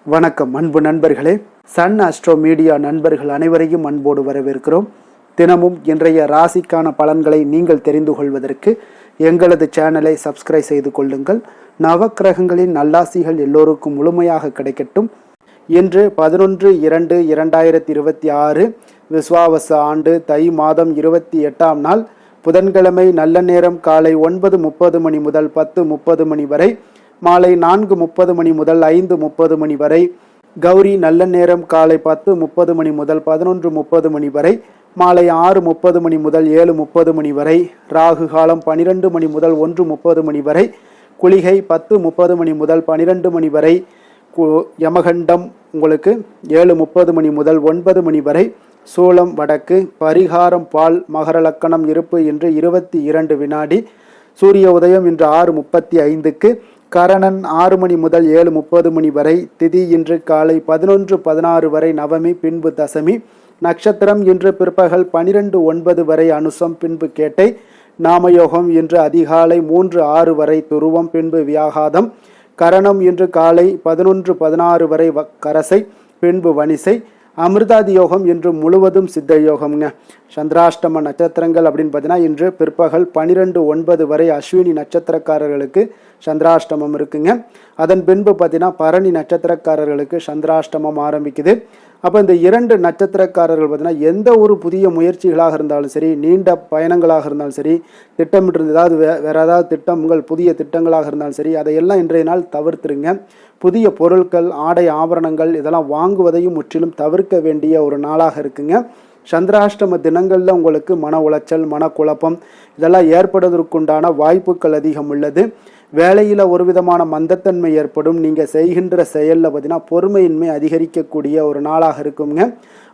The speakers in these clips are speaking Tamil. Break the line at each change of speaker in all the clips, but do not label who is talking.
வணக்கம் அன்பு நண்பர்களே. சன் அஸ்ட்ரோ மீடியா நண்பர்கள் அனைவரையும் அன்போடு வரவேற்கிறோம். தினமும் இன்றைய ராசிக்கான பலன்களை நீங்கள் தெரிந்து கொள்வதற்கு எங்களது சேனலை சப்ஸ்கிரைப் செய்து கொள்ளுங்கள். நவக்கிரகங்களின் நல்லாசிகள் எல்லோருக்கும் முழுமையாக கிடைக்கட்டும். இன்று 11/2/2026 விஸ்வாவச ஆண்டு தை மாதம் 28ஆம் நாள் புதன்கிழமை. நல்ல நேரம் காலை 9:30 மணி முதல் 10:30 மணி வரை, மாலை 4:30 மணி முதல் 5:30 மணி வரை. கௌரி நல்ல நேரம் காலை 10:30 மணி முதல் 11:30 மணி வரை, மாலை 6:30 மணி முதல் 7:30 மணி வரை. ராகு காலம் 12 மணி முதல் 1:30 மணி வரை. குளிகை 10:30 மணி முதல் 12 மணி வரை. யமகண்டம் உங்களுக்கு 7:30 மணி முதல் 9 மணி வரை. சூலம் வடக்கு. பரிகாரம் பால். மகர லக்கணம் இருப்பு இன்று 22 வினாடி. சூரிய உதயம் இன்று 6:35க்கு. கரணன் 6 மணி முதல் 7:30 மணி வரை. திதி இன்று காலை 11:16 வரை நவமி, பின்பு தசமி. நட்சத்திரம் இன்று பிற்பகல் 12:09 வரை அனுசம், பின்பு கேட்டை. நாமயோகம் இன்று அதிகாலை 3:06 வரை துருவம், பின்பு வியாகாதம். கரணம் இன்று காலை 11:16 வரை கரசை, பின்பு வனிசை. அமிர்தாதி யோகம் இன்று முழுவதும் சித்த யோகம்ங்க. சந்திராஷ்டம நட்சத்திரங்கள் அப்படின்னு பார்த்தீங்கன்னா இன்று பிற்பகல் 12:09 வரை அஸ்வினி நட்சத்திரக்காரர்களுக்கு சந்திராஷ்டமம் இருக்குங்க. அதன் பின்பு பார்த்தீங்கன்னா பரணி நட்சத்திரக்காரர்களுக்கு சந்திராஷ்டமம் ஆரம்பிக்குது. அப்போ இந்த 2 நட்சத்திரக்காரர்கள் பார்த்தீங்கன்னா எந்த ஒரு புதிய முயற்சிகளாக இருந்தாலும் சரி, நீண்ட பயணங்களாக இருந்தாலும் சரி, திட்டமிட்டு ஏதாவது வேற ஏதாவது திட்டங்கள் புதிய திட்டங்களாக இருந்தாலும் சரி, அதையெல்லாம் இன்றைய நாள் தவிர்த்துருங்க. புதிய பொருட்கள், ஆடை ஆபரணங்கள் இதெல்லாம் வாங்குவதையும் முற்றிலும் தவிர்க்க வேண்டிய ஒரு நாளாக இருக்குங்க. சந்திராஷ்டம தினங்களில் உங்களுக்கு மன உளைச்சல், மனக்குழப்பம் இதெல்லாம் ஏற்படுவதற்குண்டான வாய்ப்புகள் அதிகம் உள்ளது. வேலையில் ஒரு விதமான மந்தத்தன்மை ஏற்படும். நீங்கள் செய்கின்ற செயலில் பார்த்தீங்கன்னா பொறுமையின்மை அதிகரிக்கக்கூடிய ஒரு நாளாக இருக்குங்க.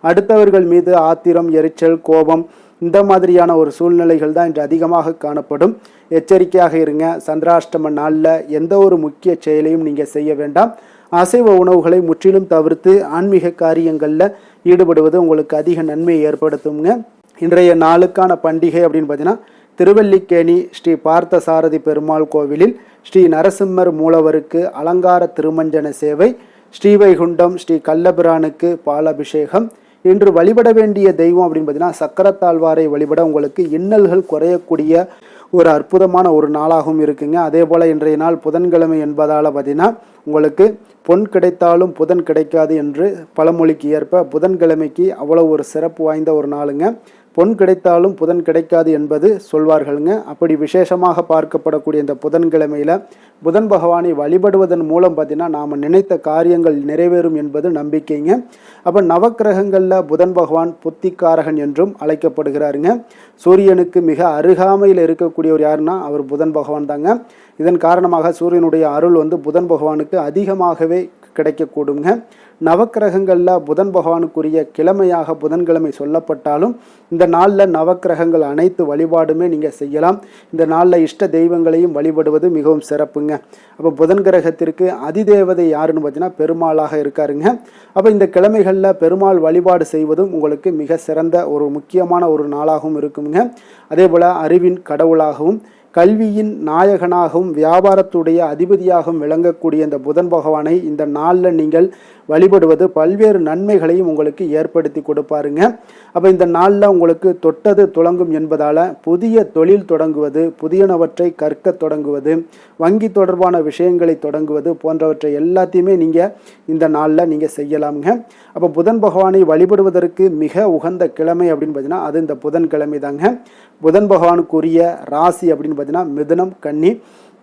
அடுத்தவர்கள் மீது ஆத்திரம், எரிச்சல், கோபம் இந்த மாதிரியான ஒரு சூழ்நிலைகள் தான் இன்று அதிகமாக காணப்படும். எச்சரிக்கையாக இருங்க. சந்திராஷ்டம நாளில் எந்த ஒரு முக்கிய செயலையும் நீங்கள் செய்ய வேண்டாம். அசைவ உணவுகளை முற்றிலும் தவிர்த்து ஆன்மீக காரியங்களில் ஈடுபடுவது உங்களுக்கு அதிக நன்மையை ஏற்படுத்துங்க. இன்றைய நாளுக்கான பண்டிகை அப்படின்னு பார்த்தீங்கன்னா திருவல்லிக்கேணி ஸ்ரீ பார்த்த சாரதி பெருமாள் கோவிலில் ஸ்ரீ நரசிம்மர் மூலவருக்கு அலங்கார திருமஞ்சன சேவை. ஸ்ரீவைகுண்டம் ஸ்ரீ கள்ளபிரானுக்கு பாலாபிஷேகம். இன்று வழிபட வேண்டிய தெய்வம் அப்படின்னு பார்த்தீங்கன்னா சக்கரத்தாழ்வாரை வழிபட உங்களுக்கு இன்னல்கள் குறையக்கூடிய ஒரு அற்புதமான ஒரு நாளாகவும் இருக்குங்க. அதே போல் இன்றைய நாள் புதன்கிழமை என்பதால் பார்த்தீங்கன்னா உங்களுக்கு பொன் கிடைத்தாலும் புதன் கிடைக்காது என்று பழமொழிக்கு ஏற்ப புதன்கிழமைக்கு அவ்வளோ ஒரு சிறப்பு வாய்ந்த ஒரு நாளுங்க. பொன் கிடைத்தாலும் புதன் கிடைக்காது என்பது சொல்வார்களுங்க. அப்படி விசேஷமாக பார்க்கப்படக்கூடிய இந்த புதன்கிழமையில் புதன் பகவானை வழிபடுவதன் மூலம் பார்த்தீங்கன்னா நாம் நினைத்த காரியங்கள் நிறைவேறும் என்பது நம்பிக்கைங்க. அப்போ நவக்கிரகங்களில் புதன் பகவான் புத்திக்காரகன் என்றும் அழைக்கப்படுகிறாருங்க. சூரியனுக்கு மிக அருகாமையில் இருக்கக்கூடியவர் யாருன்னா அவர் புதன் பகவான் தாங்க. இதன் காரணமாக சூரியனுடைய அருள் புதன் பகவானுக்கு அதிகமாகவே கிடைக்கக்கூடுங்க. நவக்கிரகங்களில் புதன் பகவானுக்குரிய கிழமையாக புதன்கிழமை சொல்லப்பட்டாலும் இந்த நாளில் நவக்கிரகங்கள் அனைத்து வழிபாடுமே நீங்கள் செய்யலாம். இந்த நாளில் இஷ்ட தெய்வங்களையும் வழிபடுவது மிகவும் சிறப்புங்க. அப்போ புதன் கிரகத்திற்கு அதிதேவதை யாருன்னு பார்த்தீங்கன்னா பெருமாளாக இருக்காருங்க. அப்போ இந்த கிழமைகளில் பெருமாள் வழிபாடு செய்வதும் உங்களுக்கு மிக சிறந்த ஒரு முக்கியமான ஒரு நாளாகவும் இருக்குங்க. அதே போல் அறிவின் கடவுளாகவும் கல்வியின் நாயகனாகவும் வியாபாரத்துடைய அதிபதியாகவும் விளங்கக்கூடிய இந்த புதன் பகவானை இந்த நாளில் நீங்கள் வழிபடுவது பல்வேறு நன்மைகளையும் உங்களுக்கு ஏற்படுத்தி கொடுப்பாருங்க. அப்போ இந்த நாளில் உங்களுக்கு தொட்டது துளங்கும் என்பதால் புதிய தொழில் தொடங்குவது, புதியனவற்றை கற்க தொடங்குவது, வங்கி தொடர்பான விஷயங்களை தொடங்குவது போன்றவற்றை எல்லாத்தையுமே நீங்கள் இந்த நாளில் நீங்கள் செய்யலாமுங்க. அப்போ புதன் பகவானை வழிபடுவதற்கு மிக உகந்த கிழமை அப்படின்னு பார்த்தீங்கன்னா அது இந்த புதன்கிழமை தாங்க. புதன் பகவானுக்குரிய ராசி அப்படின்னு பார்த்தீங்கன்னா மிதுனம், கன்னி.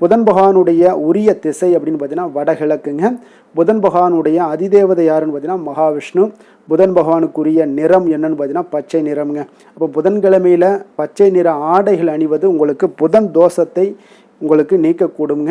புதன் பகவானுடைய உரிய திசை அப்படின்னு பார்த்தீங்கன்னா வடகிழக்குங்க. புதன் பகவானுடைய அதிதேவதை யாருன்னு பார்த்தீங்கன்னா மகாவிஷ்ணு. புதன் பகவானுக்குரிய நிறம் என்னன்னு பார்த்தீங்கன்னா பச்சை நிறம்ங்க. அப்போ புதன்கிழமையில் பச்சை நிற ஆடைகள் அணிவது உங்களுக்கு புதன் தோஷத்தை உங்களுக்கு நீக்கக்கூடுங்க.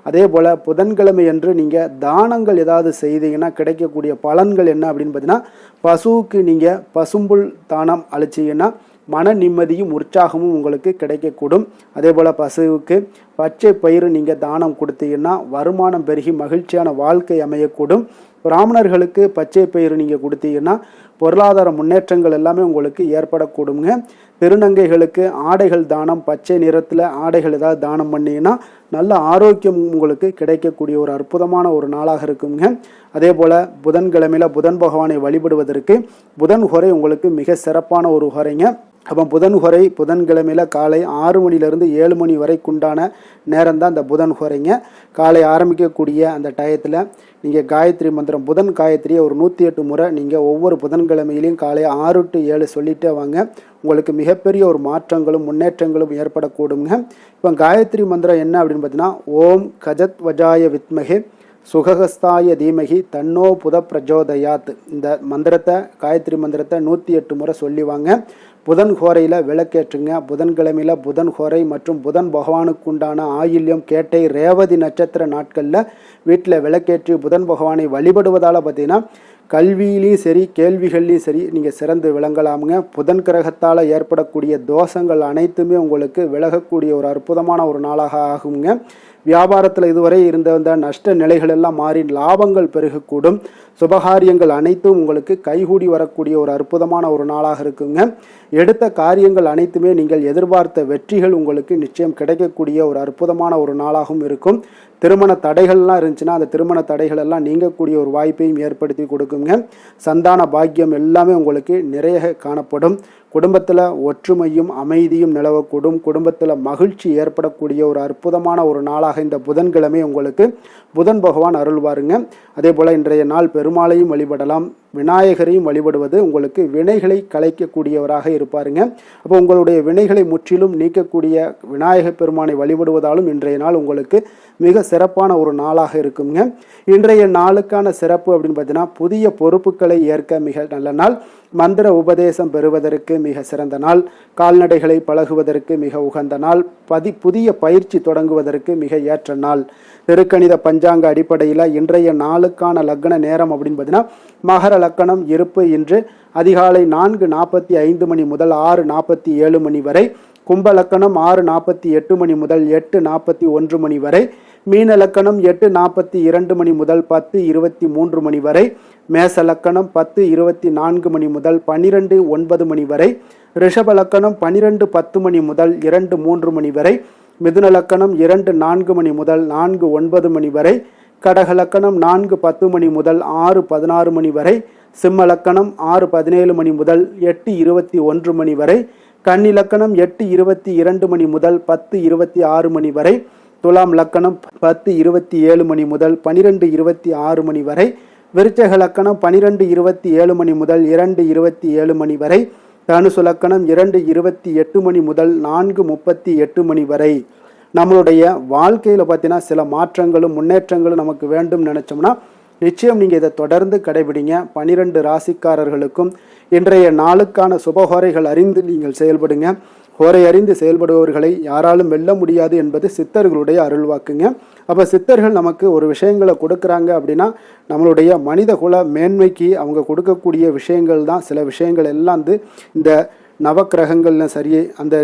அதே போல் புதன்கிழமை என்று நீங்கள் தானங்கள் ஏதாவது செய்தீங்கன்னா கிடைக்கக்கூடிய பலன்கள் என்ன அப்படின்னு பார்த்தீங்கன்னா பசுவுக்கு நீங்கள் பசும்புல் தானம் அளிச்சிங்கன்னா மன நிம்மதியும் உற்சாகமும் உங்களுக்கு கிடைக்கக்கூடும். அதே போல் பசுவுக்கு பச்சை பயிறு நீங்கள் தானம் கொடுத்தீங்கன்னா வருமானம் பெருகி மகிழ்ச்சியான வாழ்க்கை அமையக்கூடும். பிராமணர்களுக்கு பச்சை பயிறு நீங்கள் கொடுத்தீங்கன்னா பொருளாதார முன்னேற்றங்கள் எல்லாமே உங்களுக்கு ஏற்படக்கூடுங்க. திருநங்கைகளுக்கு ஆடைகள் தானம், பச்சை நிறத்தில் ஆடைகள் ஏதாவது தானம் பண்ணிங்கன்னா நல்ல ஆரோக்கியம் உங்களுக்கு கிடைக்கக்கூடிய ஒரு அற்புதமான ஒரு நாளாக இருக்குங்க. அதே போல் புதன்கிழமையில் புதன் பகவானை வழிபடுவதற்கு புதன் ஹோரை உங்களுக்கு மிக சிறப்பான ஒரு ஹோரைங்க. அப்போ புதன் ஹோரை புதன்கிழமையில் காலை 6 மணிலேருந்து 7 மணி வரைக்குண்டான நேரம் தான் இந்த புதன் ஹோரைங்க. காலை ஆரம்பிக்கக்கூடிய அந்த டயத்தில் நீங்கள் காயத்ரி மந்திரம் புதன் காயத்ரியை ஒரு 108 முறை நீங்கள் ஒவ்வொரு புதன்கிழமையிலையும் காலை 6 to 7 சொல்லிட்டே வாங்க. உங்களுக்கு மிகப்பெரிய ஒரு மாற்றங்களும் முன்னேற்றங்களும் ஏற்படக்கூடுங்க. இப்போ காயத்ரி மந்திரம் என்ன அப்படின்னு பார்த்தீங்கன்னா, ஓம் கஜத் வஜாய வித்மகே சுககஸ்தாய தீமகி தன்னோ புத பிரஜோதயாத். இந்த மந்திரத்தை காயத்ரி மந்திரத்தை 108 முறை சொல்லிவாங்க. புதன் ஹோரையில் விளக்கேற்றுங்க. புதன்கிழமையில் புதன் ஹோரை மற்றும் புதன் பகவானுக்கு உண்டான ஆயில்யம், கேட்டை, ரேவதி நட்சத்திர நாட்களில் வீட்டில் விளக்கேற்றி புதன் பகவானை வழிபடுவதால் பார்த்தீங்கன்னா கல்வியிலையும் சரி கேள்விகள்லையும் சரி நீங்கள் சிறந்து விளங்கலாமுங்க. புதன் கிரகத்தால் ஏற்படக்கூடிய தோஷங்கள் அனைத்துமே உங்களுக்கு விலகக்கூடிய ஒரு அற்புதமான ஒரு நாளாக ஆகுங்க. வியாபாரத்தில் இதுவரை இருந்த நஷ்ட நிலைகள் எல்லாம் மாறி லாபங்கள் பெருகக்கூடும். சுபகாரியங்கள் அனைத்தும் உங்களுக்கு கைகூடி வரக்கூடிய ஒரு அற்புதமான ஒரு நாளாக இருக்குங்க. எடுத்த காரியங்கள் அனைத்துமே நீங்கள் எதிர்பார்த்த வெற்றிகள் உங்களுக்கு நிச்சயம் கிடைக்கக்கூடிய ஒரு அற்புதமான ஒரு நாளாகவும் இருக்கும். திருமண தடைகள்லாம் இருந்துச்சுன்னா அந்த திருமண தடைகள் எல்லாம் நீங்கக்கூடிய ஒரு வாய்ப்பையும் ஏற்படுத்தி கொடுக்குங்க. சந்தான பாக்கியம் எல்லாமே உங்களுக்கு நிறைய காணப்படும். குடும்பத்தில் ஒற்றுமையும் அமைதியும் நிலவக்கூடும். குடும்பத்தில் மகிழ்ச்சி ஏற்படக்கூடிய ஒரு அற்புதமான ஒரு நாளாக இந்த புதன்கிழமை உங்களுக்கு புதன் பகவான் அருள்வாருங்க. அதே போல் இன்றைய நாள் பெருமாளையும் வழிபடலாம், விநாயகரையும் வழிபடுவது உங்களுக்கு வினைகளை களைக்கக்கூடியவராக இருப்பாருங்க. அப்போ உங்களுடைய வினைகளை முற்றிலும் நீக்கக்கூடிய விநாயகர் பெருமானை வழிபடுவதாலும் இன்றைய நாள் உங்களுக்கு மிக சிறப்பான ஒரு நாளாக இருக்குங்க. இன்றைய நாளுக்கான சிறப்பு அப்படின்னு பார்த்தீங்கன்னா, புதிய பொறுப்புகளை ஏற்க மிக நல்ல நாள், மந்திர உபதேசம் பெறுவதற்கு மிக சிறந்த நாள், கால்நடைகளை பழகுவதற்கு மிக உகந்த நாள், புதிய பயிற்சி தொடங்குவதற்கு மிக ஏற்ற நாள். திருக்கணித பஞ்சாங்க அடிப்படையில் இன்றைய நாளுக்கான லக்ன நேரம் அப்படின்னு பார்த்தீங்கன்னா, மகர லக்கணம் இருப்பு இன்று அதிகாலை 4:45 மணி முதல் 6:47 மணி வரை, கும்ப லக்கணம் 6:48 மணி முதல் 8:41 மணி வரை, மீன லக்கணம் 8:42 மணி முதல் 10:23 மணி வரை, மேச லக்கணம் 10:24 மணி முதல் 12:09 மணி வரை, ரிஷப லக்கணம் 12:10 மணி முதல் 2:03 மணி வரை, மிதுன லக்கணம் 2:04 மணி முதல் 4:09 மணி வரை, கடக லக்கணம் 4:10 மணி முதல் 6:16 மணி வரை, சிம்ம லக்கணம் 6:17 மணி முதல் 8:21 மணி வரை, கன்னி லக்கணம் 8:22 மணி முதல் 10:26 மணி வரை, துலாம் லக்கணம் 10:27 மணி முதல் 12:26 மணி வரை, விருச்சக லக்கணம் 12:27 மணி முதல் 2:27 மணி வரை, தனுசு லக்கணம் 2:28 மணி முதல் 4:38 மணி வரை. நம்மளுடைய வாழ்க்கையில் பார்த்தீங்கன்னா சில மாற்றங்களும் முன்னேற்றங்களும் நமக்கு வேண்டும் நினச்சோம்னா நிச்சயம் நீங்கள் இதை தொடர்ந்து கடைபிடிங்க. 12 ராசிக்காரர்களுக்கும் இன்றைய நாளுக்கான சுபஹோரைகள் அறிந்து நீங்கள் செயல்படுங்க. ஹோரை அறிந்து செயல்படுபவர்களை யாராலும் வெல்ல முடியாது என்பது சித்தர்களுடைய அருள்வாக்குங்க. அப்போ சித்தர்கள் நமக்கு ஒரு விஷயங்களை கொடுக்குறாங்க அப்படின்னா நம்மளுடைய மனித குல மேன்மைக்கு அவங்க கொடுக்கக்கூடிய விஷயங்கள் தான். சில விஷயங்கள் எல்லாம் இந்த நவக்கிரகங்கள்னு சரி,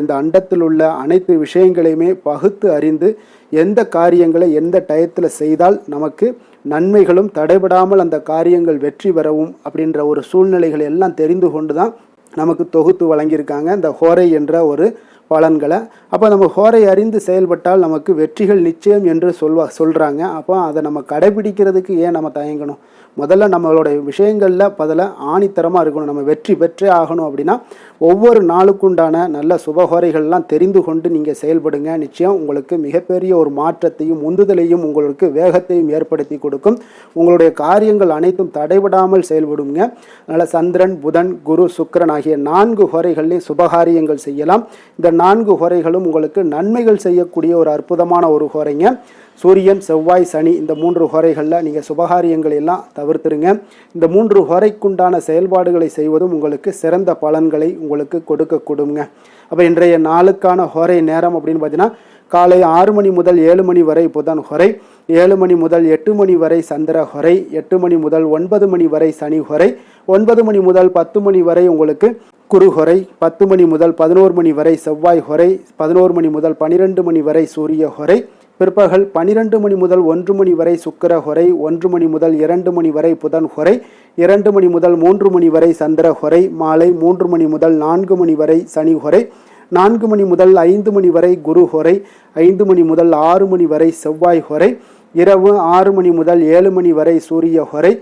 இந்த அண்டத்தில் உள்ள அனைத்து விஷயங்களையுமே பகுத்து அறிந்து எந்த காரியங்களை எந்த டயத்தில் செய்தால் நமக்கு நன்மைகளும் தடைபடாமல் அந்த காரியங்கள் வெற்றி பெறவும் அப்படின்ற ஒரு சூழ்நிலைகளை எல்லாம் தெரிந்து கொண்டு தான் நமக்கு தொகுத்து வழங்கியிருக்காங்க இந்த ஹோரை என்ற ஒரு பலன்களை. அப்போ நம்ம ஹோரை அறிந்து செயல்பட்டால் நமக்கு வெற்றிகள் நிச்சயம் என்று சொல்கிறாங்க. அப்போ அதை நம்ம கடைபிடிக்கிறதுக்கு ஏன் நம்ம தயங்கணும்? முதல்ல நம்மளுடைய விஷயங்களில் பதில் ஆணித்தரமாக இருக்கணும். நம்ம வெற்றி பெற்றே ஆகணும் அப்படின்னா ஒவ்வொரு நாளுக்குண்டான நல்ல சுபஹோரைகள்லாம் தெரிந்து கொண்டு நீங்கள் செயல்படுங்க. நிச்சயம் உங்களுக்கு மிகப்பெரிய ஒரு மாற்றத்தையும் உந்துதலையும் உங்களுக்கு வேகத்தையும் ஏற்படுத்தி கொடுக்கும். உங்களுடைய காரியங்கள் அனைத்தும் தடைபடாமல் செயல்படுங்க. அதனால் சந்திரன், புதன், குரு, சுக்கிரன் ஆகிய 4 ஹோரைகள்லையும் சுபகாரியங்கள் செய்யலாம். இந்த 4 ஹோரைகளும் உங்களுக்கு நன்மைகள் செய்யக்கூடிய ஒரு அற்புதமான ஒரு ஹோரைங்க. சூரியன், செவ்வாய், சனி இந்த 3 ஹோரைகளில் நீங்கள் சுபகாரியங்களை எல்லாம் தவிர்த்துருங்க. இந்த 3 ஹோரைக்குண்டான செயல்பாடுகளை செய்வதும் உங்களுக்கு சிறந்த பலன்களை உங்களுக்கு கொடுக்கக்கூடுங்க. அப்போ இன்றைய நாளுக்கான ஹோரை நேரம் அப்படின்னு பார்த்தீங்கன்னா, காலை 6 மணி முதல் 7 மணி வரை புதன் ஹோரை, 7 மணி முதல் 8 மணி வரை சந்திர ஹோரை, 8 மணி முதல் 9 மணி வரை சனி ஹோரை, 9 மணி முதல் 10 மணி வரை உங்களுக்கு குரு ஹோரை, 10 மணி முதல் 11 மணி வரை செவ்வாய் ஹோரை, 11 மணி முதல் 12 மணி வரை சூரிய ஹோரை, பிற்பகல் 12 மணி முதல் 1 மணி வரை சுக்கிர ஹொரை, 1 மணி முதல் 2 மணி வரை புதன் ஹொரை, 2 மணி முதல் 3 மணி வரை சந்திர ஹொரை, மாலை 3 மணி முதல் 4 மணி வரை சனி ஹொரை, 4 மணி முதல் 5 மணி வரை குரு ஹொரை, 5 மணி முதல் 6 மணி வரை செவ்வாய் ஹொரை, இரவு 6 மணி முதல் 7 மணி வரை சூரிய ஹொரை,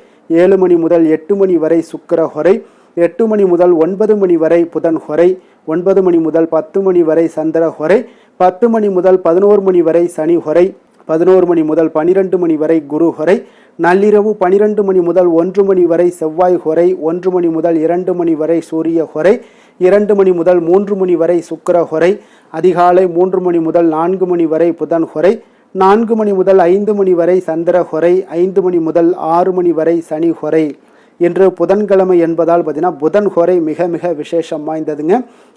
7 மணி முதல் 8 மணி வரை சுக்கிர ஹொரை, 8 மணி முதல் 9 மணி வரை புதன் ஹொரை, 9 மணி முதல் 10 மணி வரை சந்திர ஹொரை, 10 மணி முதல் 11 மணி வரை சனி ஹொரை, 11 மணி முதல் 12 மணி வரை குரு ஹொரை, நள்ளிரவு 12 மணி முதல் 1 மணி வரை செவ்வாய் ஹொரை, 1 மணி முதல் 2 மணி வரை சூரிய ஹொரை, 2 மணி முதல் 3 மணி வரை சுக்கிர ஹொரை, அதிகாலை 3 மணி முதல் 4 மணி வரை புதன் ஹொரை, 4 மணி முதல் 5 மணி வரை சந்திர ஹொரை, 5 மணி முதல் 6 மணி வரை சனி ஹொரை. இன்று புதன்கிழமை என்பதால் பார்த்தீங்கன்னா புதன் ஹோரை மிக மிக விசேஷம் வாய்ந்ததுங்க.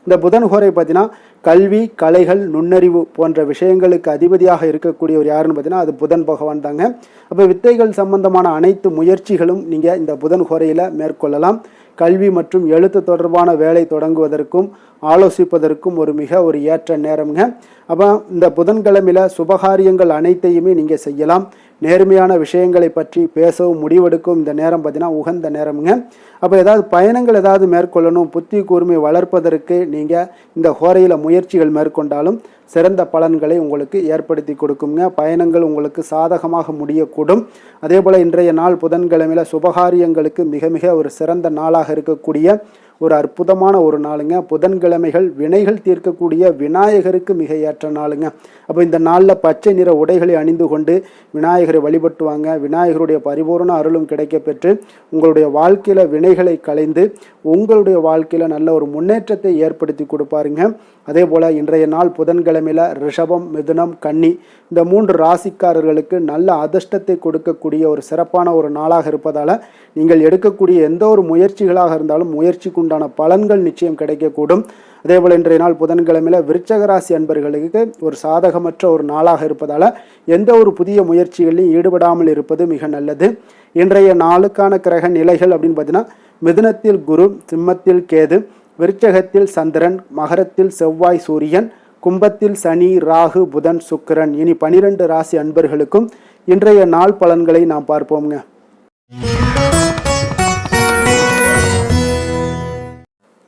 இந்த புதன் ஹோரை பார்த்தீங்கன்னா கல்வி, கலைகள், நுண்ணறிவு போன்ற விஷயங்களுக்கு அதிபதியாக இருக்கக்கூடியவர் யாருன்னு பார்த்தீங்கன்னா அது புதன் பகவான் தாங்க. அப்போ வித்தைகள் சம்பந்தமான அனைத்து முயற்சிகளும் நீங்கள் இந்த புதன் ஹோரையில் மேற்கொள்ளலாம். கல்வி மற்றும் எழுத்து தொடர்பான வேலை தொடங்குவதற்கும் ஆலோசிப்பதற்கும் ஒரு ஏற்ற நேரம்ங்க. அப்போ இந்த புதன்கிழமையில் சுபகாரியங்கள் அனைத்தையுமே நீங்கள் செய்யலாம். நேர்மையான விஷயங்களை பற்றி பேசவும் முடிவெடுக்கும் இந்த நேரம் பார்த்தீங்கன்னா உகந்த நேரம்ங்க. அப்போ ஏதாவது பயணங்கள் ஏதாவது மேற்கொள்ளணும், புத்தி கூர்மை வளர்ப்பதற்கு நீங்கள் இந்த ஹோரையில் முயற்சிகள் மேற்கொண்டாலும் சிறந்த பலன்களை உங்களுக்கு ஏற்படுத்தி கொடுக்குங்க. பயணங்கள் உங்களுக்கு சாதகமாக முடியக்கூடும். அதே போல் இன்றைய நாள் புதன்கிழமையில் சுபகாரியங்களுக்கு மிக மிக ஒரு சிறந்த நாளாக இருக்கக்கூடிய ஒரு அற்புதமான ஒரு நாளுங்க. புதன்கிழமைகள் வினைகள் தீர்க்கக்கூடிய விநாயகருக்கு மிக ஏற்ற நாளுங்க. அப்போ இந்த நாளில் பச்சை நிற உடைகளை அணிந்து கொண்டு விநாயகரை வழிபட்டுவாங்க. விநாயகருடைய பரிபூர்ண அருளும் கிடைக்க பெற்று உங்களுடைய வாழ்க்கையில் வினைகளை களைந்து உங்களுடைய வாழ்க்கையில் நல்ல ஒரு முன்னேற்றத்தை ஏற்படுத்தி கொடுப்பாருங்க. அதே போல் இன்றைய நாள் புதன்கிழமையில் ரிஷபம், மிதுனம், கன்னி இந்த 3 ராசிக்காரர்களுக்கு நல்ல அதிர்ஷ்டத்தை கொடுக்கக்கூடிய ஒரு சிறப்பான ஒரு நாளாக இருப்பதால் நீங்கள் எடுக்கக்கூடிய எந்த ஒரு முயற்சிகளாக இருந்தாலும் முயற்சிக்குண்டான பலன்கள் நிச்சயம் கிடைக்கக்கூடும். அதே போல் இன்றைய நாள் புதன்கிழமையில் விருச்சக ராசி அன்பர்களுக்கு ஒரு சாதகமற்ற ஒரு நாளாக இருப்பதால் எந்த ஒரு புதிய முயற்சிகளிலும் ஈடுபடாமல் இருப்பது மிக நல்லது. இன்றைய நாளுக்கான கிரக நிலைகள் அப்படின்னு பார்த்தீங்கன்னா மிதுனத்தில் குரு, சிம்மத்தில் கேது, விருச்சகத்தில் சந்திரன், மகரத்தில் செவ்வாய் சூரியன், கும்பத்தில் சனி, ராகு, புதன், சுக்கிரன். இனி 12 ராசி அன்பர்களுக்கும் இன்றைய நாள் பலன்களை நாம் பார்ப்போம்ங்க.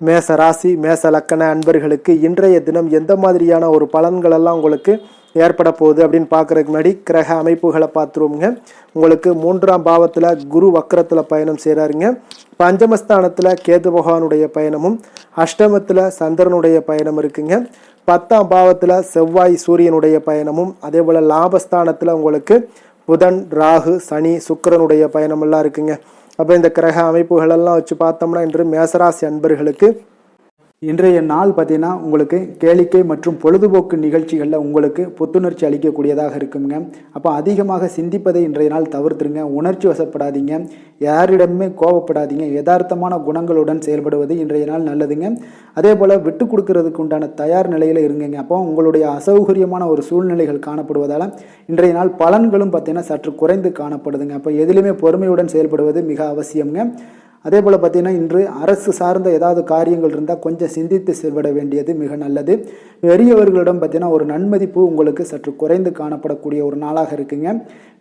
மேச ராசி, மேச லக்கண அன்பர்களுக்கு இன்றைய தினம் எந்த மாதிரியான ஒரு பலன்களெல்லாம் உங்களுக்கு ஏற்பட போகுது அப்படின்னு பார்க்குறதுக்கு முன்னாடி கிரக அமைப்புகளை பார்த்துருவோங்க. உங்களுக்கு 3ஆம் பாவத்தில் குரு வக்கரத்தில் பயணம் செய்கிறாருங்க. பஞ்சமஸ்தானத்தில் கேது பகவானுடைய பயணமும், அஷ்டமத்தில் சந்திரனுடைய பயணம் இருக்குங்க. 10ஆம் பாவத்தில் செவ்வாய் சூரியனுடைய பயணமும், அதே போல் லாபஸ்தானத்தில் உங்களுக்கு புதன், ராகு, சனி, சுக்கிரனுடைய பயணமெல்லாம் இருக்குங்க. அப்போ இந்த கிரக அமைப்புகளெல்லாம் வச்சு பார்த்தோம்னா இன்று மேசராசி அன்பர்களுக்கு இன்றைய நாள் பார்த்தீங்கன்னா உங்களுக்கு கேளிக்கை மற்றும் பொழுதுபோக்கு நிகழ்ச்சிகளில் உங்களுக்கு புத்துணர்ச்சி அளிக்கக்கூடியதாக இருக்குங்க. அப்போ அதிகமாக சிந்திப்பதை இன்றைய நாள் தவிர்த்துருங்க. உணர்ச்சி வசப்படாதீங்க, யாரிடமே கோபப்படாதீங்க. யதார்த்தமான குணங்களுடன் செயல்படுவது இன்றைய நாள் நல்லதுங்க. அதே போல் விட்டு கொடுக்கறதுக்கு உண்டான தயார் நிலையில் இருங்குங்க. அப்போ உங்களுடைய அசௌகரியமான ஒரு சூழ்நிலைகள் காணப்படுவதால் இன்றைய நாள் பலன்களும் பார்த்தீங்கன்னா சற்று குறைந்து காணப்படுதுங்க. அப்போ எதிலுமே பொறுமையுடன் செயல்படுவது மிக அவசியம்ங்க. அதே போல் பார்த்தீங்கன்னா இன்று அரசு சார்ந்த ஏதாவது காரியங்கள் இருந்தால் கொஞ்சம் சிந்தித்து செயல்பட வேண்டியது மிக நல்லது. பெரியவர்களிடம் பார்த்தீங்கன்னா ஒரு நன்மதிப்பு உங்களுக்கு சற்று குறைந்து காணப்படக்கூடிய ஒரு நாளாக இருக்குங்க.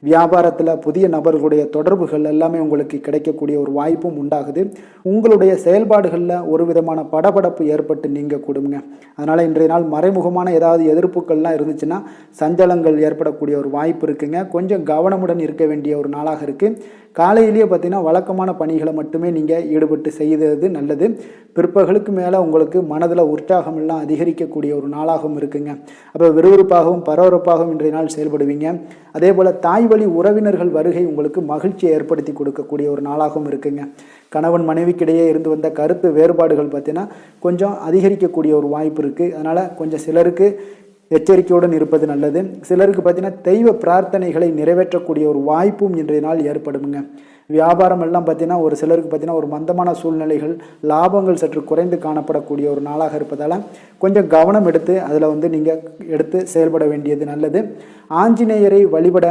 வியாபாரத்தில் புதிய நபர்களுடைய தொடர்புகள் எல்லாமே உங்களுக்கு கிடைக்கக்கூடிய ஒரு வாய்ப்பும் உண்டாகுது. உங்களுடைய செயல்பாடுகளில் ஒரு விதமான படபடப்பு ஏற்பட்டு நீங்க கூடுங்க. அதனால் இன்றைய நாள் மறைமுகமான ஏதாவது எதிர்ப்புகள்லாம் இருந்துச்சுன்னா சஞ்சலங்கள் ஏற்படக்கூடிய ஒரு வாய்ப்பு இருக்குங்க. கொஞ்சம் கவனமுடன் இருக்க வேண்டிய ஒரு நாளாக இருக்குது. காலையிலேயே பார்த்தீங்கன்னா வழக்கமான பணிகளை மட்டுமே நீங்கள் ஈடுபட்டு செய்தது நல்லது. பிற்பகலுக்கு மேலே உங்களுக்கு மனதில் உற்சாகம் எல்லாம் அதிகரிக்கக்கூடிய ஒரு நாளாகவும் இருக்குங்க. அப்போ விறுவிறுப்பாகவும் பரபரப்பாகவும் இன்றைய நாள் செயல்படுவீங்க. அதே போல் தாய் வழி உறவினர்கள் வருகை உங்களுக்கு மகிழ்ச்சியை ஏற்படுத்தி கொடுக்கக்கூடிய ஒரு நாளாகவும் இருக்குங்க. கணவன் மனைவிக்கிடையே இருந்து வந்த கருத்து வேறுபாடுகள் பார்த்தீங்கன்னா கொஞ்சம் அதிகரிக்கக்கூடிய ஒரு வாய்ப்பு இருக்குது. அதனால் கொஞ்சம் சிலருக்கு எச்சரிக்கையுடன் இருப்பது நல்லது. சிலருக்கு பார்த்தீங்கன்னா தெய்வ பிரார்த்தனைகளை நிறைவேற்றக்கூடிய ஒரு வாய்ப்பும் இன்றைய நாள் ஏற்படுங்க. வியாபாரம் எல்லாம் பார்த்தீங்கன்னா ஒரு சிலருக்கு பார்த்தீங்கன்னா ஒரு மந்தமான சூழ்நிலைகள், லாபங்கள் சற்று குறைந்து காணப்படக்கூடிய ஒரு நாளாக இருப்பதால் கொஞ்சம் கவனம் எடுத்து அதில் நீங்கள் எடுத்து செயல்பட வேண்டியது நல்லது. ஆஞ்சநேயரை வழிபட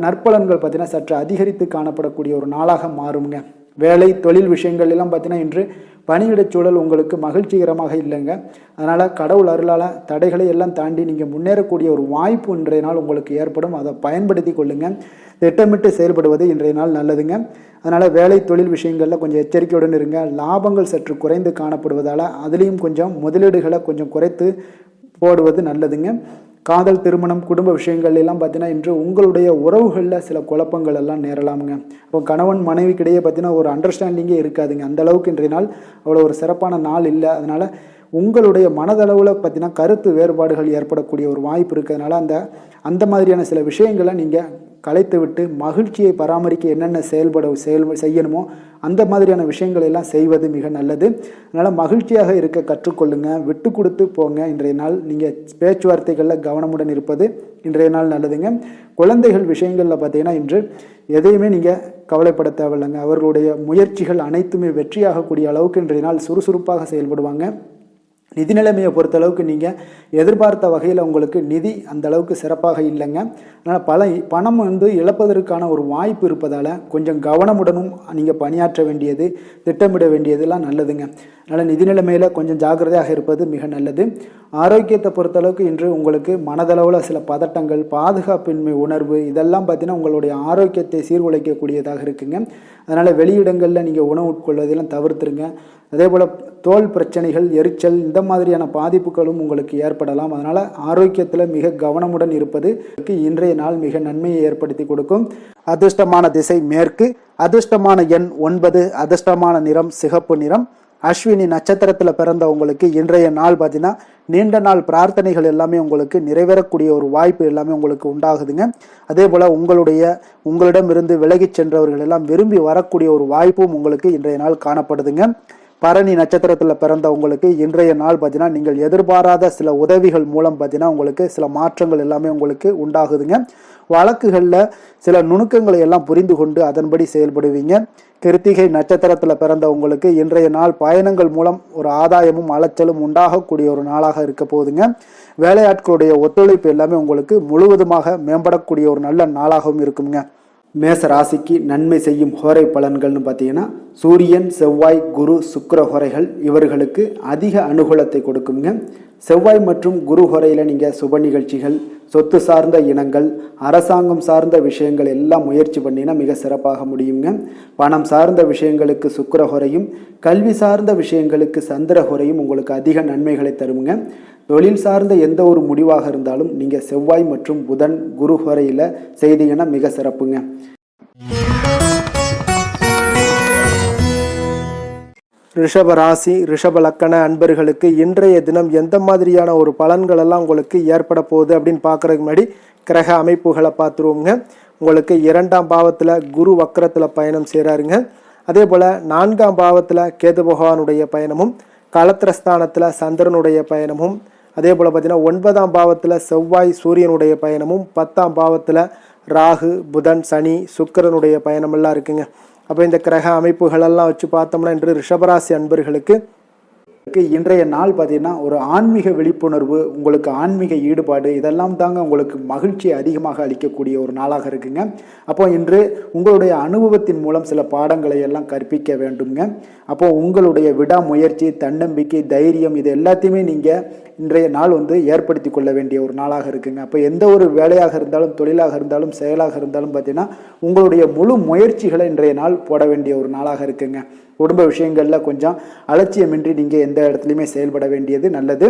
நற்பலன்கள் பார்த்தீங்கன்னா சற்று அதிகரித்து காணப்படக்கூடிய ஒரு நாளாக மாறுங்க. வேலை தொழில் விஷயங்கள் எல்லாம் பார்த்தீங்கன்னா இன்று பணியிடச் சூழல் உங்களுக்கு மகிழ்ச்சிகரமாக இல்லைங்க. அதனால் கடவுள் அருளால் தடைகளை எல்லாம் தாண்டி நீங்கள் முன்னேறக்கூடிய ஒரு வாய்ப்பு இன்றைய நாள் உங்களுக்கு ஏற்படும். அதை பயன்படுத்தி கொள்ளுங்கள். திட்டமிட்டு செயல்படுவது இன்றைய நாள் நல்லதுங்க. அதனால் வேலை தொழில் விஷயங்களில் கொஞ்சம் எச்சரிக்கையுடன் இருங்க. லாபங்கள் சற்று குறைந்து காணப்படுவதால் அதுலேயும் கொஞ்சம் முதலீடுகளை கொஞ்சம் குறைத்து போடுவது நல்லதுங்க. காதல், திருமணம், குடும்ப விஷயங்கள் எல்லாம் பார்த்தீங்கன்னா இன்று உங்களுடைய உறவுகளில் சில குழப்பங்கள் எல்லாம் நேரலாமுங்க. இப்போ கணவன் மனைவிக்கிடையே பார்த்தீங்கன்னா ஒரு அண்டர்ஸ்டாண்டிங்கே இருக்காதுங்க. அந்த அளவுக்கு இன்றைய நாள் அவ்வளோ ஒரு சிறப்பான நாள் இல்லை. அதனால் உங்களுடைய மனதளவில் பார்த்தீங்கன்னா கருத்து வேறுபாடுகள் ஏற்படக்கூடிய ஒரு வாய்ப்பு இருக்கிறதுனால அந்த மாதிரியான சில விஷயங்களை நீங்கள் கலைத்து விட்டு மகிழ்ச்சியை பராமரிக்க என்னென்ன செய்யணுமோ அந்த மாதிரியான விஷயங்கள் எல்லாம் செய்வது மிக நல்லது. அதனால் மகிழ்ச்சியாக இருக்க கற்றுக்கொள்ளுங்க. விட்டு கொடுத்து போங்க. இன்றைய நாள் நீங்கள் பேச்சுவார்த்தைகளில் கவனமுடன் இருப்பது இன்றைய நாள் நல்லதுங்க. குழந்தைகள் விஷயங்களில் பார்த்தீங்கன்னா இன்று எதையுமே நீங்கள் கவலைப்பட தேவையில்லைங்க. அவர்களுடைய முயற்சிகள் அனைத்துமே வெற்றியாகக்கூடிய அளவுக்கு இன்றைய நாள் சுறுசுறுப்பாக செயல்படுவாங்க. நிதி நிலைமையை பொறுத்தளவுக்கு நீங்கள் எதிர்பார்த்த வகையில் உங்களுக்கு நிதி அந்த அளவுக்கு சிறப்பாக இல்லைங்க. அதனால் பணம் இழப்பதற்கான ஒரு வாய்ப்பு இருப்பதால் கொஞ்சம் கவனமுடனும் நீங்கள் பணியாற்ற வேண்டியது, திட்டமிட வேண்டியதெல்லாம் நல்லதுங்க. அதனால் நிதி நிலைமையில் கொஞ்சம் ஜாக்கிரதையாக இருப்பது மிக நல்லது. ஆரோக்கியத்தை பொறுத்தளவுக்கு இன்று உங்களுக்கு மனதளவில் சில பதட்டங்கள், பாதுகாப்பின்மை உணர்வு இதெல்லாம் பார்த்தீங்கன்னா உங்களுடைய ஆரோக்கியத்தை சீர்குலைக்கக்கூடியதாக இருக்குங்க. அதனால் வெளியிடங்களில் நீங்கள் உணவு உட்கொள்வதெல்லாம் தவிர்த்துருங்க. அதே போல் தோல் பிரச்சனைகள், எரிச்சல் இந்த மாதிரியான பாதிப்புகளும் உங்களுக்கு ஏற்படலாம். அதனால் ஆரோக்கியத்தில் மிக கவனமுடன் இருப்பது இன்றைய நாள் மிக நன்மையை ஏற்படுத்தி கொடுக்கும். அதிர்ஷ்டமான திசை மேற்கு, அதிர்ஷ்டமான எண் 9, அதிர்ஷ்டமான நிறம் சிகப்பு நிறம். அஸ்வினி நட்சத்திரத்தில் பிறந்த உங்களுக்கு இன்றைய நாள் பார்த்தீங்கன்னா நீண்ட நாள் பிரார்த்தனைகள் எல்லாமே உங்களுக்கு நிறைவேறக்கூடிய ஒரு வாய்ப்பு எல்லாமே உங்களுக்கு உண்டாகுதுங்க. அதே போல் உங்களிடமிருந்து விலகிச் சென்றவர்கள் எல்லாம் விரும்பி வரக்கூடிய ஒரு வாய்ப்பும் உங்களுக்கு இன்றைய நாள் காணப்படுதுங்க. பரணி நட்சத்திரத்தில் பிறந்த உங்களுக்கு இன்றைய நாள் பார்த்தீங்கன்னா நீங்கள் எதிர்பாராத சில உதவிகள் மூலம் பார்த்தீங்கன்னா உங்களுக்கு சில மாற்றங்கள் எல்லாமே உங்களுக்கு உண்டாகுதுங்க. வழக்குகளில் சில நுணுக்கங்களை எல்லாம் புரிந்து கொண்டு அதன்படி செயல்படுவீங்க. கிருத்திகை நட்சத்திரத்தில் பிறந்த உங்களுக்கு இன்றைய நாள் பயணங்கள் மூலம் ஒரு ஆதாயமும் அலைச்சலும் உண்டாகக்கூடிய ஒரு நாளாக இருக்க போகுதுங்க. வேலையாட்களுடைய ஒத்துழைப்பு எல்லாமே உங்களுக்கு முழுவதுமாக மேம்படக்கூடிய ஒரு நல்ல நாளாகவும் இருக்குங்க. மேச ராசிக்கு நன்மை செய்யும் ஹோரை பலன்கள்னு பார்த்தீங்கன்னா சூரியன், செவ்வாய், குரு, சுக்கிர ஹோரைகள் இவர்களுக்கு அதிக அனுகூலத்தை கொடுக்குங்க. செவ்வாய் மற்றும் குரு ஹோரையில் நீங்கள் சுப நிகழ்ச்சிகள், சொத்து சார்ந்த இனங்கள், அரசாங்கம் சார்ந்த விஷயங்கள் எல்லாம் முயற்சி பண்ணினா மிக சிறப்பாக முடியுங்க. பணம் சார்ந்த விஷயங்களுக்கு சுக்கிர ஹோரையும், கல்வி சார்ந்த விஷயங்களுக்கு சந்திர ஹோரையும் உங்களுக்கு அதிக நன்மைகளை தருங்க. தொழில் சார்ந்த எந்த ஒரு முடிவாக இருந்தாலும் நீங்கள் செவ்வாய் மற்றும் புதன், குரு ஹோரையில் செய்தீங்கன்னா மிக சிறப்புங்க. ரிஷப ராசி, ரிஷப லக்கண அன்பர்களுக்கு இன்றைய தினம் எந்த மாதிரியான ஒரு பலன்கள் எல்லாம் உங்களுக்கு ஏற்பட போகுது அப்படின்னு பார்க்கறதுக்கு முன்னாடி கிரக அமைப்புகளை பார்த்துருவோங்க. உங்களுக்கு 2ஆம் பாவத்தில் குரு வக்கரத்தில் பயணம் செய்கிறாருங்க. அதே போல் 4ஆம் பாவத்தில் கேது பகவானுடைய பயணமும், களத்திரஸ்தானத்தில் சந்திரனுடைய பயணமும், அதே போல் பார்த்தீங்கன்னா 9ஆம் பாவத்தில் செவ்வாய் சூரியனுடைய பயணமும், 10ஆம் பாவத்தில் ராகு, புதன், சனி, சுக்கிரனுடைய பயணமெல்லாம் இருக்குங்க. அப்போ இந்த கிரக அமைப்புகளெல்லாம் வச்சு பார்த்தோம்னா இன்று ரிஷபராசி அன்பர்களுக்கு இன்றைய நாள் பார்த்தீங்கன்னா ஒரு ஆன்மீக விழிப்புணர்வு, உங்களுக்கு ஆன்மீக ஈடுபாடு இதெல்லாம் தாங்க உங்களுக்கு மகிழ்ச்சியை அதிகமாக அளிக்கக்கூடிய ஒரு நாளாக இருக்குங்க. அப்போ இன்று உங்களுடைய அனுபவத்தின் மூலம் சில பாடங்களை எல்லாம் கற்பிக்க வேண்டுங்க. அப்போ உங்களுடைய விடாமுயற்சி, தன்னம்பிக்கை, தைரியம் இது எல்லாத்தையுமே நீங்கள் இன்றைய நாள் ஏற்படுத்தி கொள்ள வேண்டிய ஒரு நாளாக இருக்குங்க. அப்போ எந்த ஒரு வேலையாக இருந்தாலும், தொழிலாக இருந்தாலும், செயலாக இருந்தாலும் பார்த்தீங்கன்னா உங்களுடைய முழு முயற்சிகளை இன்றைய நாள் போட வேண்டிய ஒரு நாளாக இருக்குங்க. குடும்ப விஷயங்களில் கொஞ்சம் அலட்சியமின்றி நீங்கள் எந்த இடத்துலையுமே செயல்பட வேண்டியது நல்லது.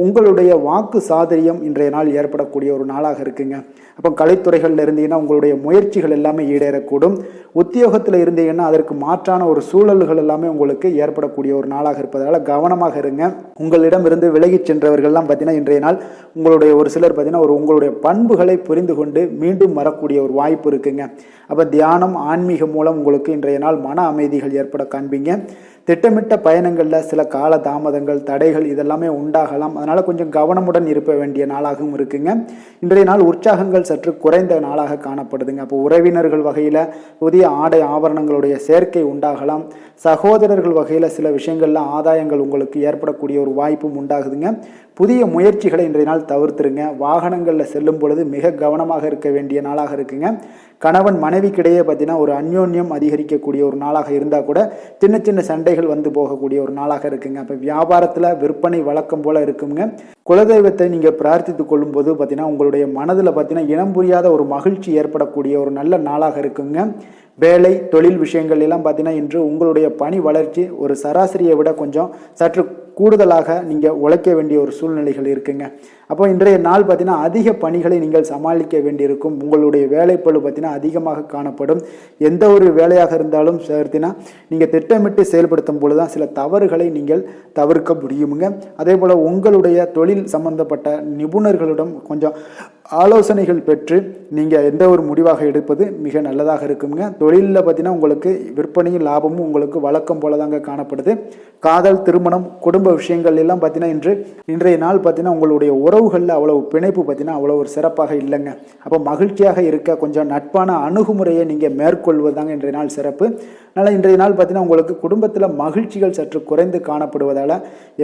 உங்களுடைய வாக்கு சாதுரியம் இன்றைய நாள் ஏற்படக்கூடிய ஒரு நாளாக இருக்குங்க. அப்போ கலைத்துறைகளில் இருந்தீங்கன்னா உங்களுடைய முயற்சிகள் எல்லாமே ஈடேறக்கூடும். உத்தியோகத்தில் இருந்தீங்கன்னா அதற்கு மாற்றான ஒரு சூழல்கள் எல்லாமே உங்களுக்கு ஏற்படக்கூடிய ஒரு நாளாக இருப்பதால் கவனமாக இருங்க. உங்களிடம் இருந்து விலகிச் சென்றவர்கள்லாம் பார்த்தீங்கன்னா இன்றைய நாள் உங்களுடைய ஒரு சிலர் பார்த்தீங்கன்னா உங்களுடைய பண்புகளை புரிந்து கொண்டு மீண்டும் வரக்கூடிய ஒரு வாய்ப்பு இருக்குங்க. அப்போ தியானம், ஆன்மீகம் மூலம் உங்களுக்கு இன்றைய நாள் மன அமைதிகள் ஏற்பட காண்பீங்க. திட்டமிட்ட பயணங்களில் சில கால தாமதங்கள், தடைகள் இதெல்லாமே உண்டாகலாம். அதனால் கொஞ்சம் கவனமுடன் இருக்க வேண்டிய நாளாகவும் இருக்குங்க. இன்றைய நாள் உற்சாகங்கள் சற்று குறைந்த நாளாக காணப்படுதுங்க. அப்போ உறவினர்கள் வகையில் புதிய ஆடை ஆபரணங்களுடைய சேர்க்கை உண்டாகலாம். சகோதரர்கள் வகையில் சில விஷயங்களில் ஆதாயங்கள் உங்களுக்கு ஏற்படக்கூடிய ஒரு வாய்ப்பும் உண்டாகுதுங்க. புதிய முயற்சிகளை இன்றைய நாள் தவிர்த்துருங்க. வாகனங்களில் செல்லும் பொழுது மிக கவனமாக இருக்க வேண்டிய நாளாக இருக்குங்க. கணவன் மனைவிக்கிடையே பார்த்தீங்கன்னா ஒரு அந்யோன்யம் அதிகரிக்கக்கூடிய ஒரு நாளாக இருந்தால் கூட சின்ன சின்ன சண்டைகள் வந்து போகக்கூடிய ஒரு நாளாக இருக்குங்க. அப்போ வியாபாரத்தில் விற்பனை வழக்கம் போல் இருக்குங்க. குலதெய்வத்தை நீங்கள் பிரார்த்தித்து கொள்ளும் போது பார்த்தீங்கன்னா உங்களுடைய மனதில் பார்த்தீங்கன்னா இனம் புரியாத ஒரு மகிழ்ச்சி ஏற்படக்கூடிய ஒரு நல்ல நாளாக இருக்குங்க. வேலை தொழில் விஷயங்கள் எல்லாம் பார்த்தீங்கன்னா இன்று உங்களுடைய பணி வளர்ச்சி ஒரு சராசரியை விட கொஞ்சம் சற்று கூடுதலாக நீங்கள் உழைக்க வேண்டிய ஒரு சூழ்நிலைகள் இருக்குங்க. அப்போ இன்றைய நாள் பார்த்தீங்கன்னா அதிக பணிகளை நீங்கள் சமாளிக்க வேண்டியிருக்கும். உங்களுடைய வேலைப்பளு பார்த்தீங்கன்னா அதிகமாக காணப்படும். எந்த ஒரு வேலையாக இருந்தாலும் பார்த்தீங்கன்னா நீங்கள் திட்டமிட்டு செயல்படுத்தும் பொழுது தான் சில தவறுகளை நீங்கள் தவிர்க்க முடியுமுங்க. அதே போல் உங்களுடைய தொழில் சம்பந்தப்பட்ட நிபுணர்களிடம் கொஞ்சம் ஆலோசனைகள் பெற்று நீங்கள் எந்த ஒரு முடிவாக எடுப்பது மிக நல்லதாக இருக்குங்க. தொழிலில் பார்த்தீங்கன்னா உங்களுக்கு விற்பனையும் லாபமும் உங்களுக்கு வழக்கம் போல தாங்க காணப்படுது. காதல், திருமணம், குடும்ப விஷயங்கள் எல்லாம் பார்த்தீங்கன்னா இன்றைய நாள் பார்த்தீங்கன்னா உங்களுடைய உறவுகளில் அவ்வளவு பிணைப்பு பார்த்தீங்கன்னா அவ்வளோ ஒரு சிறப்பாக இல்லைங்க. அப்போ மகிழ்ச்சியாக இருக்க கொஞ்சம் நட்பான அணுகுமுறையை நீங்கள் மேற்கொள்வதாங்க இன்றைய நாள் சிறப்பு. அதனால் இன்றைய நாள் பார்த்தீங்கன்னா உங்களுக்கு குடும்பத்தில் மகிழ்ச்சிகள் சற்று குறைந்து காணப்படுவதால்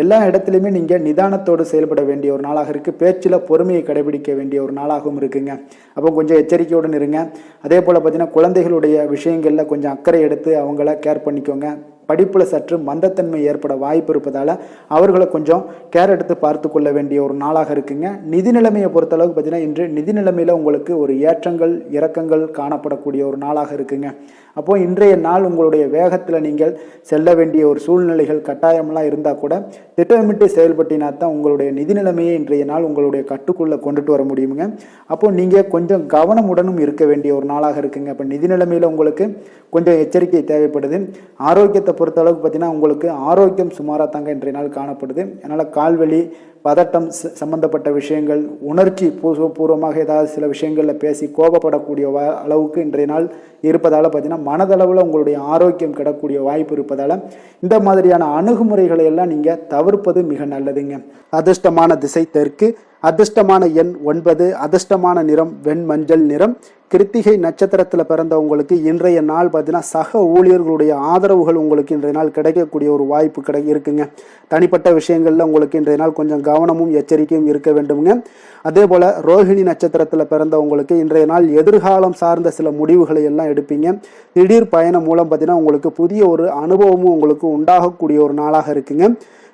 எல்லா இடத்துலையுமே நீங்கள் நிதானத்தோடு செயல்பட வேண்டிய ஒரு நாளாக இருக்குது. பேச்சில் பொறுமையை கடைபிடிக்க வேண்டிய ஒரு நாளாகவும் இருக்குங்க. அப்போ கொஞ்சம் எச்சரிக்கையுடன் இருங்க. அதே போல் பார்த்தீங்கன்னா குழந்தைகளுடைய விஷயங்களில் கொஞ்சம் அக்கறை எடுத்து அவங்கள கேர் பண்ணிக்கோங்க. படிப்பில் சற்று மந்தத்தன்மை ஏற்பட வாய்ப்பு இருப்பதால் அவர்களை கொஞ்சம் கேர் எடுத்து பார்த்து கொள்ள வேண்டிய ஒரு நாளாக இருக்குங்க. நிதி நிலைமையை பொறுத்தளவுக்கு பார்த்தீங்கன்னா இன்று நிதி நிலைமையில் உங்களுக்கு ஒரு ஏற்றங்கள் இறக்கங்கள் காணப்படக்கூடிய ஒரு நாளாக இருக்குங்க. அப்போது இன்றைய நாள் உங்களுடைய வேகத்தில் நீங்கள் செல்ல வேண்டிய ஒரு சூழ்நிலைகள் கட்டாயமெல்லாம் இருந்தால் கூட திட்டமிட்டு செயல்பட்டினா தான் உங்களுடைய நிதி நிலைமையை இன்றைய நாள் உங்களுடைய கட்டுக்குள்ளே கொண்டுட்டு வர முடியுங்க. அப்போது நீங்கள் கொஞ்சம் கவனமுடனும் இருக்க வேண்டிய ஒரு நாளாக இருக்குங்க. அப்போ நிதி நிலைமையில் உங்களுக்கு கொஞ்சம் எச்சரிக்கை தேவைப்படுது. ஆரோக்கியத்தை பொறுத்தளவுக்கு பார்த்தீங்கன்னா உங்களுக்கு ஆரோக்கியம் சுமாராக தாங்க இன்றைய நாள் காணப்படுது. அதனால் கால்வலி, பதட்டம் சம்பந்தப்பட்ட விஷயங்கள், உணர்ச்சி பூர்வமாக ஏதாவது சில விஷயங்களில் பேசி கோபப்படக்கூடிய அளவுக்கு இன்றைய நாள் இருப்பதால் பார்த்தீங்கன்னா மனதளவில் உங்களுடைய ஆரோக்கியம் கிடக்கூடிய வாய்ப்பு இருப்பதால் இந்த மாதிரியான அணுகுமுறைகளை எல்லாம் நீங்கள் தவிர்ப்பது மிக நல்லதுங்க. அதிர்ஷ்டமான திசை தெற்கு, அதிர்ஷ்டமான எண் 9, அதிர்ஷ்டமான நிறம் வெண்மஞ்சள் நிறம். கிருத்திகை நட்சத்திரத்தில் பிறந்தவங்களுக்கு இன்றைய நாள் பார்த்தீங்கன்னா சக ஊழியர்களுடைய ஆதரவுகள் உங்களுக்கு இன்றைய நாள் கிடைக்கக்கூடிய ஒரு வாய்ப்பு இருக்குங்க. தனிப்பட்ட விஷயங்களில் உங்களுக்கு இன்றைய நாள் கொஞ்சம் கவனமும் எச்சரிக்கையும் இருக்க வேண்டுங்க. அதே போல் ரோஹிணி நட்சத்திரத்தில் பிறந்தவங்களுக்கு இன்றைய நாள் எதிர்காலம் சார்ந்த சில முடிவுகளை எல்லாம் எடுப்பீங்க. திடீர் பயணம் மூலம் பார்த்தீங்கன்னா உங்களுக்கு புதிய ஒரு அனுபவமும் உங்களுக்கு உண்டாகக்கூடிய ஒரு நாளாக இருக்குங்க.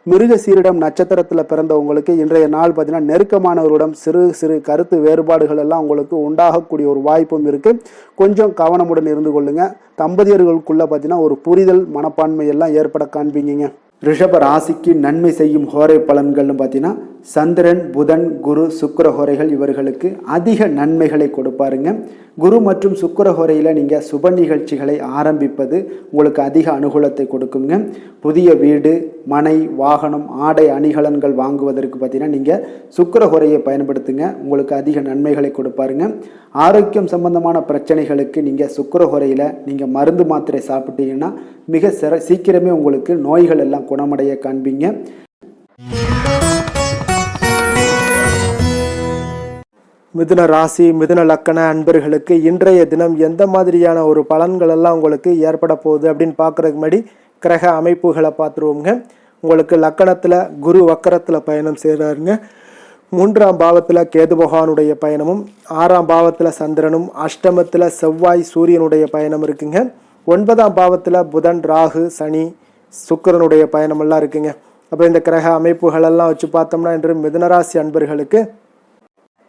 மிருக சீரிடம் நட்சத்திரத்தில் பிறந்தவங்களுக்கு இன்றைய நாள் பார்த்தீங்கன்னா நெருக்கமானவரிடம் சிறு சிறு கருத்து வேறுபாடுகள் எல்லாம் உங்களுக்கு உண்டாகக்கூடிய ஒரு வாய்ப்பும் இருக்குது. கொஞ்சம் கவனமுடன் இருந்து கொள்ளுங்க. தம்பதியர்களுக்குள்ள பார்த்தீங்கன்னா ஒரு புரிதல் மனப்பான்மை எல்லாம் ஏற்பட காண்பீங்க. ரிஷப ராசிக்கு நன்மை செய்யும் ஹோரை பலன்கள்னு பார்த்தீங்கன்னா சந்திரன், புதன், குரு, சுக்கிர ஹோரைகள் இவர்களுக்கு அதிக நன்மைகளை கொடுப்பாருங்க. குரு மற்றும் சுக்கிர ஹோரையில் நீங்கள் சுப நிகழ்ச்சிகளை ஆரம்பிப்பது உங்களுக்கு அதிக அனுகூலத்தை கொடுக்குங்க. புதிய வீடு, மனை, வாகனம், ஆடை அணிகலன்கள் வாங்குவதற்கு பார்த்தீங்கன்னா நீங்கள் சுக்கிர ஹோரையை பயன்படுத்துங்க. உங்களுக்கு அதிக நன்மைகளை கொடுப்பாருங்க. ஆரோக்கியம் சம்பந்தமான பிரச்சனைகளுக்கு நீங்கள் சுக்கிர ஹோரையில் நீங்கள் மருந்து மாத்திரை சாப்பிட்டீங்கன்னா மிக சீக்கிரமே உங்களுக்கு நோய்கள் எல்லாம் குணமடைய காண்பீங்க. மிதுன ராசி, மிதுன லக்கண அன்பர்களுக்கு இன்றைய தினம் எந்த மாதிரியான ஒரு பலன்கள் எல்லாம் உங்களுக்கு ஏற்பட போகுது அப்படின்னு பார்க்குறதுக்கு முன்னாடி கிரக அமைப்புகளை பார்த்துருவோங்க. உங்களுக்கு லக்கணத்தில் குரு வக்கரத்தில் பயணம் செய்கிறாருங்க. 3ஆம் பாவத்தில் கேது பகவானுடைய பயணமும், 6ஆம் பாவத்தில் சந்திரனும், அஷ்டமத்தில் செவ்வாய் சூரியனுடைய பயணம் இருக்குங்க. 9ஆம் பாவத்தில் புதன், ராகு, சனி, சுக்கிரனுடைய பயணமெல்லாம் இருக்குங்க. அப்போ இந்த கிரக அமைப்புகளெல்லாம் வச்சு பார்த்தோம்னா இன்று மிதுனராசி அன்பர்களுக்கு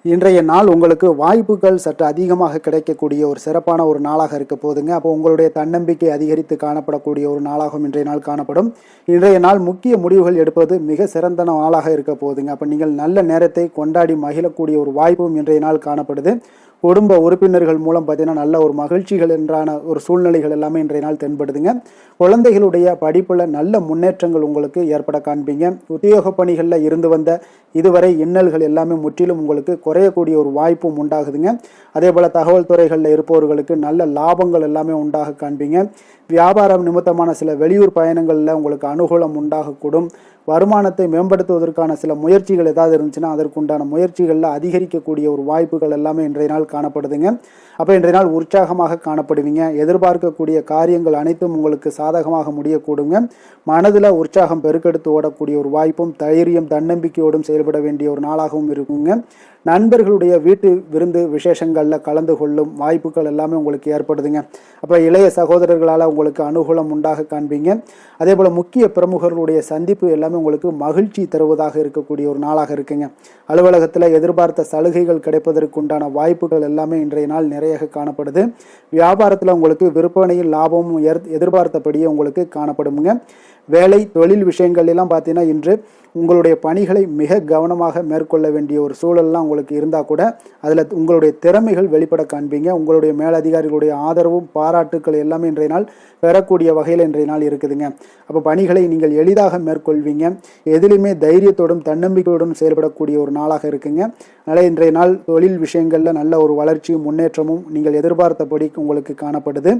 இன்றைய நாள் உங்களுக்கு வாய்ப்புகள் சற்று அதிகமாக கிடைக்கக்கூடிய ஒரு சிறப்பான ஒரு நாளாக இருக்க போதுங்க. அப்போ உங்களுடைய தன்னம்பிக்கை அதிகரித்து காணப்படக்கூடிய ஒரு நாளாகவும் இன்றைய நாள் காணப்படும். இன்றைய நாள் முக்கிய முடிவுகள் எடுப்பது மிக சிறந்த நாளாக இருக்க போதுங்க. அப்போ நீங்கள் நல்ல நேரத்தை கொண்டாடி மகிழக்கூடிய ஒரு வாய்ப்பும் இன்றைய நாள் காணப்படுது. குடும்ப உறுப்பினர்கள் மூலம் பார்த்தீங்கன்னா நல்ல ஒரு மகிழ்ச்சிகள் என்றான ஒரு சூழ்நிலைகள் எல்லாமே இன்றைய நாள் தென்படுதுங்க. குழந்தைகளுடைய படிப்பில் நல்ல முன்னேற்றங்கள் உங்களுக்கு ஏற்பட காண்பீங்க. உத்தியோக பணிகளில் இருந்து வந்த இதுவரை இன்னல்கள் எல்லாமே முற்றிலும் உங்களுக்கு குறையக்கூடிய ஒரு வாய்ப்பும் உண்டாகுதுங்க. அதே போல் தகவல் துறைகளில் இருப்பவர்களுக்கு நல்ல லாபங்கள் எல்லாமே உண்டாக காண்பீங்க. வியாபாரம் நிமித்தமான சில வெளியூர் பயணங்களில் உங்களுக்கு அனுகூலம் உண்டாகக்கூடும். வருமானத்தை மேம்படுத்துவதற்கான சில முயற்சிகள் ஏதாவது இருந்துச்சுன்னா அதற்குண்டான முயற்சிகளில் அதிகரிக்கக்கூடிய ஒரு வாய்ப்புகள் எல்லாமே இன்றைய நாள் காணப்படுதுங்க. அப்போ இன்றைய நாள் உற்சாகமாக காணப்படுவீங்க. எதிர்பார்க்கக்கூடிய காரியங்கள் அனைத்தும் உங்களுக்கு சாதகமாக முடியக்கூடுங்க. மனதில் உற்சாகம் பெருக்கெடுத்து ஓடக்கூடிய ஒரு வாய்ப்பும் தைரியம் தன்னம்பிக்கையோடும் செயல்பட வேண்டிய ஒரு நாளாகவும் இருக்குங்க. நண்பர்களுடைய வீட்டு விருந்து விசேஷங்களில் கலந்து கொள்ளும் வாய்ப்புகள் எல்லாமே உங்களுக்கு ஏற்படுதுங்க. அப்போ இளைய சகோதரர்களால் உங்களுக்கு அனுகூலம் உண்டாக காண்பீங்க. அதே போல் முக்கிய பிரமுகர்களுடைய சந்திப்பு எல்லாமே உங்களுக்கு மகிழ்ச்சி தருவதாக இருக்கக்கூடிய ஒரு நாளாக இருக்குங்க. அலுவலகத்தில் எதிர்பார்த்த சலுகைகள் கிடைப்பதற்குண்டான வாய்ப்புகள் எல்லாமே இன்றைய நாள் நிறைய காணப்படுது. வியாபாரத்தில் உங்களுக்கு விற்பனையில் லாபமும் எதிர்பார்த்தபடியே உங்களுக்கு காணப்படுங்க. வேலை தொழில் விஷயங்கள் எல்லாம் பார்த்தீங்கன்னா இன்று உங்களுடைய பணிகளை மிக கவனமாக மேற்கொள்ள வேண்டிய ஒரு சூழல்லாம் உங்களுக்கு இருந்தால் கூட அதில் உங்களுடைய திறமைகள் வெளிப்பட காண்பீங்க. உங்களுடைய மேலதிகாரிகளுடைய ஆதரவும் பாராட்டுக்கள் எல்லாமே இன்றைய நாள் பெறக்கூடிய வகையில் இன்றைய நாள் இருக்குதுங்க. அப்போ பணிகளை நீங்கள் எளிதாக மேற்கொள்வீங்க. எதிலுமே தைரியத்தோடும் தன்னம்பிக்கையோடும் செயல்படக்கூடிய ஒரு நாளாக இருக்குங்க. அதனால் இன்றைய நாள் தொழில் விஷயங்களில் நல்ல ஒரு வளர்ச்சியும் முன்னேற்றமும் நீங்கள் எதிர்பார்த்தபடி உங்களுக்கு காணப்படுது.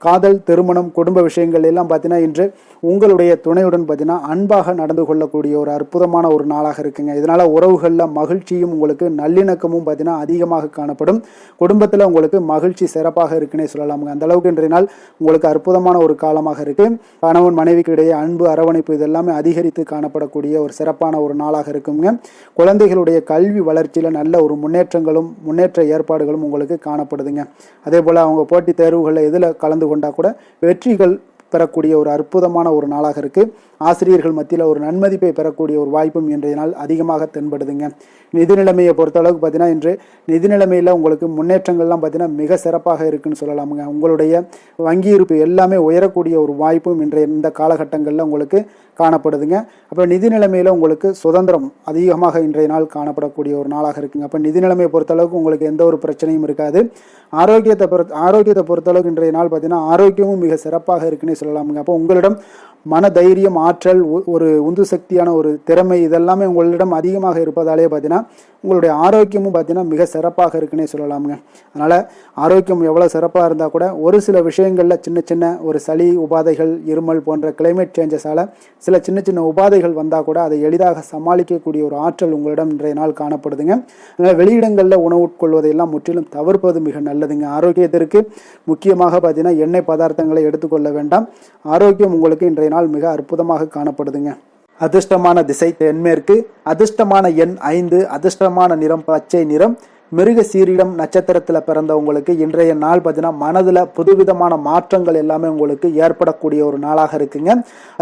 காதல் திருமணம் குடும்ப விஷயங்கள் எல்லாம் பார்த்தீங்கன்னா இன்று உங்களுடைய துணையுடன் பார்த்தீங்கன்னா அன்பாக நடந்து கொள்ளக்கூடிய ஒரு அற்புதமான ஒரு நாளாக இருக்குங்க. இதனால் உறவுகளில் மகிழ்ச்சியும் உங்களுக்கு நல்லிணக்கமும் பார்த்தீங்கன்னா அதிகமாக காணப்படும். குடும்பத்தில் உங்களுக்கு மகிழ்ச்சி சிறப்பாக இருக்குன்னே சொல்லலாமுங்க. அந்த அளவுக்கு இன்றைய நாள் உங்களுக்கு அற்புதமான ஒரு காலமாக இருக்கு. கணவன் மனைவிக்கு இடையே அன்பு அரவணைப்பு இதெல்லாமே அதிகரித்து காணப்படக்கூடிய ஒரு சிறப்பான ஒரு நாளாக இருக்குங்க. குழந்தைகளுடைய கல்வி வளர்ச்சியில் நல்ல ஒரு முன்னேற்ற ஏற்பாடுகளும் உங்களுக்கு காணப்படுதுங்க. அதே போல் அவங்க போட்டித் தேர்வுகளில் எதில் கலந்து கொண்டா கூட வெற்றிகள் பெறக்கூடிய ஒரு அற்புதமான ஒரு நாளாக இருக்கு. ஆசிரியர்கள் மத்தியில் ஒரு நன்மதிப்பை பெறக்கூடிய ஒரு வாய்ப்பும் இன்றைய நாள் அதிகமாக தென்படுதுங்க. நிதி நிலைமையை பொறுத்தளவுக்கு பார்த்தீங்கன்னா இன்று நிதி நிலைமையில் உங்களுக்கு முன்னேற்றங்கள்லாம் பார்த்தீங்கன்னா மிக சிறப்பாக இருக்குன்னு சொல்லலாமுங்க. உங்களுடைய வங்கி இருப்பு எல்லாமே உயரக்கூடிய ஒரு வாய்ப்பும் இன்றைய இந்த காலகட்டங்களில் உங்களுக்கு காணப்படுதுங்க. அப்போ நிதி நிலைமையில் உங்களுக்கு சுதந்திரம் அதிகமாக இன்றைய நாள் காணப்படக்கூடிய ஒரு நாளாக இருக்குங்க. அப்போ நிதி நிலைமையை பொறுத்தளவுக்கு உங்களுக்கு எந்த ஒரு பிரச்சனையும் இருக்காது. ஆரோக்கியத்தை பொறுத்தளவுக்கு இன்றைய நாள் பார்த்தீங்கன்னா ஆரோக்கியமும் மிக சிறப்பாக இருக்குன்னு சொல்லலாமுங்க. அப்போ உங்களிடம் மன தைரியம் ஆற்றல் ஒரு உந்து சக்தியான ஒரு திறமை இதெல்லாமே உங்களிடம் அதிகமாக இருப்பதாலே பார்த்தீங்கன்னா உங்களுடைய ஆரோக்கியமும் பார்த்தீங்கன்னா மிக சிறப்பாக இருக்குன்னே சொல்லலாமுங்க. அதனால் ஆரோக்கியம் எவ்வளோ சிறப்பாக இருந்தால் கூட ஒரு சில விஷயங்களில் சின்ன சின்ன ஒரு சளி உபாதைகள் இருமல் போன்ற கிளைமேட் சேஞ்சஸால் சில சின்ன சின்ன உபாதைகள் வந்தால் கூட அதை எளிதாக சமாளிக்கக்கூடிய ஒரு ஆற்றல் உங்களிடம் இன்றைய நாள் காணப்படுதுங்க. அதனால் வெளியிடங்களில் உணவு உட்கொள்வதையெல்லாம் முற்றிலும் தவிர்ப்பது மிக நல்லதுங்க. ஆரோக்கியத்திற்கு முக்கியமாக பார்த்தீங்கன்னா எண்ணெய் பதார்த்தங்களை எடுத்துக்கொள்ள வேண்டாம். ஆரோக்கியம் உங்களுக்கு இன்றைய நாள் மிக அற்புதமாக காணப்படுதுங்க. அதிர்ஷ்டமான திசை தென்மேற்கு, அதிர்ஷ்டமான எண் 5, அதிர்ஷ்டமான நிறம் பச்சை நிறம். மிருக சீரிடம் நட்சத்திரத்தில் பிறந்தவங்களுக்கு இன்றைய நாள் பார்த்தீங்கன்னா மனதில் புதுவிதமான மாற்றங்கள் எல்லாமே உங்களுக்கு ஏற்படக்கூடிய ஒரு நாளாக இருக்குங்க.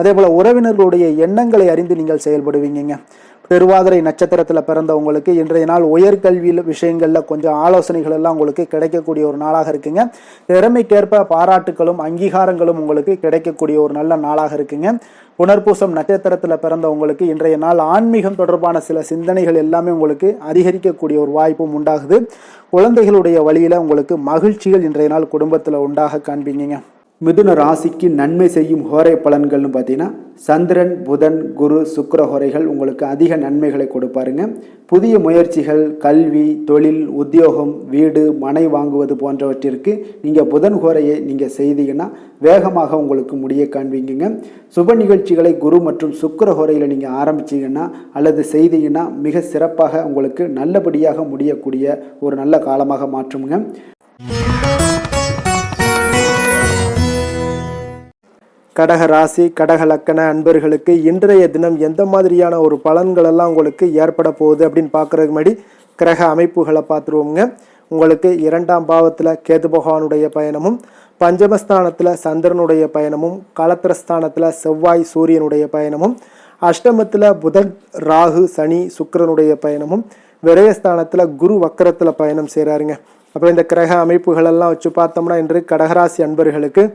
அதே போல் உறவினர்களுடைய எண்ணங்களை அறிந்து நீங்கள் செயல்படுவீங்க. திருவாதிரை நட்சத்திரத்தில் பிறந்தவங்களுக்கு இன்றைய நாள் உயர்கல்வி விஷயங்களில் கொஞ்சம் ஆலோசனைகள் எல்லாம் உங்களுக்கு கிடைக்கக்கூடிய ஒரு நாளாக இருக்குங்க. திறமைக்கேற்ப பாராட்டுகளும் அங்கீகாரங்களும் உங்களுக்கு கிடைக்கக்கூடிய ஒரு நல்ல நாளாக இருக்குங்க. புனர்பூசம் நட்சத்திரத்தில் பிறந்தவங்களுக்கு இன்றைய நாள் ஆன்மீகம் தொடர்பான சில சிந்தனைகள் எல்லாமே உங்களுக்கு அதிகரிக்கக்கூடிய ஒரு வாய்ப்பும் உண்டாகுது. குழந்தைகளுடைய வழியில் உங்களுக்கு மகிழ்ச்சிகள் இன்றைய நாள் குடும்பத்தில் உண்டாக காண்பீங்க. மிதுன ராசிக்கு நன்மை செய்யும் ஹோரை பலன்கள்னு பார்த்தீங்கன்னா சந்திரன் புதன் குரு சுக்கிர ஹோரைகள் உங்களுக்கு அதிக நன்மைகளை கொடுப்பாருங்க. புதிய முயற்சிகள் கல்வி தொழில் உத்தியோகம் வீடு மனை வாங்குவது போன்றவற்றிற்கு நீங்கள் புதன் ஹோரையை நீங்கள் செய்தீங்கன்னா வேகமாக உங்களுக்கு முடிய காண்பீங்க. சுப நிகழ்ச்சிகளை குரு மற்றும் சுக்கிர ஹோரையில் நீங்கள் ஆரம்பிச்சிங்கன்னா அல்லது செய்தீங்கன்னா மிக சிறப்பாக உங்களுக்கு நல்லபடியாக முடியக்கூடிய ஒரு நல்ல காலமாக மாற்றுங்க. கடக ராசி கடக லக்கண அன்பர்களுக்கு இன்றைய தினம் எந்த மாதிரியான ஒரு பலன்கள் எல்லாம் உங்களுக்கு ஏற்பட போகுது அப்படின்னு பார்க்குறதுக்கு முன்னாடி கிரக அமைப்புகளை பார்த்துருவோங்க. உங்களுக்கு 2ஆம் பாவத்தில் கேது பகவானுடைய பயணமும், பஞ்சமஸ்தானத்தில் சந்திரனுடைய பயணமும், களத்திரஸ்தானத்தில் செவ்வாய் சூரியனுடைய பயணமும், அஷ்டமத்தில் புதன் ராகு சனி சுக்கிரனுடைய பயணமும், விரயஸ்தானத்தில் குரு வக்கரத்தில் பயணம் செய்கிறாருங்க. அப்போ இந்த கிரக அமைப்புகளெல்லாம் வச்சு பார்த்தோம்னா இன்று கடகராசி அன்பர்களுக்கு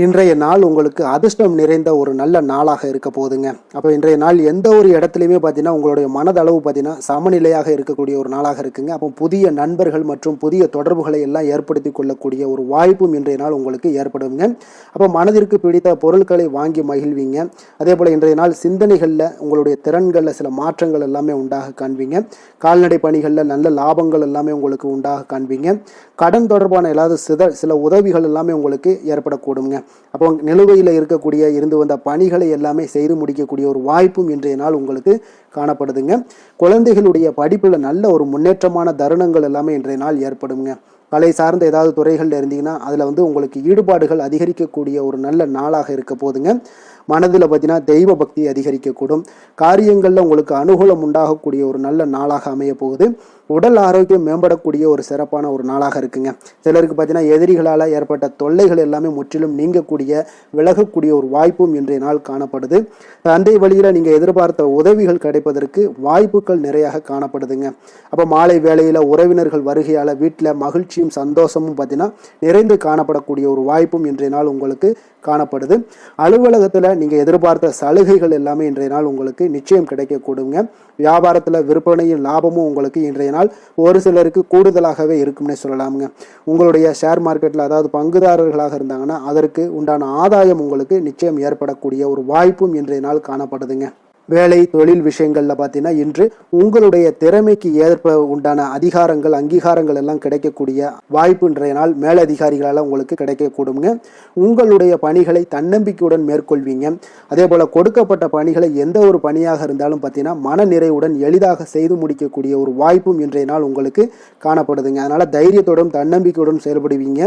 இன்றைய நாள் உங்களுக்கு அதிர்ஷ்டம் நிறைந்த ஒரு நல்ல நாளாக இருக்க போகுதுங்க. அப்போ இன்றைய நாள் எந்த ஒரு இடத்துலையுமே பார்த்தீங்கன்னா உங்களுடைய மனதளவு பார்த்தீங்கன்னா சமநிலையாக இருக்கக்கூடிய ஒரு நாளாக இருக்குங்க. அப்போ புதிய நண்பர்கள் மற்றும் புதிய தொடர்புகளை எல்லாம் ஏற்படுத்தி கொள்ளக்கூடிய ஒரு வாய்ப்பும் இன்றைய நாள் உங்களுக்கு ஏற்படுங்க. அப்போ மனதிற்கு பிடித்த பொருட்களை வாங்கி மகிழ்வீங்க. அதே போல் இன்றைய நாள் சிந்தனைகளில் உங்களுடைய திறன்களில் சில மாற்றங்கள் எல்லாமே உண்டாக காண்பீங்க. கால்நடை பணிகளில் நல்ல லாபங்கள் எல்லாமே உங்களுக்கு உண்டாக காண்பீங்க. கடன் தொடர்பான ஏதாவது சில உதவிகள் எல்லாமே உங்களுக்கு ஏற்படக்கூடுங்க. அப்போ நிலுவையில் இருந்து வந்த பணிகளை எல்லாமே செய்து முடிக்கக்கூடிய ஒரு வாய்ப்பும் இன்றைய நாள் உங்களுக்கு காணப்படுதுங்க. குழந்தைகளுடைய படிப்பில் நல்ல ஒரு முன்னேற்றமான தருணங்கள் எல்லாமே இன்றைய நாள் ஏற்படுங்க. கலை சார்ந்த ஏதாவது துறைகளில் இருந்தீங்கன்னா அதில் உங்களுக்கு ஈடுபாடுகள் அதிகரிக்கக்கூடிய ஒரு நல்ல நாளாக இருக்க போதுங்க. மனதில் பார்த்தீங்கன்னா தெய்வ பக்தி அதிகரிக்கக்கூடும். காரியங்களில் உங்களுக்கு அனுகூலம் உண்டாகக்கூடிய ஒரு நல்ல நாளாக அமைய போகுது. உடல் ஆரோக்கியம் மேம்படக்கூடிய ஒரு சிறப்பான ஒரு நாளாக இருக்குங்க. சிலருக்கு பார்த்தீங்கன்னா எதிரிகளால் ஏற்பட்ட தொல்லைகள் எல்லாமே முற்றிலும் நீங்கக்கூடிய விலகக்கூடிய ஒரு வாய்ப்பும் இன்றைய நாள் காணப்படுது. தந்தை வழியில் நீங்கள் எதிர்பார்த்த உதவிகள் கிடைப்பதற்கு வாய்ப்புகள் நிறையாக காணப்படுதுங்க. அப்போ மாலை வேளையில் உறவினர்கள் வருகையால் வீட்டில் மகிழ்ச்சியும் சந்தோஷமும் பார்த்தீங்கன்னா நிறைந்து காணப்படக்கூடிய ஒரு வாய்ப்பும் இன்றைய நாள் உங்களுக்கு காணப்படுது. அலுவலகத்தில் நீங்கள் எதிர்பார்த்த சலுகைகள் எல்லாமே இன்றைய நாள் உங்களுக்கு நிச்சயம் கிடைக்கக்கூடுங்க. வியாபாரத்தில் விற்பனையும் லாபமும் உங்களுக்கு இன்றைய நாள் ஒரு சிலருக்கு கூடுதலாகவே இருக்கும்னே சொல்லலாமுங்க. உங்களுடைய ஷேர் மார்க்கெட்டில் அதாவது பங்குதாரர்களாக இருந்தாங்கன்னா அதற்கு உண்டான ஆதாயம் உங்களுக்கு நிச்சயம் ஏற்படக்கூடிய ஒரு வாய்ப்பும் இன்றைய நாள் காணப்படுதுங்க. வேலை தொழில் விஷயங்களில் பார்த்தீங்கன்னா இன்று உங்களுடைய திறமைக்கு ஏற்ப உண்டான அதிகாரங்கள் அங்கீகாரங்கள் எல்லாம் கிடைக்கக்கூடிய வாய்ப்பு இன்றைய நாள் மேலதிகாரிகளால் உங்களுக்கு கிடைக்கக்கூடுங்க. உங்களுடைய பணிகளை தன்னம்பிக்கையுடன் மேற்கொள்வீங்க. அதே போல் கொடுக்கப்பட்ட பணிகளை எந்த ஒரு பணியாக இருந்தாலும் பார்த்தீங்கன்னா மன நிறைவுடன் எளிதாக செய்து முடிக்கக்கூடிய ஒரு வாய்ப்பும் இன்றைய நாள் உங்களுக்கு காணப்படுதுங்க. அதனால் தைரியத்தோடும் தன்னம்பிக்கையுடன் செயல்படுவீங்க.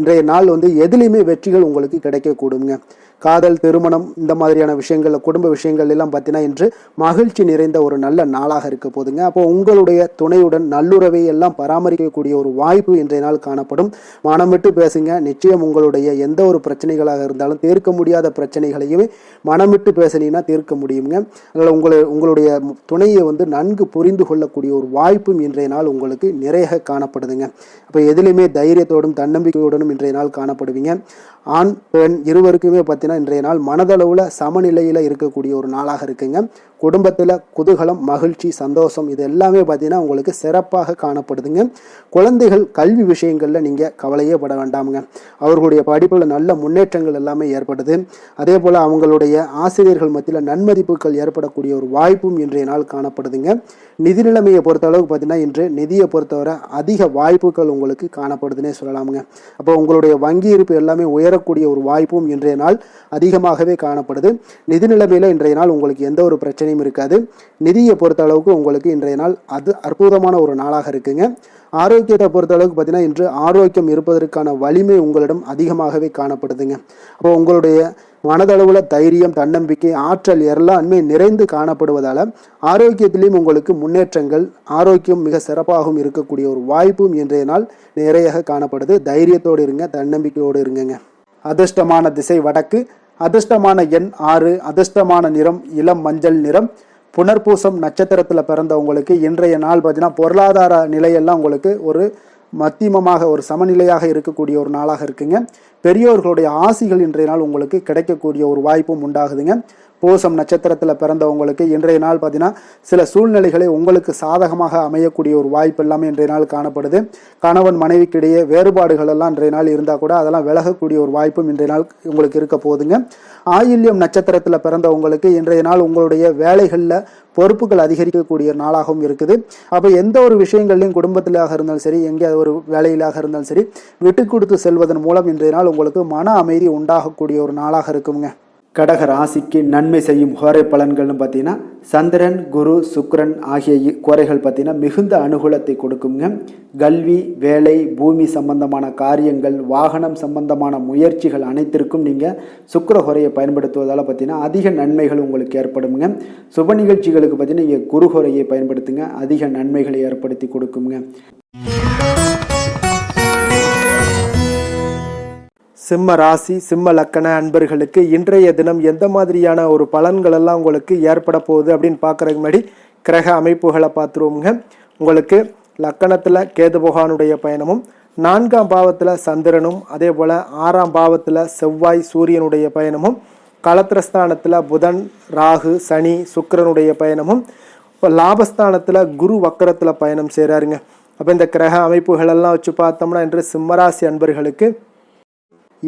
இன்றைய நாள் எதுலேயுமே வெற்றிகள் உங்களுக்கு கிடைக்கக்கூடுங்க. காதல் திருமணம் இந்த மாதிரியான விஷயங்கள் குடும்ப விஷயங்கள் எல்லாம் பார்த்தீங்கன்னா இன்று மகிழ்ச்சி நிறைந்த ஒரு நல்ல நாளாக இருக்க போதுங்க. அப்போ உங்களுடைய துணையுடன் நல்லுறவை எல்லாம் பராமரிக்கக்கூடிய ஒரு வாய்ப்பு இன்றைய நாள் காணப்படும். மனம் விட்டு பேசுங்க. நிச்சயம் உங்களுடைய எந்த ஒரு பிரச்சனைகளாக இருந்தாலும் தீர்க்க முடியாத பிரச்சனைகளையுமே மனம் விட்டு பேசினீங்கன்னா தீர்க்க முடியுங்க. அதனால் உங்களுடைய துணையை நன்கு புரிந்து கொள்ளக்கூடிய ஒரு வாய்ப்பும் இன்றைய நாள் உங்களுக்கு நிறைய காணப்படுதுங்க. அப்போ எதிலுமே தைரியத்தோடும் தன்னம்பிக்கையோடும் இன்றைய நாள் காணப்படுவீங்க. ஆண் பெண் இருவருக்குமே பார்த்தீங்கன்னா இன்றைய நாள் மனதளவில் சமநிலையில் இருக்கக்கூடிய ஒரு நாளாக இருக்குங்க. குடும்பத்தில் குதூகலம் மகிழ்ச்சி சந்தோஷம் இது எல்லாமே பார்த்தீங்கன்னா உங்களுக்கு சிறப்பாக காணப்படுதுங்க. குழந்தைகள் கல்வி விஷயங்களில் நீங்கள் கவலையே பட வேண்டாமுங்க. அவர்களுடைய படிப்பில் நல்ல முன்னேற்றங்கள் எல்லாமே ஏற்படுது. அதே போல் அவங்களுடைய ஆசிரியர்கள் மத்தியில் நன்மதிப்புகள் ஏற்படக்கூடிய ஒரு வாய்ப்பும் இன்றைய நாள் காணப்படுதுங்க. நிதி நிலைமையை பொறுத்த அளவுக்கு பார்த்தீங்கன்னா இன்று நிதியை பொறுத்தவரை அதிக வாய்ப்புகள் உங்களுக்கு காணப்படுதுன்னே சொல்லலாமுங்க. அப்போ உங்களுடைய வங்கி இருப்பு எல்லாமே உயரக்கூடிய ஒரு வாய்ப்பும் இன்றைய நாள் அதிகமாகவே காணப்படுது. நிதி நிலைமையில் இன்றைய நாள் உங்களுக்கு எந்த ஒரு பிரச்சனையும் இருக்காது. நிதியை பொறுத்த அளவுக்கு உங்களுக்கு இன்றைய நாள் அது அற்புதமான ஒரு நாளாக இருக்குங்க. ஆரோக்கியத்தை பொறுத்த அளவுக்கு பார்த்தீங்கன்னா இன்று ஆரோக்கியம் இருப்பதற்கான வலிமை உங்களிடம் அதிகமாகவே காணப்படுதுங்க. அப்போ உங்களுடைய மனதளவில் தைரியம் தன்னம்பிக்கை ஆற்றல் எல்லாமே நிறைந்து காணப்படுவதால் ஆரோக்கியத்திலையும் உங்களுக்கு முன்னேற்றங்கள் ஆரோக்கியம் மிக சிறப்பாகவும் இருக்கக்கூடிய ஒரு வாய்ப்பும் இன்றைய நாள் நிறைய காணப்படுது. தைரியத்தோடு இருங்க, தன்னம்பிக்கையோடு இருங்க. அதிர்ஷ்டமான திசை வடக்கு, அதிர்ஷ்டமான எண் 6, அதிர்ஷ்டமான நிறம் இளம் மஞ்சள் நிறம். புனர்பூசம் நட்சத்திரத்தில் பிறந்தவங்களுக்கு இன்றைய நாள் பார்த்தீங்கன்னா பொருளாதார நிலையெல்லாம் உங்களுக்கு ஒரு மத்தியமமாக ஒரு சமநிலையாக இருக்கக்கூடிய ஒரு நாளாக இருக்குங்க. பெரியோர்களுடைய ஆசிகள் இன்றைய நாள் உங்களுக்கு கிடைக்கக்கூடிய ஒரு வாய்ப்பும் உண்டாகுதுங்க. பூசம் நட்சத்திரத்தில் பிறந்தவங்களுக்கு இன்றைய நாள் பார்த்தீங்கன்னா சில சூழ்நிலைகளை உங்களுக்கு சாதகமாக அமையக்கூடிய ஒரு வாய்ப்பு எல்லாமே இன்றைய நாள் காணப்படுது. கணவன் மனைவிக்கிடையே வேறுபாடுகள் எல்லாம் இன்றைய நாள் இருந்தால் கூட அதெல்லாம் விலகக்கூடிய ஒரு வாய்ப்பும் இன்றைய நாள் உங்களுக்கு இருக்க போகுதுங்க. ஆயில்யம் நட்சத்திரத்தில் பிறந்தவங்களுக்கு இன்றைய நாள் உங்களுடைய வேலைகளில் பொறுப்புகள் அதிகரிக்கக்கூடிய நாளாகவும் இருக்குது. அப்போ எந்த ஒரு விஷயங்கள்லையும் குடும்பத்திலாக இருந்தாலும் சரி எங்கே ஒரு வேலையிலாக இருந்தாலும் சரி விட்டு கொடுத்து செல்வதன் மூலம் இன்றைய நாள் உங்களுக்கு மன அமைதி உண்டாகக்கூடிய ஒரு நாளாக இருக்குங்க. கடக ராசிக்கு நன்மை செய்யும் கோரை பலன்கள்னு பார்த்தீங்கன்னா சந்திரன் குரு சுக்கிரன் ஆகிய கோரைகள் பார்த்தீங்கன்னா மிகுந்த அனுகூலத்தை கொடுக்குங்க. கல்வி வேலை பூமி சம்பந்தமான காரியங்கள் வாகனம் சம்பந்தமான முயற்சிகள் அனைத்திற்கும் நீங்கள் சுக்கிர ஹோரையை பயன்படுத்துவதால் பார்த்தீங்கன்னா அதிக நன்மைகள் உங்களுக்கு ஏற்படுங்க. சுப நிகழ்ச்சிகளுக்கு பார்த்தீங்கன்னா நீங்கள் குரு ஹோரையை பயன்படுத்துங்க, அதிக நன்மைகளை ஏற்படுத்தி கொடுக்குங்க. சிம்ம ராசி சிம்ம லக்கண அன்பர்களுக்கு இன்றைய தினம் எந்த மாதிரியான ஒரு பலன்கள் எல்லாம் உங்களுக்கு ஏற்பட போகுது அப்படின்னு பார்க்குறதுக்கு முன்னாடி கிரக அமைப்புகளை பார்த்துருவோங்க. உங்களுக்கு லக்கணத்தில் கேது பகவானுடைய பயணமும் 4ஆம் பாவத்தில் சந்திரனும் அதே போல் 6ஆம் பாவத்தில் செவ்வாய் சூரியனுடைய பயணமும் களத்திரஸ்தானத்தில் புதன் ராகு சனி சுக்கிரனுடைய பயணமும் லாபஸ்தானத்தில் குரு வக்கரத்தில் பயணம் செய்கிறாருங்க. அப்போ இந்த கிரக அமைப்புகளெல்லாம் வச்சு பார்த்தோம்னா இன்று சிம்மராசி அன்பர்களுக்கு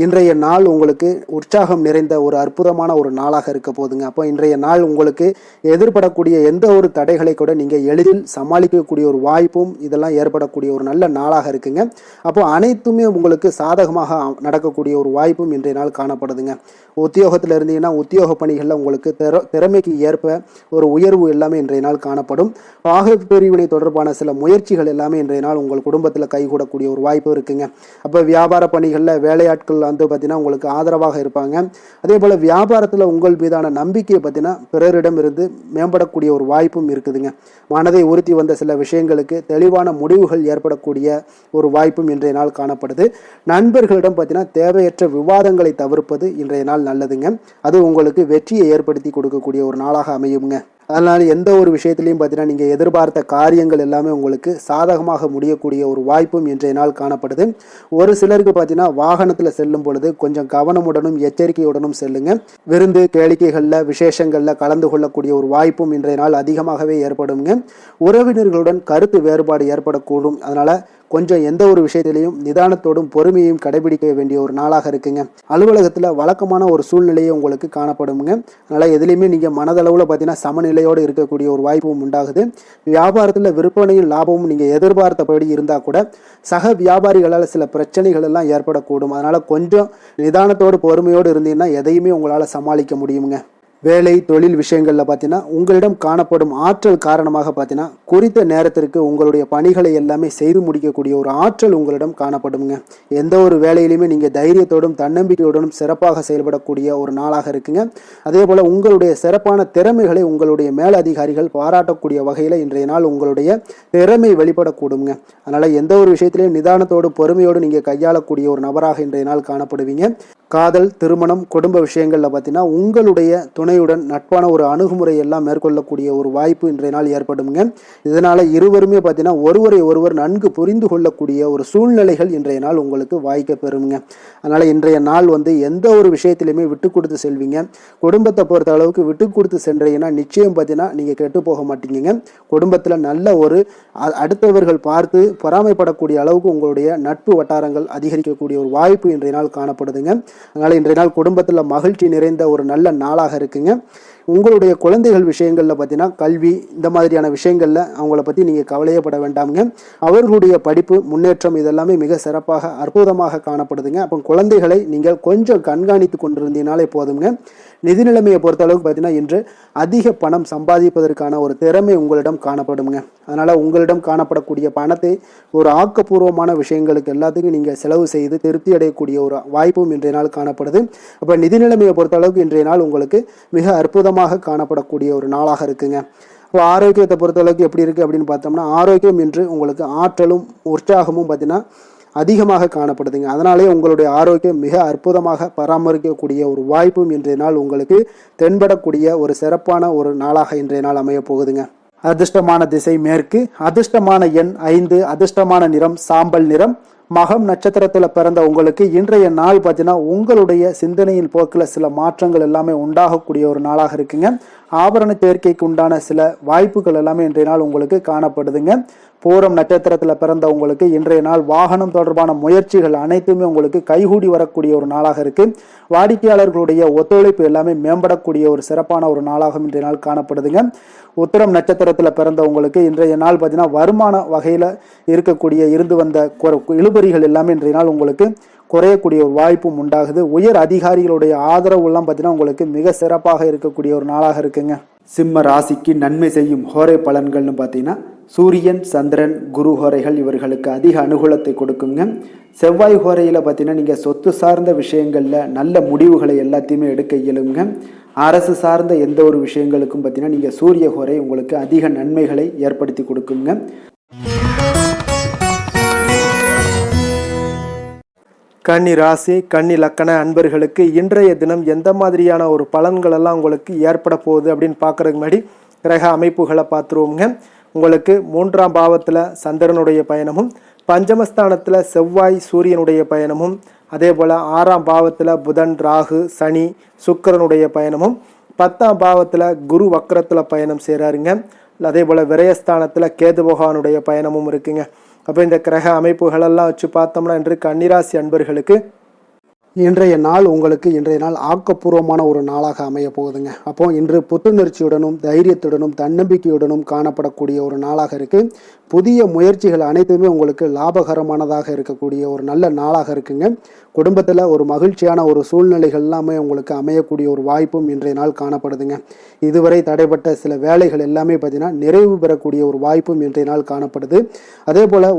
இன்றைய நாள் உங்களுக்கு உற்சாகம் நிறைந்த ஒரு அற்புதமான ஒரு நாளாக இருக்க போதுங்க. அப்போ இன்றைய நாள் உங்களுக்கு எதிர்படக்கூடிய எந்த ஒரு தடைகளை கூட நீங்கள் எளிதில் சமாளிக்கக்கூடிய ஒரு வாய்ப்பும் இதெல்லாம் ஏற்படக்கூடிய ஒரு நல்ல நாளாக இருக்குங்க. அப்போ அனைத்துமே உங்களுக்கு சாதகமாக நடக்கக்கூடிய ஒரு வாய்ப்பும் இன்றைய நாள் காணப்படுதுங்க. உத்தியோகத்தில் இருந்தீங்கன்னா உத்தியோக பணிகளில் உங்களுக்கு திறமைக்கு ஏற்ப ஒரு உயர்வு எல்லாமே இன்றைய நாள் காணப்படும். பாக பிரிவினை தொடர்பான சில முயற்சிகள் எல்லாமே இன்றைய நாள் உங்கள் குடும்பத்தில் கைகூடக்கூடிய ஒரு வாய்ப்பு இருக்குங்க. அப்போ வியாபார பணிகளில் வேலையாட்கள் வந்து பார்த்தீங்கன்னா உங்களுக்கு ஆதரவாக இருப்பாங்க. அதே போல் வியாபாரத்தில் உங்கள் மீதான நம்பிக்கையை பார்த்தீங்கன்னா பிறரிடம் இருந்து மேம்படக்கூடிய ஒரு வாய்ப்பும் இருக்குதுங்க. மனதை உறுத்தி வந்த சில விஷயங்களுக்கு தெளிவான முடிவுகள் ஏற்படக்கூடிய ஒரு வாய்ப்பும் இன்றைய நாள் காணப்படுது. நண்பர்களிடம் பார்த்தீங்கன்னா தேவையற்ற விவாதங்களை தவிர்ப்பது இன்றைய நாள் நல்லதுங்க. அது உங்களுக்கு வெற்றியை ஏற்படுத்தி கொடுக்கக்கூடிய ஒரு நாளாக அமையுங்க. அதனால் எந்த ஒரு விஷயத்திலையும் பார்த்தீங்கன்னா நீங்கள் எதிர்பார்த்த காரியங்கள் எல்லாமே உங்களுக்கு சாதகமாக முடியக்கூடிய ஒரு வாய்ப்பும் இன்றைய நாள் காணப்படுது. ஒரு சிலருக்கு பார்த்தீங்கன்னா வாகனத்தில் செல்லும் பொழுது கொஞ்சம் கவனமுடனும் எச்சரிக்கையுடனும் செல்லுங்க. விருந்து கேளிக்கைகளில் விசேஷங்களில் கலந்து கொள்ளக்கூடிய ஒரு வாய்ப்பும் இன்றைய நாள் அதிகமாகவே ஏற்படுங்க. உறவினர்களுடன் கருத்து வேறுபாடு ஏற்படக்கூடும். அதனால் கொஞ்சம் எந்த ஒரு விஷயத்திலையும் நிதானத்தோடும் பொறுமையையும் கடைபிடிக்க வேண்டிய ஒரு நாளாக இருக்குங்க. அலுவலகத்தில் வழக்கமான ஒரு சூழ்நிலையை உங்களுக்கு காணப்படுங்க. அதனால் எதுலையுமே நீங்கள் மனதளவில் பார்த்தீங்கன்னா சமநிலையோடு இருக்கக்கூடிய ஒரு வாய்ப்பும் உண்டாகுது. வியாபாரத்தில் விற்பனையும் லாபமும் நீங்கள் எதிர்பார்த்தபடி இருந்தால் கூட சக வியாபாரிகளால் சில பிரச்சனைகள் எல்லாம் ஏற்படக்கூடும். அதனால் கொஞ்சம் நிதானத்தோடு பொறுமையோடு இருந்தீங்கன்னா எதையுமே உங்களால் சமாளிக்க முடியுங்க. வேலை தொழில் விஷயங்களில் பார்த்தீங்கன்னா உங்களிடம் காணப்படும் ஆற்றல் காரணமாக பார்த்தீங்கன்னா குறித்த நேரத்திற்கு உங்களுடைய பணிகளை எல்லாமே செய்து முடிக்கக்கூடிய ஒரு ஆற்றல் உங்களிடம் காணப்படுங்க. எந்த ஒரு வேலையிலுமே நீங்கள் தைரியத்தோடும் தன்னம்பிக்கையோடும் சிறப்பாக செயல்படக்கூடிய ஒரு நாளாக இருக்குங்க. அதே போல் உங்களுடைய சிறப்பான திறமைகளை உங்களுடைய மேலதிகாரிகள் பாராட்டக்கூடிய வகையில் இன்றைய நாள் உங்களுடைய திறமை வெளிப்படக்கூடுங்க. அதனால் எந்த ஒரு விஷயத்திலையும் நிதானத்தோடு பொறுமையோடு நீங்கள் கையாளக்கூடிய ஒரு நபராக இன்றைய நாள் காணப்படுவீங்க. காதல், திருமணம், குடும்ப விஷயங்களில் பார்த்தீங்கன்னா உங்களுடைய துணையுடன் நட்பான ஒரு அணுகுமுறை எல்லாம் மேற்கொள்ளக்கூடிய ஒரு வாய்ப்பு இன்றைய நாள் ஏற்படுங்க. இதனால் இருவருமே பார்த்தீங்கன்னா ஒருவரை ஒருவர் நன்கு புரிந்து கொள்ளக்கூடிய ஒரு சூழ்நிலைகள் இன்றைய நாள் உங்களுக்கு வாய்க்க பெறுங்க. அதனால் இன்றைய நாள் எந்த ஒரு விஷயத்திலையுமே விட்டு கொடுத்து செல்வீங்க. குடும்பத்தை பொறுத்த அளவுக்கு விட்டு கொடுத்து சென்றீங்கன்னா நிச்சயம் பார்த்தீங்கன்னா நீங்கள் கெட்டு போக மாட்டீங்க. குடும்பத்தில் நல்ல ஒரு அடுத்தவர்கள் பார்த்து பொறாமைப்படக்கூடிய அளவுக்கு உங்களுடைய நட்பு வட்டாரங்கள் அதிகரிக்கக்கூடிய ஒரு வாய்ப்பு இன்றைய நாள் காணப்படுதுங்க. அதனால் இன்றைய நாள் குடும்பத்தில் மகிழ்ச்சி நிறைந்த ஒரு நல்ல நாளாக இருக்குங்க. உங்களுடைய குழந்தைகள் விஷயங்களில் பார்த்தீங்கன்னா கல்வி இந்த மாதிரியான விஷயங்களில் அவங்கள பற்றி நீங்கள் கவலையப்பட வேண்டாமுங்க. அவர்களுடைய படிப்பு முன்னேற்றம் இதெல்லாமே மிக சிறப்பாக அற்புதமாக காணப்படுதுங்க. அப்போ குழந்தைகளை நீங்கள் கொஞ்சம் கண்காணித்து கொண்டிருந்தீங்கனாலே போதுங்க. நிதி நிலைமையை பொறுத்தளவுக்கு பார்த்தீங்கன்னா இன்று அதிக பணம் சம்பாதிப்பதற்கான ஒரு திறமை உங்களிடம் காணப்படுங்க. அதனால் உங்களிடம் காணப்படக்கூடிய பணத்தை ஒரு ஆக்கப்பூர்வமான விஷயங்களுக்கு எல்லாத்துக்கும் நீங்கள் செலவு செய்து திருப்தி அடையக்கூடிய ஒரு வாய்ப்பும் இன்றைய நாள் காணப்படுது. அப்போ நிதி நிலைமையை பொறுத்தளவுக்கு இன்றைய நாள் உங்களுக்கு மிக அற்புதமாக காணப்படக்கூடிய ஒரு நாளாக இருக்குங்க. இப்போ ஆரோக்கியத்தை பொறுத்தளவுக்கு எப்படி இருக்குது அப்படின்னு பார்த்தோம்னா ஆரோக்கியம் இன்று உங்களுக்கு ஆற்றலும் உற்சாகமும் பார்த்தீங்கன்னா அதிகமாக காணப்படுதுங்க. அதனாலே உங்களுடைய ஆரோக்கியம் மிக அற்புதமாக பராமரிக்கக்கூடிய ஒரு வாய்ப்பும் இன்றைய நாள் உங்களுக்கு தென்படக்கூடிய ஒரு சிறப்பான ஒரு நாளாக இன்றைய நாள் அமைய போகுதுங்க. அதிர்ஷ்டமான திசை மேற்கு, அதிர்ஷ்டமான எண் 5, அதிர்ஷ்டமான நிறம் சாம்பல் நிறம். மகம் நட்சத்திரத்தில் பிறந்த உங்களுக்கு இன்றைய நாள் பார்த்தீங்கன்னா உங்களுடைய சிந்தனையின் போக்கில் சில மாற்றங்கள் எல்லாமே உண்டாகக்கூடிய ஒரு நாளாக இருக்குங்க. ஆபரண சேர்க்கைக்கு உண்டான சில வாய்ப்புகள் எல்லாமே இன்றைய நாள் உங்களுக்கு காணப்படுதுங்க. பூரம் நட்சத்திரத்தில் பிறந்த உங்களுக்கு இன்றைய நாள் வாகனம் தொடர்பான முயற்சிகள் அனைத்துமே உங்களுக்கு கைகூடி வரக்கூடிய ஒரு நாளாக இருக்கு. வாடிக்கையாளர்களுடைய ஒத்துழைப்பு எல்லாமே மேம்படக்கூடிய ஒரு சிறப்பான ஒரு நாளாக இன்றைய நாள் காணப்படுதுங்க. உத்திரம் நட்சத்திரத்தில் பிறந்த உங்களுக்கு இன்றைய நாள் பார்த்தீங்கன்னா வருமான வகையில் இருந்து வந்த இழுபறிகள் எல்லாமே இன்றைய நாள் உங்களுக்கு குறையக்கூடிய ஒரு வாய்ப்பும் உண்டாகுது. உயர் அதிகாரிகளுடைய ஆதரவு எல்லாம் பார்த்தீங்கன்னா உங்களுக்கு மிக சிறப்பாக இருக்கக்கூடிய ஒரு நாளாக இருக்குங்க. சிம்ம ராசிக்கு நன்மை செய்யும் ஹோரை பலன்கள்னு பார்த்தீங்கன்னா சூரியன், சந்திரன், குரு ஹோரைகள் இவர்களுக்கு அதிக அனுகூலத்தை கொடுக்குங்க. செவ்வாய் ஹோரையில் பார்த்தீங்கன்னா நீங்கள் சொத்து சார்ந்த விஷயங்களில் நல்ல முடிவுகளை எல்லாத்தையுமே எடுக்க இயலுங்க. அரசு சார்ந்த எந்த ஒரு விஷயங்களுக்கும் பார்த்தீங்கன்னா நீங்கள் சூரிய ஹோரை உங்களுக்கு அதிக நன்மைகளை ஏற்படுத்தி கொடுக்குங்க. கன்னி ராசி, கன்னி லக்கண அன்பர்களுக்கு இன்றைய தினம் எந்த மாதிரியான ஒரு பலன்கள் எல்லாம் உங்களுக்கு ஏற்பட போகுது அப்படின்னு பார்க்குறதுக்கு முன்னாடி கிரக அமைப்புகளை பார்த்துருவோங்க. உங்களுக்கு 3ஆம் பாவத்தில் சந்திரனுடைய பயணமும், பஞ்சமஸ்தானத்தில் செவ்வாய் சூரியனுடைய பயணமும், அதே போல் 6ஆம் பாவத்தில் புதன், ராகு, சனி, சுக்கிரனுடைய பயணமும், 10ஆம் பாவத்தில் குரு வக்ரத்தில் பயணம் செய்கிறாருங்க. அதே போல் விரயஸ்தானத்தில் கேது பகவானுடைய பயணமும் இருக்குங்க. அப்போ இந்த கிரக அமைப்புகளெல்லாம் வச்சு பார்த்தோம்னா இன்று கன்னிராசி அன்பர்களுக்கு இன்றைய நாள் உங்களுக்கு இன்றைய நாள் ஆக்கப்பூர்வமான ஒரு நாளாக அமைய போகுதுங்க. அப்போ இன்று புத்துணர்ச்சியுடனும் தைரியத்துடனும் தன்னம்பிக்கையுடனும் காணப்படக்கூடிய ஒரு நாளாக இருக்கு. புதிய முயற்சிகள் அனைத்துமே உங்களுக்கு லாபகரமானதாக இருக்கக்கூடிய ஒரு நல்ல நாளாக இருக்குங்க. குடும்பத்தில் ஒரு மகிழ்ச்சியான ஒரு சூழ்நிலைகள் எல்லாமே உங்களுக்கு அமையக்கூடிய ஒரு வாய்ப்பும் இன்றைய நாள் காணப்படுதுங்க. இதுவரை தடைப்பட்ட சில வேலைகள் எல்லாமே பார்த்தீங்கன்னா நிறைவு பெறக்கூடிய ஒரு வாய்ப்பும் இன்றைய நாள் காணப்படுது. அதே போல்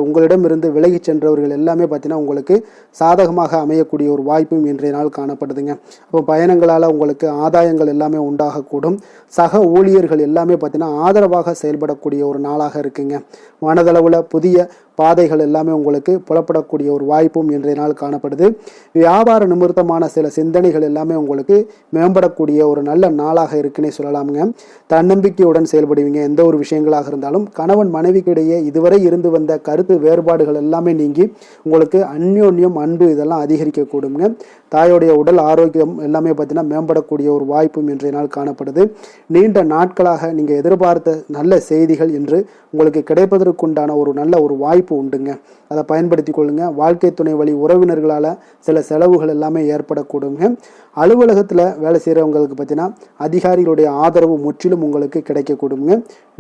உங்களிடமிருந்து விலகி சென்றவர்கள் எல்லாமே பார்த்தீங்கன்னா உங்களுக்கு சாதகமாக அமையக்கூடிய ஒரு வாய்ப்பும் இன்றைய நாள் காணப்படுதுங்க. அப்போ பயணங்களால் உங்களுக்கு ஆதாயங்கள் எல்லாமே உண்டாகக்கூடும். சக ஊழியர்கள் எல்லாமே பார்த்தீங்கன்னா ஆதரவாக செயல்படக்கூடிய ஒரு நாளாக இருக்குங்க. மனதளவில் புதிய பாதைகள் எல்லாமே உங்களுக்கு புலப்படக்கூடிய ஒரு வாய்ப்பும் இன்றைய நாள் காணப்படுது. வியாபார நிமித்தமான சில சிந்தனைகள் எல்லாமே உங்களுக்கு மேம்படக்கூடிய ஒரு நல்ல நாளாக இருக்குன்னே சொல்லலாமுங்க. தன்னம்பிக்கையுடன் செயல்படுவீங்க. எந்த ஒரு விஷயங்களாக இருந்தாலும் கணவன் மனைவிக்கிடையே இதுவரை இருந்து வந்த கருத்து வேறுபாடுகள் எல்லாமே நீங்கி உங்களுக்கு அந்யோன்யம் அன்பு இதெல்லாம் அதிகரிக்கக்கூடுங்க. தாயோடைய உடல் ஆரோக்கியம் எல்லாமே பார்த்தீங்கன்னா மேம்படக்கூடிய ஒரு வாய்ப்பும் இன்றைய நாள் காணப்படுது. நீண்ட நாட்களாக நீங்கள் எதிர்பார்த்த நல்ல செய்திகள் இன்று உங்களுக்கு கிடைப்பதற்குண்டான ஒரு நல்ல ஒரு வாய்ப்பு உண்டுங்க. அதை பயன்படுத்தி கொள்ளுங்க. வாழ்க்கை துணை வழி உறவினர்களால் சில செலவுகள் எல்லாமே ஏற்படக்கூடுங்க. அலுவலகத்தில் வேலை செய்கிறவங்களுக்கு பார்த்தீங்கன்னா அதிகாரிகளுடைய ஆதரவு முற்றிலும் உங்களுக்கு கிடைக்கக்கூடுங்க.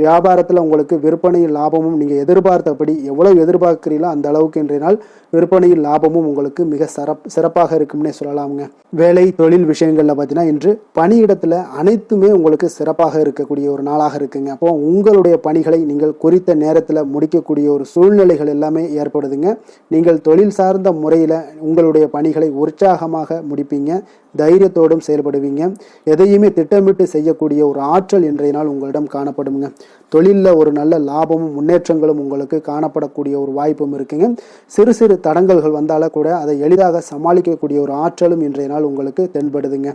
வியாபாரத்தில் உங்களுக்கு விற்பனையில் லாபமும் நீங்கள் எதிர்பார்த்தபடி எவ்வளவு எதிர்பார்க்கிறீங்களோ அந்த அளவுக்கு இன்றைய நாள் விற்பனையில் லாபமும் உங்களுக்கு மிக சிறப்பாக இருக்கும்னே சொல்லலாமுங்க. வேலை தொழில் விஷயங்களில் பார்த்தீங்கன்னா இன்று பணியிடத்தில் அனைத்துமே உங்களுக்கு சிறப்பாக இருக்கக்கூடிய ஒரு நாளாக இருக்குங்க. அப்போ உங்களுடைய பணிகளை நீங்கள் குறித்த நேரத்தில் முடிக்கக்கூடிய ஒரு சூழ்நிலைகள் எல்லாமே ஏற்படுதுங்க. நீங்கள் தொழில் சார்ந்த முறையில் உங்களுடைய பணிகளை உற்சாகமாக முடிப்பீங்க. தைரியத்தோடும் செயல்படுவீங்க. எதையுமே திட்டமிட்டு செய்யக்கூடிய ஒரு ஆற்றல் இன்றைய நாள் உங்களிடம் காணப்படுங்க. தொழிலில் ஒரு நல்ல லாபமும் முன்னேற்றங்களும் உங்களுக்கு காணப்படக்கூடிய ஒரு வாய்ப்பும் இருக்குங்க. சிறு சிறு தடங்கல்கள் வந்தாலும் கூட அதை எளிதாக சமாளிக்கக்கூடிய ஒரு ஆற்றலும் இன்றைய நாள் உங்களுக்கு தென்படுதுங்க.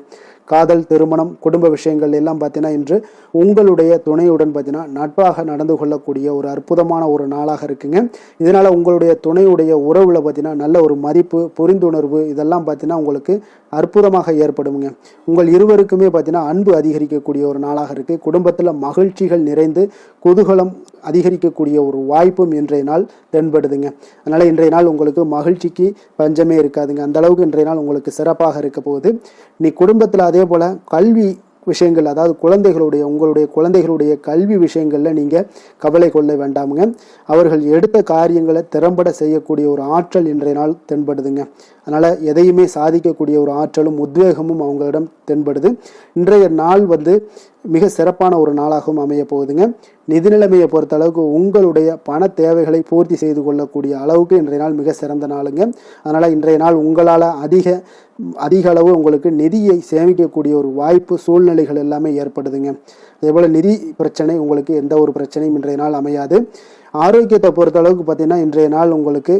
காதல், திருமணம், குடும்ப விஷயங்கள் எல்லாம் பார்த்தீங்கன்னா இன்று உங்களுடைய துணையுடன் பார்த்தீங்கன்னா நட்பாக நடந்து கொள்ளக்கூடிய ஒரு அற்புதமான ஒரு நாளாக இருக்குங்க. இதனால் உங்களுடைய துணையுடைய உறவில் பார்த்தீங்கன்னா நல்ல ஒரு மதிப்பு, புரிந்துணர்வு இதெல்லாம் பார்த்தீங்கன்னா உங்களுக்கு அற்புதமாக ஏற்படுங்க. உங்கள் இருவருக்குமே பார்த்தீங்கன்னா அன்பு அதிகரிக்கக்கூடிய ஒரு நாளாக இருக்குது. குடும்பத்தில் மகிழ்ச்சிகள் நிறைந்து குதூகலம் அதிகரிக்கக்கூடிய ஒரு வாய்ப்பும் இன்றைய நாள் தென்படுதுங்க. அதனால் இன்றைய நாள் உங்களுக்கு மகிழ்ச்சிக்கு பஞ்சமே இருக்காதுங்க. அந்த அளவுக்கு இன்றைய நாள் உங்களுக்கு சிறப்பாக இருக்க போகுது. நீ குடும்பத்தில் அதே போல் கல்வி விஷயங்கள், அதாவது உங்களுடைய குழந்தைகளுடைய கல்வி விஷயங்களில் நீங்கள் கவலை கொள்ள வேண்டாமுங்க. அவர்கள் எடுத்த காரியங்களை திறம்பட செய்யக்கூடிய ஒரு ஆற்றல் இன்றைய நாள் தென்படுதுங்க. அதனால் எதையுமே சாதிக்கக்கூடிய ஒரு ஆற்றலும் உத்வேகமும் அவங்களிடம் தென்படுது. இன்றைய நாள் மிக சிறப்பான ஒரு நாளாகவும் அமைய போகுதுங்க. நிதி நிலைமையை பொறுத்த அளவுக்கு உங்களுடைய பண தேவைகளை பூர்த்தி செய்து கொள்ளக்கூடிய அளவுக்கு இன்றைய நாள் மிக சிறந்த நாளுங்க. அதனால் இன்றைய நாள் உங்களால் அதிக அளவு உங்களுக்கு நிதியை சேமிக்கக்கூடிய ஒரு வாய்ப்பு, சூழ்நிலைகள் எல்லாமே ஏற்படுதுங்க. அதேபோல் நிதி பிரச்சனை உங்களுக்கு எந்த ஒரு பிரச்சனையும் இன்றைய நாள் அமையாது. ஆரோக்கியத்தை பொறுத்த அளவுக்கு பார்த்தீங்கன்னா இன்றைய நாள் உங்களுக்கு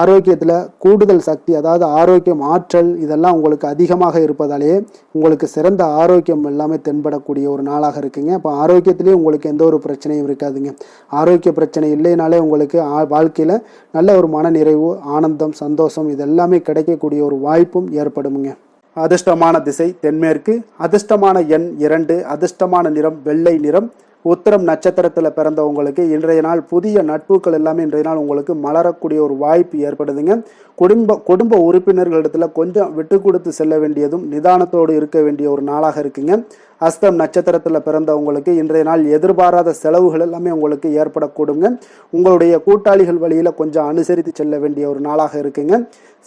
ஆரோக்கியத்தில் கூடுதல் சக்தி, அதாவது ஆரோக்கியம், ஆற்றல் இதெல்லாம் உங்களுக்கு அதிகமாக இருப்பதாலேயே உங்களுக்கு சிறந்த ஆரோக்கியம் எல்லாமே தென்படக்கூடிய ஒரு நாளாக இருக்குங்க. இப்போ ஆரோக்கியத்திலேயே உங்களுக்கு எந்த ஒரு பிரச்சனையும் இருக்காதுங்க. ஆரோக்கிய பிரச்சனை இல்லைனாலே உங்களுக்கு வாழ்க்கையில் நல்ல ஒரு மன நிறைவு, ஆனந்தம், சந்தோஷம் இதெல்லாமே கிடைக்கக்கூடிய ஒரு வாய்ப்பும் ஏற்படுமுங்க. அதிர்ஷ்டமான திசை தென்மேற்கு, அதிர்ஷ்டமான எண் 2, அதிர்ஷ்டமான நிறம் வெள்ளை நிறம். உத்திரம் நட்சத்திரத்தில் பிறந்தவங்களுக்கு இன்றைய நாள் புதிய நட்புகள் எல்லாமே இன்றைய நாள் உங்களுக்கு மலரக்கூடிய ஒரு வாய்ப்பு ஏற்படுதுங்க. குடும்ப உறுப்பினர்களிடத்துல கொஞ்சம் விட்டு கொடுத்து செல்ல வேண்டியதும் நிதானத்தோடு இருக்க வேண்டிய ஒரு நாளாக இருக்குங்க. அஸ்தம் நட்சத்திரத்தில் பிறந்தவங்களுக்கு இன்றைய நாள் எதிர்பாராத செலவுகள் எல்லாமே உங்களுக்கு ஏற்படக்கூடுங்க. உங்களுடைய கூட்டாளிகள் வழியில் கொஞ்சம் அனுசரித்து செல்ல வேண்டிய ஒரு நாளாக இருக்குங்க.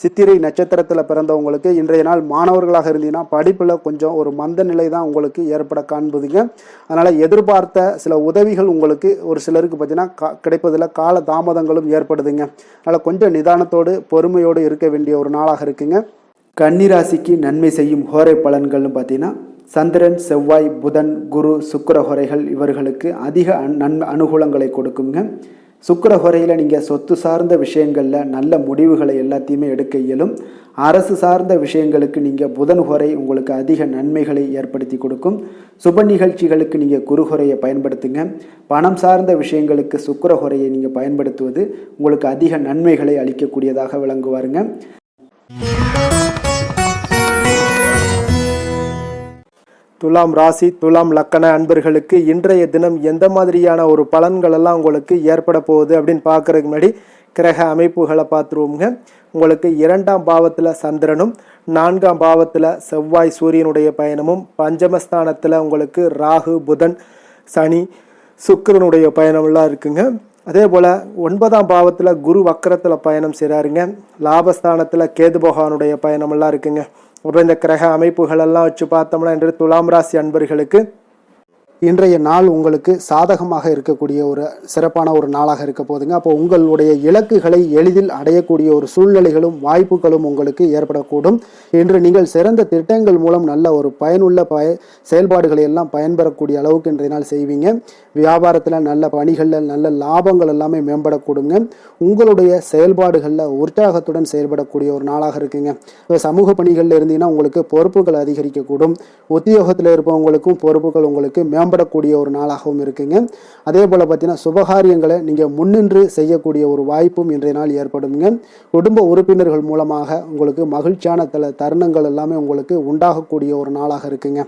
சித்திரை நட்சத்திரத்தில் பிறந்தவங்களுக்கு இன்றைய நாள் மாணவர்களாக இருந்தீங்கன்னா படிப்பில் கொஞ்சம் ஒரு மந்த நிலை தான் உங்களுக்கு ஏற்பட காண்பதுங்க. அதனால் எதிர்பார்த்த சில உதவிகள் உங்களுக்கு ஒரு சிலருக்கு பார்த்தீங்கன்னா கிடைப்பதில் கால தாமதங்களும் ஏற்படுதுங்க. அதனால் கொஞ்சம் நிதானத்தோடு பொறுமையோடு இருக்க வேண்டிய ஒரு நாளாக இருக்குங்க. கன்னிராசிக்கு நன்மை செய்யும் ஹோரை பலன்கள்னு பார்த்தீங்கன்னா சந்திரன், செவ்வாய், புதன், குரு, சுக்கிர ஹோரைகள் இவர்களுக்கு அதிக அனுகூலங்களை கொடுக்குங்க. சுக்கிர ஹோரையில் நீங்கள் சொத்து சார்ந்த விஷயங்களில் நல்ல முடிவுகளை எல்லாத்தையுமே எடுக்க இயலும். அரசு சார்ந்த விஷயங்களுக்கு நீங்கள் புதன் ஹோரை உங்களுக்கு அதிக நன்மைகளை ஏற்படுத்தி கொடுக்கும். சுப நிகழ்ச்சிகளுக்கு நீங்கள் குரு ஹோரையை பயன்படுத்துங்க. பணம் சார்ந்த விஷயங்களுக்கு சுக்கிர ஹோரையை நீங்கள் பயன்படுத்துவது உங்களுக்கு அதிக நன்மைகளை அளிக்கக்கூடியதாக விளங்குவாருங்க. துலாம் ராசி, துலாம் லக்கண அன்பர்களுக்கு இன்றைய தினம் எந்த மாதிரியான ஒரு பலன்கள் எல்லாம் உங்களுக்கு ஏற்பட போகுது அப்படின்னு பார்க்கறதுக்கு முன்னாடி கிரக அமைப்புகளை பார்த்துருவோங்க. உங்களுக்கு 2ஆம் பாவத்தில் சந்திரனும் 4ஆம் பாவத்தில் செவ்வாய் சூரியனுடைய பயணமும், பஞ்சமஸ்தானத்தில் உங்களுக்கு ராகு புதன் சனி சுக்கிரனுடைய பயணம்லாம் இருக்குங்க. அதே போல் 9ஆம் பாவத்தில் குரு வக்கரத்தில் பயணம் செய்கிறாருங்க. லாபஸ்தானத்தில் கேது பகவானுடைய பயணமெல்லாம் இருக்குங்க. அப்போ இந்த கிரக அமைப்புகளெல்லாம் வச்சு பார்த்தோம்னா இன்று துலாம் ராசி அன்பர்களுக்கு இன்றைய நாள் உங்களுக்கு சாதகமாக இருக்கக்கூடிய ஒரு சிறப்பான ஒரு நாளாக இருக்க போதுங்க. அப்போ உங்களுடைய இலக்குகளை எளிதில் அடையக்கூடிய ஒரு சூழ்நிலைகளும் வாய்ப்புகளும் உங்களுக்கு ஏற்படக்கூடும். இன்று நீங்கள் சிறந்த திட்டங்கள் மூலம் நல்ல ஒரு பயனுள்ள செயல்பாடுகளை எல்லாம் பயன்பெறக்கூடிய அளவுக்கு இன்றைய நாள் செய்வீங்க. வியாபாரத்தில் நல்ல பணிகளில் நல்ல லாபங்கள் எல்லாமே மேம்படக்கூடுங்க. உங்களுடைய செயல்பாடுகளில் உற்சாகத்துடன் செயல்படக்கூடிய ஒரு நாளாக இருக்குங்க. சமூக பணிகளில் இருந்தீங்கன்னா உங்களுக்கு பொறுப்புகள் அதிகரிக்கக்கூடும். உத்தியோகத்தில் இருப்பவங்களுக்கும் பொறுப்புகள் உங்களுக்கு மேம்படக்கூடிய ஒரு நாளாகவும் இருக்குங்க. அதே போல் பார்த்தீங்கன்னா சுபகாரியங்களை நீங்கள் முன்னின்று செய்யக்கூடிய ஒரு வாய்ப்பும் இன்றைய நாள் ஏற்படுங்க. குடும்ப உறுப்பினர்கள் மூலமாக உங்களுக்கு மகிழ்ச்சியான தருணங்கள் எல்லாமே உங்களுக்கு உண்டாகக்கூடிய ஒரு நாளாக இருக்குங்க.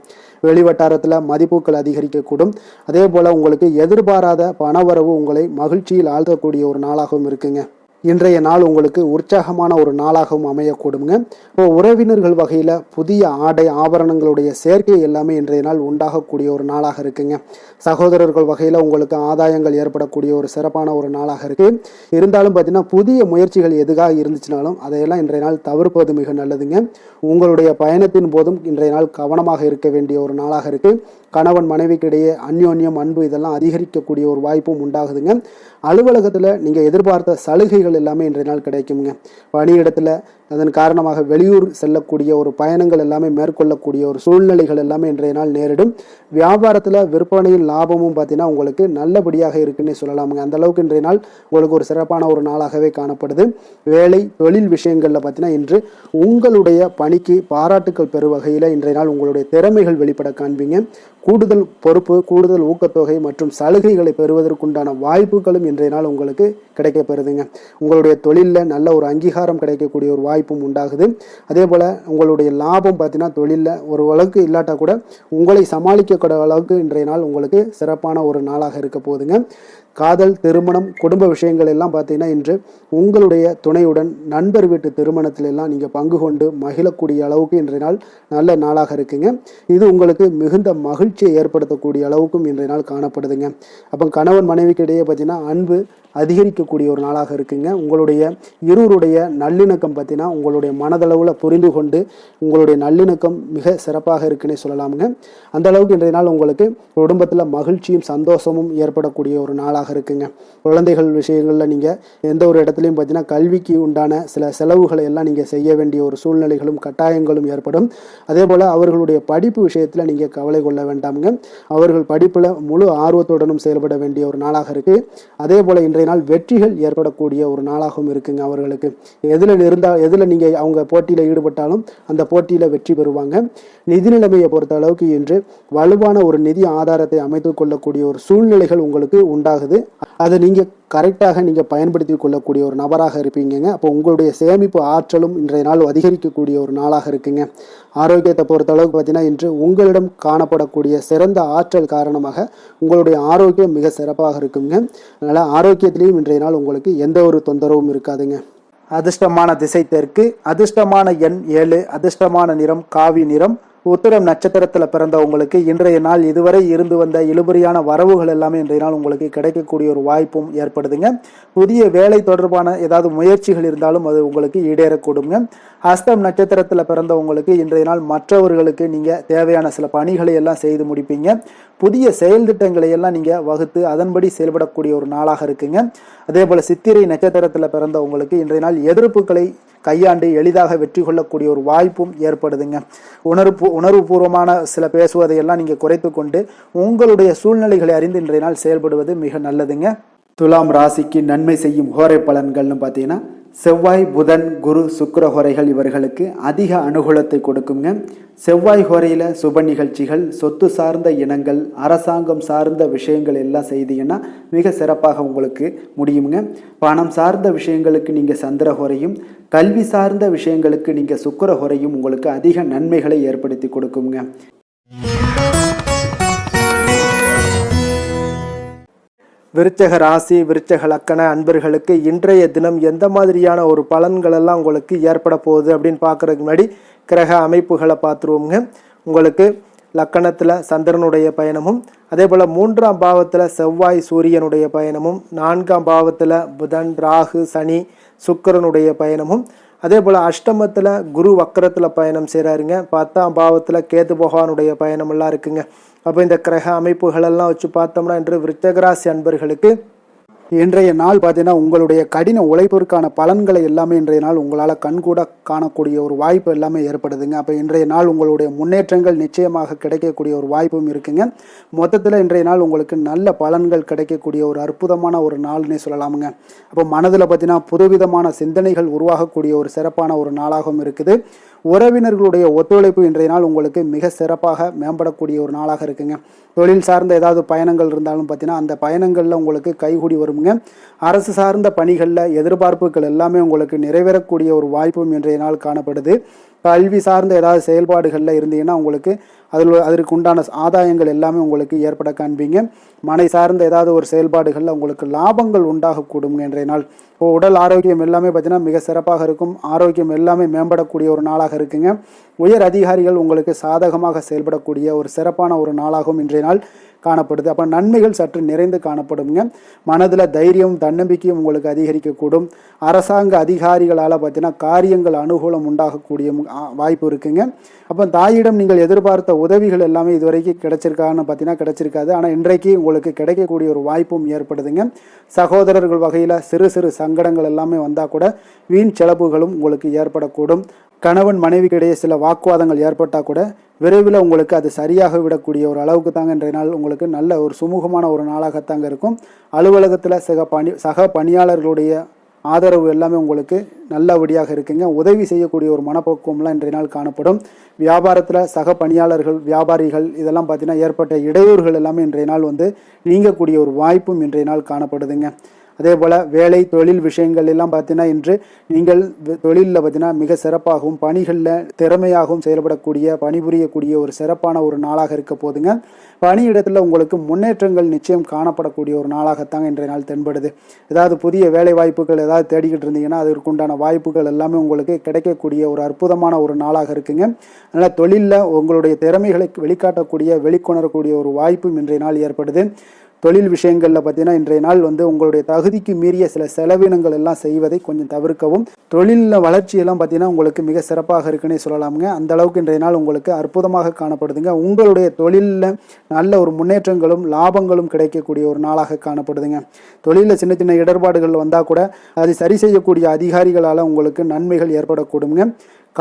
வெளிவட்டாரத்தில் மதிப்புகள் அதிகரிக்கக்கூடும். அதே போல் உங்களுக்கு எதிர்பாராத பணவரவு உங்களை மகிழ்ச்சியில் ஆழ்த்தக்கூடிய ஒரு நாளாகவும் இருக்குங்க. இன்றைய நாள் உங்களுக்கு உற்சாகமான ஒரு நாளாகவும் அமையக்கூடுங்க. இப்போ உறவினர்கள் வகையில் புதிய ஆடை ஆபரணங்களுடைய சேர்க்கை எல்லாமே இன்றைய நாள் உண்டாகக்கூடிய ஒரு நாளாக இருக்குங்க. சகோதரர்கள் வகையில் உங்களுக்கு ஆதாயங்கள் ஏற்படக்கூடிய ஒரு சிறப்பான ஒரு நாளாக இருக்கு. இருந்தாலும் பார்த்தீங்கன்னா புதிய முயற்சிகள் எதுக்காக இருந்துச்சுனாலும் அதையெல்லாம் இன்றைய நாள் தவிர்ப்பது மிக நல்லதுங்க. உங்களுடைய பயணத்தின் போதும் இன்றைய நாள் கவனமாக இருக்க வேண்டிய ஒரு நாளாக இருக்கு. கணவன் மனைவிக்கிடையே அந்யோன்யம் அன்பு இதெல்லாம் அதிகரிக்கக்கூடிய ஒரு வாய்ப்பும் உண்டாகுதுங்க. அலுவலகத்தில் நீங்கள் எதிர்பார்த்த சலுகைகள் எல்லாமே இன்றைய நாள் கிடைக்குங்க. பணியிடத்தில் அதன் காரணமாக வெளியூர் செல்லக்கூடிய ஒரு பயணங்கள் எல்லாமே மேற்கொள்ளக்கூடிய ஒரு சூழ்நிலைகள் எல்லாமே இன்றைய நாள் நேரிடும். வியாபாரத்தில் விற்பனையின் லாபமும் பார்த்தீங்கன்னா உங்களுக்கு நல்லபடியாக இருக்குன்னே சொல்லலாமுங்க. அந்த அளவுக்கு இன்றைய நாள் உங்களுக்கு ஒரு சிறப்பான ஒரு நாளாகவே காணப்படுது. வேலை தொழில் விஷயங்களில் பார்த்தீங்கன்னா இன்று உங்களுடைய பணிக்கு பாராட்டுக்கள் பெறும் வகையில் இன்றைய நாள் உங்களுடைய திறமைகள் வெளிப்பட காண்பீங்க. கூடுதல் பொறுப்பு, கூடுதல் ஊக்கத்தொகை மற்றும் சலுகைகளை பெறுவதற்குண்டான வாய்ப்புகளும் இன்றைய நாள் உங்களுக்கு கிடைக்கப்பெறுதுங்க. உங்களுடைய தொழிலில் நல்ல ஒரு அங்கீகாரம் கிடைக்கக்கூடிய ஒரு வாய்ப்பும் உண்டாகுது. அதே போல் உங்களுடைய லாபம் பார்த்தீங்கன்னா தொழிலில் ஒரு அளவுக்கு இல்லாட்டா கூட உங்களை சமாளிக்கக்கூடிய அளவுக்கு இன்றைய நாள் உங்களுக்கு சிறப்பான ஒரு நாளாக இருக்க போகுதுங்க. காதல், திருமணம், குடும்ப விஷயங்கள் எல்லாம் பார்த்தீங்கன்னா இன்று உங்களுடைய துணையுடன் நண்பர் வீட்டு திருமணத்தில் எல்லாம் நீங்கள் பங்கு கொண்டு மகிழக்கூடிய அளவுக்கு இன்றைய நாள் நல்ல நாளாக இருக்குங்க. இது உங்களுக்கு மிகுந்த மகிழ்ச்சியை ஏற்படுத்தக்கூடிய அளவுக்கும் இன்றைய நாள் காணப்படுதுங்க. அப்போ கணவன் மனைவிக்கு இடையே பார்த்தீங்கன்னா அன்பு அதிகரிக்கக்கூடிய ஒரு நாளாக இருக்குங்க. உங்களுடைய இருவருடைய நல்லிணக்கம் பார்த்தீங்கன்னா உங்களுடைய மனதளவில் புரிந்து கொண்டு உங்களுடைய நல்லிணக்கம் மிக சிறப்பாக இருக்குன்னே சொல்லலாமுங்க. அந்த அளவுக்கு இன்றைய நாள் உங்களுக்கு குடும்பத்தில் மகிழ்ச்சியும் சந்தோஷமும் ஏற்படக்கூடிய ஒரு நாளாக இருக்குங்க. குழந்தைகள் விஷயங்களில் நீங்கள் எந்த ஒரு இடத்துலையும் பார்த்தீங்கன்னா கல்விக்கு உண்டான சில செலவுகளை எல்லாம் நீங்கள் செய்ய வேண்டிய ஒரு சூழ்நிலைகளும் கட்டாயங்களும் ஏற்படும். அதே போல் அவர்களுடைய படிப்பு விஷயத்தில் நீங்கள் கவலை கொள்ள வேண்டாமுங்க. அவர்கள் படிப்பில் முழு ஆர்வத்துடனும் செயல்பட வேண்டிய ஒரு நாளாக இருக்குது. அதே போல் இன்றைய நாள் வெற்றிகள் ஏற்படக்கூடிய ஒரு நாளாகவும் இருக்குங்க. அவர்களுக்கு எதில் நீங்கள் அவங்க போட்டியில் ஈடுபட்டாலும் அந்த போட்டியில் வெற்றி பெறுவாங்க. நிதி நிலைமையை பொறுத்த அளவுக்கு இன்று வலுவான ஒரு நிதி ஆதாரத்தை அமைத்துக் கொள்ளக்கூடிய ஒரு சூழ்நிலைகள் உங்களுக்கு உண்டாகுது. அதை நீங்கள் கரெக்டாக நீங்கள் பயன்படுத்தி கொள்ளக்கூடிய ஒரு நபராக இருப்பீங்க. அப்போ உங்களுடைய சேமிப்பு ஆற்றலும் இன்றைய நாள் அதிகரிக்கக்கூடிய ஒரு நாளாக இருக்குங்க. ஆரோக்கியத்தை பொறுத்த அளவுக்கு பார்த்தீங்கன்னா இன்று உங்களிடம் காணப்படக்கூடிய சிறந்த ஆற்றல் காரணமாக உங்களுடைய ஆரோக்கியம் மிக சிறப்பாக இருக்குங்க. அதனால் ஆரோக்கியத்திலையும் இன்றைய நாள் உங்களுக்கு எந்த ஒரு தொந்தரவும் இருக்காதுங்க. அதிர்ஷ்டமான திசை தெற்கு, அதிர்ஷ்டமான எண் 7, அதிர்ஷ்டமான நிறம் காவி நிறம். உத்திரம் நட்சத்திரத்தில் பிறந்தவங்களுக்கு இன்றைய நாள் இதுவரை இருந்து வந்த இழுபறியான வரவுகள் எல்லாமே இன்றைய நாள் உங்களுக்கு கிடைக்கக்கூடிய ஒரு வாய்ப்பும் ஏற்படுதுங்க. புதிய வேலை தொடர்பான ஏதாவது முயற்சிகள் இருந்தாலும் அது உங்களுக்கு ஈடேறக்கூடுங்க. ஹஸ்தம் நட்சத்திரத்தில் பிறந்தவங்களுக்கு இன்றைய நாள் மற்றவர்களுக்கு நீங்கள் தேவையான சில பணிகளை எல்லாம் செய்து முடிப்பீங்க. புதிய செயல் திட்டங்களை எல்லாம் நீங்கள் வகுத்து அதன்படி செயல்படக்கூடிய ஒரு நாளாக இருக்குங்க. அதே போல் சித்திரை நட்சத்திரத்தில் பிறந்தவங்களுக்கு இன்றைய நாள் எதிர்ப்புகளை கையாண்டு எளிதாக வெற்றி கொள்ளக்கூடிய ஒரு வாய்ப்பும் ஏற்படுதுங்க. உணர்வுபூர்வமான சில பேசுவதையெல்லாம் நீங்கள் குறைத்து கொண்டு உங்களுடைய சூழ்நிலைகளை அறிந்து இன்றைய நாள் செயல்படுவது மிக நல்லதுங்க. துலாம் ராசிக்கு நன்மை செய்யும் ஹோரை பலன்கள்னு பார்த்தீங்கன்னா செவ்வாய், புதன், குரு, சுக்கிர ஹோரைகள் இவர்களுக்கு அதிக அனுகூலத்தை கொடுக்குங்க. செவ்வாய் ஹோரையில் சுப நிகழ்ச்சிகள், சொத்து சார்ந்த இனங்கள், அரசாங்கம் சார்ந்த விஷயங்கள் எல்லாம் செய்தீங்கன்னா மிக சிறப்பாக உங்களுக்கு முடியுங்க. பணம் சார்ந்த விஷயங்களுக்கு நீங்கள் சந்திர ஹோரையும், கல்வி சார்ந்த விஷயங்களுக்கு நீங்கள் சுக்கிர ஹோரையும் உங்களுக்கு அதிக நன்மைகளை ஏற்படுத்தி கொடுக்குங்க. விருச்சக ராசி விருச்சக லக்கண அன்பர்களுக்கு இன்றைய தினம் எந்த மாதிரியான ஒரு பலன்கள் எல்லாம் உங்களுக்கு ஏற்பட போகுது அப்படின்னு பார்க்கறதுக்கு முன்னாடி கிரக அமைப்புகளை பார்த்துருவோங்க. உங்களுக்கு லக்கணத்தில் சந்திரனுடைய பயணமும், அதே போல் 3ஆம் பாவத்தில் செவ்வாய் சூரியனுடைய பயணமும், 4ஆம் பாவத்தில் புதன் ராகு சனி சுக்கிரனுடைய பயணமும், அதே போல் அஷ்டமத்தில் குரு வக்கரத்தில் பயணம் செய்கிறாருங்க. 10ஆம் பாவத்தில் கேது பகவானுடைய பயணமெல்லாம் இருக்குங்க. அப்போ இந்த கிரக அமைப்புகளெல்லாம் வச்சு பார்த்தோம்னா இன்று விருச்சகராசி அன்பர்களுக்கு இன்றைய நாள் பார்த்தீங்கன்னா உங்களுடைய கடின உழைப்பிற்கான பலன்களை எல்லாமே இன்றைய நாள் உங்களால் கண்கூட காணக்கூடிய ஒரு வாய்ப்பு எல்லாமே ஏற்படுதுங்க. அப்போ இன்றைய நாள் உங்களுடைய முன்னேற்றங்கள் நிச்சயமாக கிடைக்கக்கூடிய ஒரு வாய்ப்பும் இருக்குங்க. மொத்தத்தில் இன்றைய நாள் உங்களுக்கு நல்ல பலன்கள் கிடைக்கக்கூடிய ஒரு அற்புதமான ஒரு நாள்னே சொல்லலாமுங்க. அப்போ மனதில் பார்த்தீங்கன்னா புதுவிதமான சிந்தனைகள் உருவாகக்கூடிய ஒரு சிறப்பான ஒரு நாளாகவும் இருக்குது. உறவினர்களுடைய ஒத்துழைப்பு இன்றைய நாள் உங்களுக்கு மிக சிறப்பாக மேம்படக்கூடிய ஒரு நாளாக இருக்குங்க. தொழில் சார்ந்த ஏதாவது பயணங்கள் இருந்தாலும் பார்த்தீங்கன்னா அந்த பயணங்களில் உங்களுக்கு கைகூடி வருங்க. அரசு சார்ந்த பணிகளில் எதிர்பார்ப்புகள் எல்லாமே உங்களுக்கு நிறைவேறக்கூடிய ஒரு வாய்ப்பும் இன்றைய நாள் காணப்படுது. கல்வி சார்ந்த ஏதாவது செயல்பாடுகளில் இருந்தீங்கன்னா உங்களுக்கு அதற்கு உண்டான ஆதாயங்கள் எல்லாமே உங்களுக்கு ஏற்பட காண்பீங்க. மனை சார்ந்த ஏதாவது ஒரு செயல்பாடுகளில் உங்களுக்கு லாபங்கள் உண்டாகக்கூடும் இன்றைய நாள். இப்போ உடல் ஆரோக்கியம் எல்லாமே பார்த்தீங்கன்னா மிக சிறப்பாக இருக்கும். ஆரோக்கியம் எல்லாமே மேம்படக்கூடிய ஒரு நாளாக இருக்குங்க. உயர் அதிகாரிகள் உங்களுக்கு சாதகமாக செயல்படக்கூடிய ஒரு சிறப்பான ஒரு நாளாகவும் இன்றைய நாள் காணப்படுது. அப்போ நன்மைகள் சற்று நிறைந்து காணப்படுங்க. மனதில் தைரியம் தன்னம்பிக்கையும் உங்களுக்கு அதிகரிக்கக்கூடும். அரசாங்க அதிகாரிகளால் பார்த்தீங்கன்னா காரியங்கள் அனுகூலம் உண்டாகக்கூடிய வாய்ப்பு இருக்குங்க. அப்போ தாயிடம் நீங்கள் எதிர்பார்த்த உதவிகள் எல்லாமே இதுவரைக்கும் கிடைச்சிருக்கான்னு பார்த்தீங்கன்னா கிடைச்சிருக்காது. ஆனால் இன்றைக்கு உங்களுக்கு கிடைக்கக்கூடிய ஒரு வாய்ப்பும் ஏற்படுதுங்க. சகோதரர்கள் வகையில் சிறு சிறு சங்கடங்கள் எல்லாமே வந்தால் கூட வீண் செலவுகளும் உங்களுக்கு ஏற்படக்கூடும். கணவன் மனைவிக்கிடையே சில வாக்குவாதங்கள் ஏற்பட்டால் கூட விரைவில் உங்களுக்கு அது சரியாக விடக்கூடிய ஒரு அளவுக்கு தாங்க இன்றைய நாள் உங்களுக்கு நல்ல ஒரு சுமூகமான ஒரு நாளாகத்தாங்க இருக்கும். அலுவலகத்தில் சக பணியாளர்களுடைய ஆதரவு எல்லாமே உங்களுக்கு நல்லபடியாக இருக்குங்க. உதவி செய்யக்கூடிய ஒரு மனப்போக்கம்லாம் இன்றைய நாள் காணப்படும். வியாபாரத்தில் சக பணியாளர்கள் வியாபாரிகள் இதெல்லாம் பார்த்தீங்கன்னா ஏற்பட்ட இடையூறுகள் எல்லாமே இன்றைய நாள் நீங்கக்கூடிய ஒரு வாய்ப்பும் இன்றைய நாள் காணப்படுதுங்க. அதே போல் வேலை தொழில் விஷயங்கள் எல்லாம் பார்த்தீங்கன்னா இன்று நீங்கள் தொழிலில் பார்த்தீங்கன்னா மிக சிறப்பாகவும் பணிகளில் திறமையாகவும் செயல்படக்கூடிய பணிபுரியக்கூடிய ஒரு சிறப்பான ஒரு நாளாக இருக்க போதுங்க. பணியிடத்தில் உங்களுக்கு முன்னேற்றங்கள் நிச்சயம் காணப்படக்கூடிய ஒரு நாளாகத்தாங்க இன்றைய நாள் தென்படுது. ஏதாவது புதிய வேலை வாய்ப்புகள் ஏதாவது தேடிக்கிட்டு இருந்தீங்கன்னா அதற்குண்டான வாய்ப்புகள் எல்லாமே உங்களுக்கு கிடைக்கக்கூடிய ஒரு அற்புதமான ஒரு நாளாக இருக்குங்க. அதனால் தொழிலில் உங்களுடைய திறமைகளை வெளிக்காட்டக்கூடிய வெளிக்கொணரக்கூடிய ஒரு வாய்ப்பும் இன்றைய நாள் ஏற்படுது. தொழில் விஷயங்களில் பார்த்தீங்கன்னா இன்றைய நாள் உங்களுடைய தகுதிக்கு மீறிய சில செலவினங்கள் எல்லாம் செய்வதை கொஞ்சம் தவிர்க்கவும். தொழிலில் வளர்ச்சியெல்லாம் பார்த்தீங்கன்னா உங்களுக்கு மிக சிறப்பாக இருக்குன்னே சொல்லலாமுங்க. அந்த அளவுக்கு இன்றைய நாள் உங்களுக்கு அற்புதமாக காணப்படுதுங்க. உங்களுடைய தொழிலில் நல்ல ஒரு முன்னேற்றங்களும் லாபங்களும் கிடைக்கக்கூடிய ஒரு நாளாக காணப்படுதுங்க. தொழிலில் சின்ன சின்ன இடர்பாடுகள் வந்தால் கூட அதை சரி செய்யக்கூடிய அதிகாரிகளால் உங்களுக்கு நன்மைகள் ஏற்படக்கூடுங்க.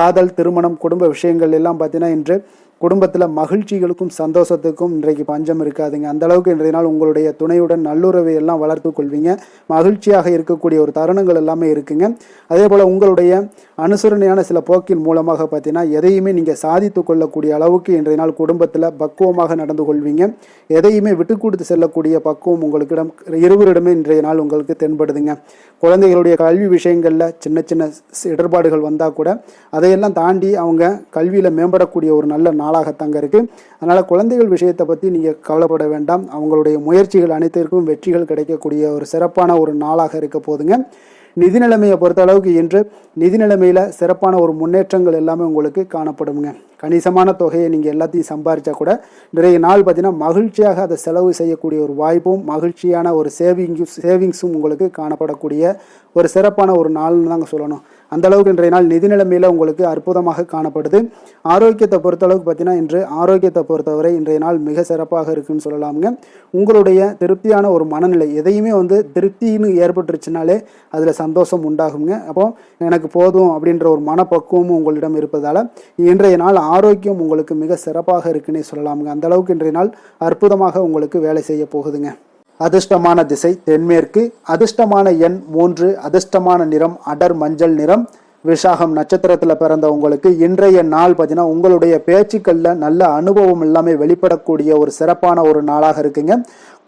காதல் திருமணம் குடும்ப விஷயங்கள் எல்லாம் பார்த்தீங்கன்னா இன்று குடும்பத்தில் மகிழ்ச்சிகளுக்கும் சந்தோஷத்துக்கும் இன்றைக்கு பஞ்சம் இருக்காதுங்க. அந்த அளவுக்கு இன்றைய நாள் உங்களுடைய துணையுடன் நல்லுறவை எல்லாம் வளர்த்து கொள்வீங்க. மகிழ்ச்சியாக இருக்கக்கூடிய ஒரு தருணங்கள் எல்லாமே இருக்குங்க. அதே போல் உங்களுடைய அனுசரணையான சில போக்கின் மூலமாக பார்த்தீங்கன்னா எதையுமே நீங்கள் சாதித்து கொள்ளக்கூடிய அளவுக்கு இன்றைய நாள் குடும்பத்தில் பக்குவமாக நடந்து கொள்வீங்க. எதையுமே விட்டு கொடுத்து செல்லக்கூடிய பக்குவம் உங்களுக்கிடம் இருவரிடமே இன்றைய நாள் உங்களுக்கு தென்படுதுங்க. குழந்தைகளுடைய கல்வி விஷயங்களில் சின்ன சின்ன இடர்பாடுகள் வந்தால் கூட அதையெல்லாம் தாண்டி அவங்க கல்வியில் மேம்படக்கூடிய ஒரு நல்ல நாளாகத்தாங்க இருக்குது. அதனால் குழந்தைகள் விஷயத்தை பற்றி நீங்கள் கவலைப்பட வேண்டாம். அவங்களுடைய முயற்சிகள் அனைத்திற்கும் வெற்றிகள் கிடைக்கக்கூடிய ஒரு சிறப்பான ஒரு நாளாக இருக்க போதுங்க. நிதி நிலைமையை பொறுத்த அளவுக்கு இன்று நிதி நிலைமையில் சிறப்பான ஒரு முன்னேற்றங்கள் எல்லாமே உங்களுக்கு காணப்படுங்க. கணிசமான தொகையை நீங்கள் எல்லாத்தையும் சம்பாதிச்சா கூட நிறைய நாள் பார்த்தீங்கன்னா மகிழ்ச்சியாக அதை செலவு செய்யக்கூடிய ஒரு வாய்ப்பும் மகிழ்ச்சியான ஒரு சேவிங்ஸும் உங்களுக்கு காணப்படக்கூடிய ஒரு சிறப்பான ஒரு நாள்னு தாங்க சொல்லணும். அந்தளவுக்கு இன்றைய நாள் நிதி நிலைமையில் உங்களுக்கு அற்புதமாக காணப்படுது. ஆரோக்கியத்தை பொறுத்தளவுக்கு பார்த்தீங்கன்னா இன்று ஆரோக்கியத்தை பொறுத்தவரை இன்றைய நாள் மிக சிறப்பாக இருக்குன்னு சொல்லலாமுங்க. உங்களுடைய திருப்தியான ஒரு மனநிலை எதையுமே திருப்தின்னு ஏற்பட்டுருச்சுனாலே அதில் சந்தோஷம் உண்டாகுங்க. அப்போ எனக்கு போதும் அப்படின்ற ஒரு மனப்பக்குவமும் உங்களிடம் இருப்பதால் இன்றைய நாள் ஆரோக்கியம் உங்களுக்கு மிக சிறப்பாக இருக்குன்னே சொல்லலாமுங்க. அந்த அளவுக்கு இன்றைய நாள் அற்புதமாக உங்களுக்கு வேலை செய்ய போகுதுங்க. அதிர்ஷ்டமான திசை தென்மேற்கு, அதிர்ஷ்டமான எண் 3, அதிர்ஷ்டமான நிறம் அடர் மஞ்சள் நிறம். விசாகம் நட்சத்திரத்தில் பிறந்த உங்களுக்கு இன்றைய நாள் பார்த்தீங்கன்னா உங்களுடைய பேச்சுக்களில் நல்ல அனுபவம் எல்லாமே வெளிப்படக்கூடிய ஒரு சிறப்பான ஒரு நாளாக இருக்குங்க.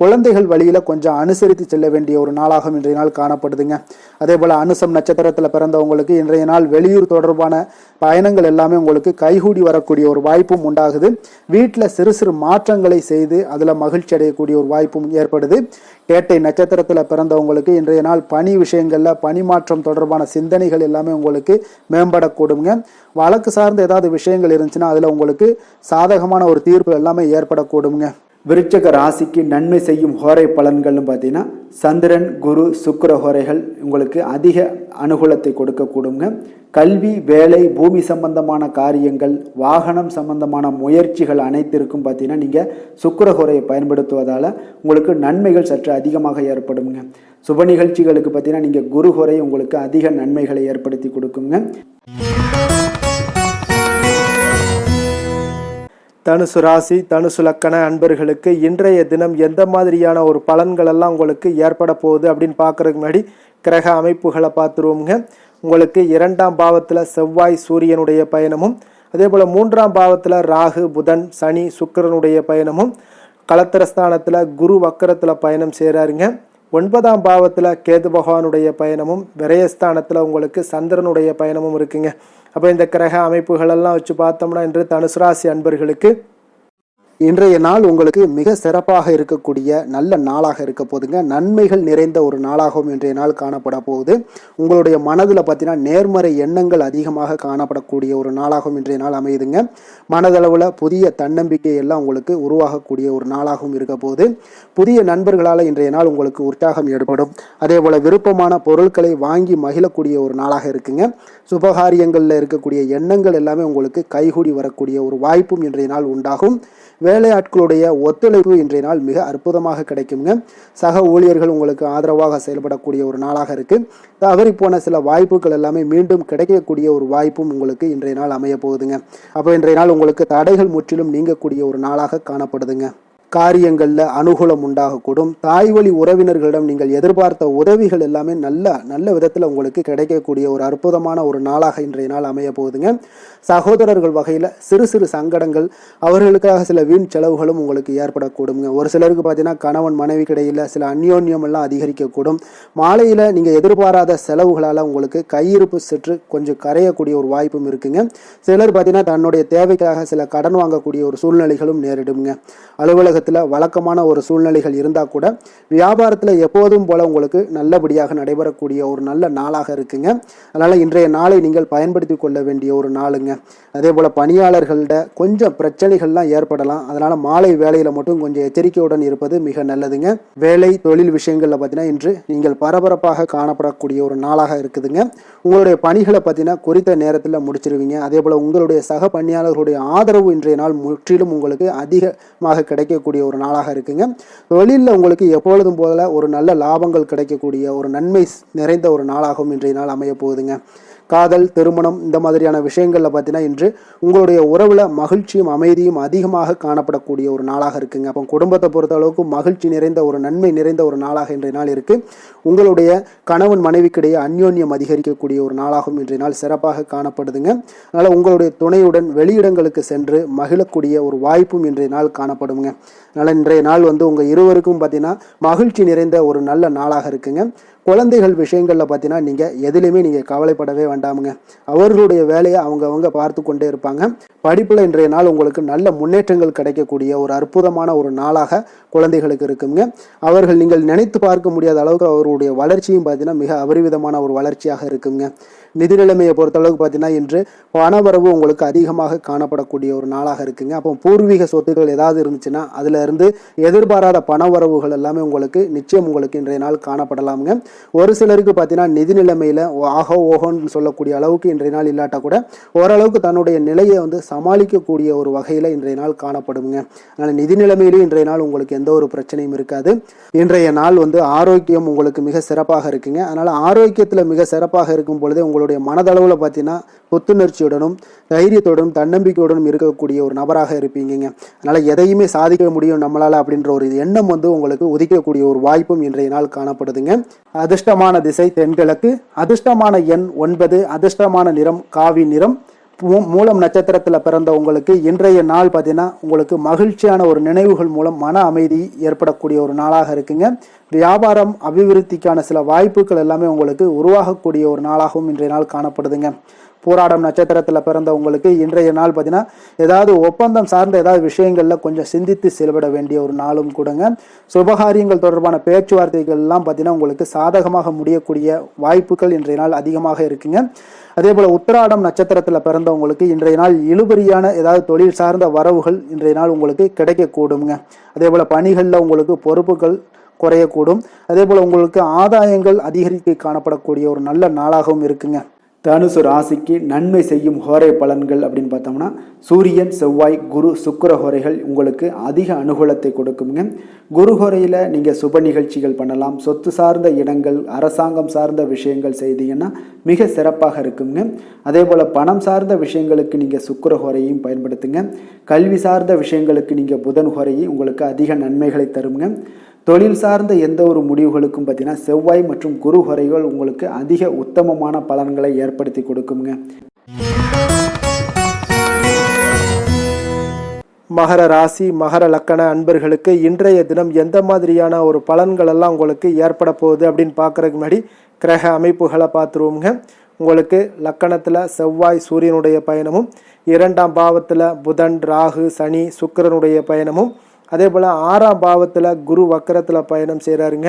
குழந்தைகள் வழியில் கொஞ்சம் அனுசரித்து செல்ல வேண்டிய ஒரு நாளாகவும் இன்றைய நாள் காணப்படுதுங்க. அதே போல் அனுசம் நட்சத்திரத்தில் பிறந்தவங்களுக்கு இன்றைய நாள் வெளியூர் தொடர்பான பயணங்கள் எல்லாமே உங்களுக்கு கைகூடி வரக்கூடிய ஒரு வாய்ப்பும் உண்டாகுது. வீட்டில் சிறு சிறு மாற்றங்களை செய்து அதில் மகிழ்ச்சி அடையக்கூடிய ஒரு வாய்ப்பும் ஏற்படுது. கேட்டை நட்சத்திரத்தில் பிறந்தவங்களுக்கு இன்றைய நாள் பணி விஷயங்களில் பணி மாற்றம் தொடர்பான சிந்தனைகள் எல்லாமே உங்களுக்கு மேம்படக்கூடுங்க. வழக்கு சார்ந்த ஏதாவது விஷயங்கள் இருந்துச்சுன்னா அதில் உங்களுக்கு சாதகமான ஒரு தீர்ப்பு எல்லாமே ஏற்படக்கூடுங்க. விருச்சக ராசிக்கு நன்மை செய்யும் ஹோரை பலன்கள்னு பார்த்தீங்கன்னா சந்திரன், குரு, சுக்கிர ஹோரைகள் உங்களுக்கு அதிக அனுகூலத்தை கொடுக்கக்கூடுங்க. கல்வி, வேலை, பூமி சம்பந்தமான காரியங்கள், வாகனம் சம்பந்தமான முயற்சிகள் அனைத்திற்கும் பார்த்தீங்கன்னா நீங்கள் சுக்கிர ஹோரையை பயன்படுத்துவதால் உங்களுக்கு நன்மைகள் சற்று அதிகமாக ஏற்படுங்க. சுப நிகழ்ச்சிகளுக்கு பார்த்தீங்கன்னா நீங்கள் குரு ஹோரை உங்களுக்கு அதிக நன்மைகளை ஏற்படுத்தி கொடுக்குங்க. தனுசு ராசி, தனுசு லக்கண அன்பர்களுக்கு இன்றைய தினம் எந்த மாதிரியான ஒரு பலன்கள் எல்லாம் உங்களுக்கு ஏற்பட போகுது அப்படின்னு பார்க்கறதுக்கு முன்னாடி கிரக அமைப்புகளை பார்த்துருவோங்க. உங்களுக்கு 2ஆம் பாவத்தில் செவ்வாய் சூரியனுடைய பயணமும், அதே போல் 3ஆம் பாவத்தில் ராகு புதன் சனி சுக்கிரனுடைய பயணமும், களத்திரஸ்தானத்தில் குரு வக்கரத்தில் பயணம் செய்கிறாருங்க. 9ஆம் பாவத்தில் கேது பகவானுடைய பயணமும், விரயஸ்தானத்தில் உங்களுக்கு சந்திரனுடைய பயணமும் இருக்குங்க. அப்போ இந்த கிரக அமைப்புகளெல்லாம் வச்சு பார்த்தோம்னா இன்று தனுசு ராசி அன்பர்களுக்கு இன்றைய நாள் உங்களுக்கு மிக சிறப்பாக இருக்கக்கூடிய நல்ல நாளாக இருக்க போதுங்க. நன்மைகள் நிறைந்த ஒரு நாளாகவும் இன்றைய நாள் காணப்பட போகுது. உங்களுடைய மனதில் பார்த்தீங்கன்னா நேர்மறை எண்ணங்கள் அதிகமாக காணப்படக்கூடிய ஒரு நாளாகவும் இன்றைய நாள் அமையுதுங்க. மனதளவில் புதிய தன்னம்பிக்கை எல்லாம் உங்களுக்கு உருவாகக்கூடிய ஒரு நாளாகவும் இருக்க போகுது. புதிய நண்பர்களால் இன்றைய நாள் உங்களுக்கு உற்சாகம் ஏற்படும். அதே போல் விருப்பமான பொருட்களை வாங்கி மகிழக்கூடிய ஒரு நாளாக இருக்குங்க. சுபகாரியங்களில் இருக்கக்கூடிய எண்ணங்கள் எல்லாமே உங்களுக்கு கைகூடி வரக்கூடிய ஒரு வாய்ப்பும் இன்றைய நாள் உண்டாகும். வேலையாட்களுடைய ஒத்துழைப்பு இன்றைய நாள் மிக அற்புதமாக கிடைக்குங்க. சக ஊழியர்கள் உங்களுக்கு ஆதரவாக செயல்படக்கூடிய ஒரு நாளாக இருக்கு. தவறி போன சில வாய்ப்புகள் எல்லாமே மீண்டும் கிடைக்கக்கூடிய ஒரு வாய்ப்பும் உங்களுக்கு இன்றைய நாள் அமைய போகுதுங்க. அப்போ இன்றைய நாள் உங்களுக்கு தடைகள் முற்றிலும் நீங்கக்கூடிய ஒரு நாளாக காணப்படுதுங்க. காரியங்களில் அனுகூலம் உண்டாகக்கூடும். தாய் வழி உறவினர்களிடம் நீங்கள் எதிர்பார்த்த உதவிகள் எல்லாமே நல்ல விதத்தில் உங்களுக்கு கிடைக்கக்கூடிய ஒரு அற்புதமான ஒரு நாளாக இன்றைய நாள் அமைய போகுதுங்க. சகோதரர்கள் வகையில் சிறு சிறு சங்கடங்கள், அவர்களுக்காக சில வீண் செலவுகளும் உங்களுக்கு ஏற்படக்கூடுங்க. ஒரு சிலருக்கு பார்த்தீங்கன்னா கணவன் மனைவிக்கு இடையில் சில அந்யோன்யம் எல்லாம் அதிகரிக்கக்கூடும். மாலையில் நீங்கள் எதிர்பாராத செலவுகளால் உங்களுக்கு கையிருப்பு சற்று கொஞ்சம் கரையக்கூடிய ஒரு வாய்ப்பும் இருக்குங்க. சிலர் பார்த்தீங்கன்னா தன்னுடைய தேவைக்காக சில கடன் வாங்கக்கூடிய ஒரு சூழ்நிலைகளும் நேரிடுங்க. அலுவலகத்தில் வழக்கமான ஒரு சூழ்நிலைகள் இருந்தால் கூட வியாபாரத்தில் எப்போதும் போல உங்களுக்கு நல்லபடியாக நடைபெறக்கூடிய ஒரு நல்ல நாளாக இருக்குங்க. அதனால் இன்றைய நாளை நீங்கள் பயன்படுத்தி கொள்ள வேண்டிய ஒரு நாளுங்க. அதே போல் பணியாளர்கள்ட கொஞ்சம் பிரச்சனைகள்லாம் ஏற்படலாம். அதனால் மாலை வேலையில் மட்டும் கொஞ்சம் எச்சரிக்கையுடன் இருப்பது மிக நல்லதுங்க. வேலை தொழில் விஷயங்களில் பார்த்தீங்கன்னா இன்று நீங்கள் பரபரப்பாக காணப்படக்கூடிய ஒரு நாளாக இருக்குதுங்க. உங்களுடைய பணிகளை பார்த்தீங்கன்னா குறித்த நேரத்தில் முடிச்சிருவீங்க. அதே போல் உங்களுடைய சக பணியாளர்களுடைய ஆதரவு இன்றைய நாள் முற்றிலும் உங்களுக்கு அதிகமாக கிடைக்கக்கூடிய ஒரு நாளாக இருக்குங்க. தொழிலில் உங்களுக்கு எப்பொழுதும் போல ஒரு நல்ல லாபங்கள் கிடைக்கக்கூடிய ஒரு நன்மை நிறைந்த ஒரு நாளாகவும் இன்றைய நாள் அமைய போகுதுங்க. காதல், திருமணம் இந்த மாதிரியான விஷயங்களில் பார்த்தீங்கன்னா இன்று உங்களுடைய உறவில் மகிழ்ச்சியும் அமைதியும் அதிகமாக காணப்படக்கூடிய ஒரு நாளாக இருக்குங்க. அப்போ குடும்பத்தை பொறுத்த அளவுக்கு மகிழ்ச்சி நிறைந்த ஒரு நன்மை நிறைந்த ஒரு நாளாக இன்றைய நாள் இருக்குது. உங்களுடைய கணவன் மனைவிக்கிடையே அந்யோன்யம் அதிகரிக்கக்கூடிய ஒரு நாளாகவும் இன்றைய நாள் சிறப்பாக காணப்படுதுங்க. அதனால் உங்களுடைய துணையுடன் வெளியிடங்களுக்கு சென்று மகிழக்கூடிய ஒரு வாய்ப்பும் இன்றைய நாள் காணப்படுங்க. அதனால் இன்றைய நாள் உங்கள் இருவருக்கும் பார்த்தீங்கன்னா மகிழ்ச்சி நிறைந்த ஒரு நல்ல நாளாக இருக்குங்க. குழந்தைகள் விஷயங்களில் பார்த்தீங்கன்னா நீங்கள் எதுலேயுமே நீங்கள் கவலைப்படவே வேண்டாமுங்க. அவர்களுடைய வேலையை அவங்க பார்த்து கொண்டே இருப்பாங்க. படிப்பில் இன்றைய நாள் உங்களுக்கு நல்ல முன்னேற்றங்கள் கிடைக்கக்கூடிய ஒரு அற்புதமான ஒரு நாளாக குழந்தைகளுக்கு இருக்குங்க. அவர்கள் நீங்கள் நினைத்து பார்க்க முடியாத அளவுக்கு அவருடைய வளர்ச்சியும் பார்த்தீங்கன்னா மிக அபரிவிதமான ஒரு வளர்ச்சியாக இருக்குங்க. நிதி நிலைமையை பொறுத்தளவுக்கு பார்த்தீங்கன்னா இன்று பணவரவு உங்களுக்கு அதிகமாக காணப்படக்கூடிய ஒரு நாளாக இருக்குங்க. அப்போ பூர்வீக சொத்துக்கள் ஏதாவது இருந்துச்சுன்னா அதில் இருந்து எதிர்பாராத பணவரவுகள் எல்லாமே உங்களுக்கு நிச்சயம் உங்களுக்கு இன்றைய நாள் காணப்படலாமுங்க. ஒரு சிலருக்கு பார்த்தீங்கன்னா நிதி நிலைமையில் ஓஹோன்னு சொல்லக்கூடிய அளவுக்கு இன்றைய நாள் இல்லாட்டா கூட ஓரளவுக்கு தன்னுடைய நிலையை சமாளிக்கக்கூடிய ஒரு வகையில் இன்றைய நாள் காணப்படுங்க. அதனால் நிதி நிலைமையிலும் இன்றைய நாள் உங்களுக்கு எந்த ஒரு பிரச்சனையும் இருக்காது. இன்றைய நாள் ஆரோக்கியம் உங்களுக்கு மிக சிறப்பாக இருக்குங்க. அதனால் ஆரோக்கியத்தில் மிக சிறப்பாக இருக்கும் பொழுதே உங்களுடைய மனதளவில் பார்த்தீங்கன்னா புத்துணர்ச்சியுடனும் தைரியத்துடனும் தன்னம்பிக்கையுடனும் இருக்கக்கூடிய ஒரு நபராக இருப்பீங்க. அதனால் எதையுமே சாதிக்க முடியும் நம்மளால் அப்படின்ற ஒரு எண்ணம் உங்களுக்கு உதிக்கக்கூடிய ஒரு வாய்ப்பும் இன்றைய நாள் காணப்படுதுங்க. அதிர்ஷ்டமான திசை தென்கிழக்கு, அதிர்ஷ்டமான எண் 9, அதிர்ஷ்டமான நிறம் காவி நிறம், மூலம் நட்சத்திரத்தில் பிறந்த உங்களுக்கு இன்றைய நாள் பார்த்தீங்கன்னா உங்களுக்கு மகிழ்ச்சியான ஒரு நினைவுகள் மூலம் மன அமைதி ஏற்படக்கூடிய ஒரு நாளாக இருக்குங்க. வியாபாரம் அபிவிருத்திக்கான சில வாய்ப்புகள் எல்லாமே உங்களுக்கு உருவாகக்கூடிய ஒரு நாளாகவும் இன்றைய நாள் காணப்படுதுங்க. போராடம் நட்சத்திரத்தில் பிறந்த உங்களுக்கு இன்றைய நாள் பார்த்தீங்கன்னா ஏதாவது ஒப்பந்தம் சார்ந்த ஏதாவது விஷயங்களில் கொஞ்சம் சிந்தித்து செயல்பட வேண்டிய ஒரு நாளும் கூடங்க. சுபகாரியங்கள் தொடர்பான பேச்சுவார்த்தைகள் எல்லாம் பார்த்தீங்கன்னா உங்களுக்கு சாதகமாக முடியக்கூடிய வாய்ப்புகள் இன்றைய நாள் அதிகமாக இருக்குங்க. அதே போல உத்திராடம் நட்சத்திரத்தில் பிறந்தவங்களுக்கு இன்றைய நாள் இழுபறியான ஏதாவது தொழில் சார்ந்த வரவுகள் இன்றைய நாள் உங்களுக்கு கிடைக்கக்கூடுங்க. அதே போல பணிகளில் உங்களுக்கு பொறுப்புகள் குறையக்கூடும். அதே போல உங்களுக்கு ஆதாயங்கள் அதிகரிக்க காணப்படக்கூடிய ஒரு நல்ல நாளாகவும் இருக்குங்க. தனுசு ராசிக்கு நன்மை செய்யும் ஹோரை பலன்கள் அப்படின்னு பார்த்தோம்னா சூரியன், செவ்வாய், குரு, சுக்கிர ஹோரைகள் உங்களுக்கு அதிக அனுகூலத்தை கொடுக்குங்க. குரு ஹோரையில் நீங்கள் சுப நிகழ்ச்சிகள் பண்ணலாம். சொத்து சார்ந்த இடங்கள், அரசாங்கம் சார்ந்த விஷயங்கள் செய்தீங்கன்னா மிக சிறப்பாக இருக்குங்க. அதே போல் பணம் சார்ந்த விஷயங்களுக்கு நீங்கள் சுக்கிர ஹோரையும் பயன்படுத்துங்க. கல்வி சார்ந்த விஷயங்களுக்கு நீங்கள் புதன் ஹோரையை உங்களுக்கு அதிக நன்மைகளை தருங்க. தொழில் சார்ந்த எந்த ஒரு முடிவுகளுக்கும் பார்த்தீங்கன்னா செவ்வாய் மற்றும் குரு ஹோரைகள் உங்களுக்கு அதிக உத்தமமான பலன்களை ஏற்படுத்தி கொடுக்குங்க. மகர ராசி, மகர லக்கண அன்பர்களுக்கு இன்றைய தினம் எந்த மாதிரியான ஒரு பலன்கள் எல்லாம் உங்களுக்கு ஏற்பட போகுது அப்படின்னு பார்க்கறதுக்கு முன்னாடி கிரக அமைப்புகளை பார்த்துருவோங்க. உங்களுக்கு லக்கணத்தில் செவ்வாய் சூரியனுடைய பயணமும், 2ஆம் பாவத்தில் புதன், ராகு, சனி, சுக்கிரனுடைய பயணமும், அதே போல் 6ஆம் பாவத்தில் குரு வக்கரத்தில் பயணம் செய்கிறாருங்க.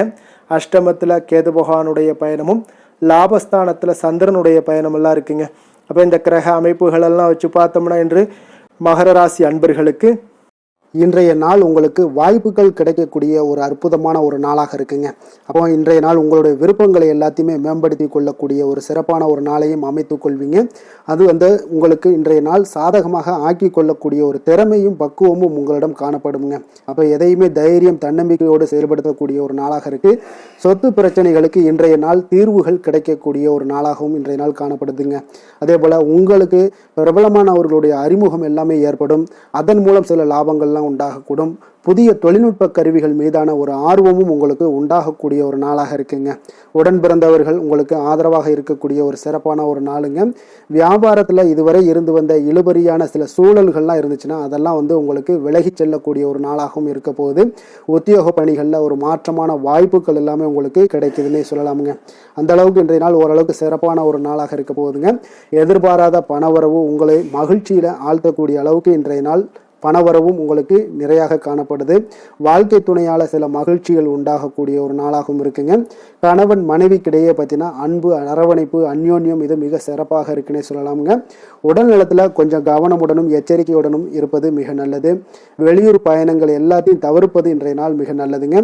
அஷ்டமத்தில் கேது பகவானுடைய பயணமும், லாபஸ்தானத்தில் சந்திரனுடைய பயணம் எல்லாம் இருக்குங்க. அப்போ இந்த கிரக அமைப்புகளெல்லாம் வச்சு பார்த்தோம்னா இன்று மகர ராசி அன்பர்களுக்கு இன்றைய நாள் உங்களுக்கு வாய்ப்புகள் கிடைக்கக்கூடிய ஒரு அற்புதமான ஒரு நாளாக இருக்குங்க. அப்போ இன்றைய நாள் உங்களுடைய விருப்பங்களை எல்லாத்தையுமே மேம்படுத்தி கொள்ளக்கூடிய ஒரு சிறப்பான ஒரு நாளையும் அமைத்து கொள்வீங்க. அது உங்களுக்கு இன்றைய நாள் சாதகமாக ஆக்கி கொள்ளக்கூடிய ஒரு திறமையும் பக்குவமும் உங்களிடம் காணப்படுங்க. அப்போ எதையுமே தைரியம், தன்னம்பிக்கையோடு செயல்படுத்தக்கூடிய ஒரு நாளாக இருக்கு. சொத்து பிரச்சனைகளுக்கு இன்றைய நாள் தீர்வுகள் கிடைக்கக்கூடிய ஒரு நாளாகவும் இன்றைய நாள் காணப்படுதுங்க. அதே போல் உங்களுக்கு பிரபலமானவர்களுடைய அறிமுகம் எல்லாமே ஏற்படும். அதன் மூலம் சில லாபங்கள் உண்டாகக்கூடும். புதிய தொழில்நுட்ப கருவிகள் மீதான ஒரு ஆர்வமும் உங்களுக்கு உண்டாகக்கூடிய ஒரு நாளாக இருக்குங்க. உடன் பிறந்தவர்கள் உங்களுக்கு ஆதரவாக இருக்கக்கூடிய ஒரு சிறப்பான ஒரு நாளுங்க. வியாபாரத்தில் இதுவரை இருந்து வந்த இழுபறியான சில சூழல்கள்லாம் இருந்துச்சுன்னா அதெல்லாம் உங்களுக்கு விலகி செல்லக்கூடிய ஒரு நாளாகவும் இருக்க போகுது. உத்தியோக பணிகளில் ஒரு மாற்றமான வாய்ப்புகள் எல்லாமே உங்களுக்கு கிடைக்குதுன்னே சொல்லலாமுங்க. அந்த அளவுக்கு இன்றைய நாள் ஓரளவுக்கு சிறப்பான ஒரு நாளாக இருக்க போகுதுங்க. எதிர்பாராத பணவரவு உங்களை மகிழ்ச்சியில் ஆழ்த்தக்கூடிய அளவுக்கு இன்றைய நாள் பணவரவும் உங்களுக்கு நிறையாக காணப்படுது. வாழ்க்கை துணையால் சில மகிழ்ச்சிகள் உண்டாகக்கூடிய ஒரு நாளாகவும் இருக்குங்க. கணவன் மனைவிக்கிடையே பார்த்தீங்கன்னா அன்பு, அரவணைப்பு, அந்யோன்யம் இது மிக சிறப்பாக இருக்குன்னே சொல்லலாமுங்க. உடல் நலத்தில் கொஞ்சம் கவனமுடனும் எச்சரிக்கையுடனும் இருப்பது மிக நல்லது. வெளியூர் பயணங்கள் எல்லாத்தையும் தவிர்ப்பது இன்றைய நாள் மிக நல்லதுங்க.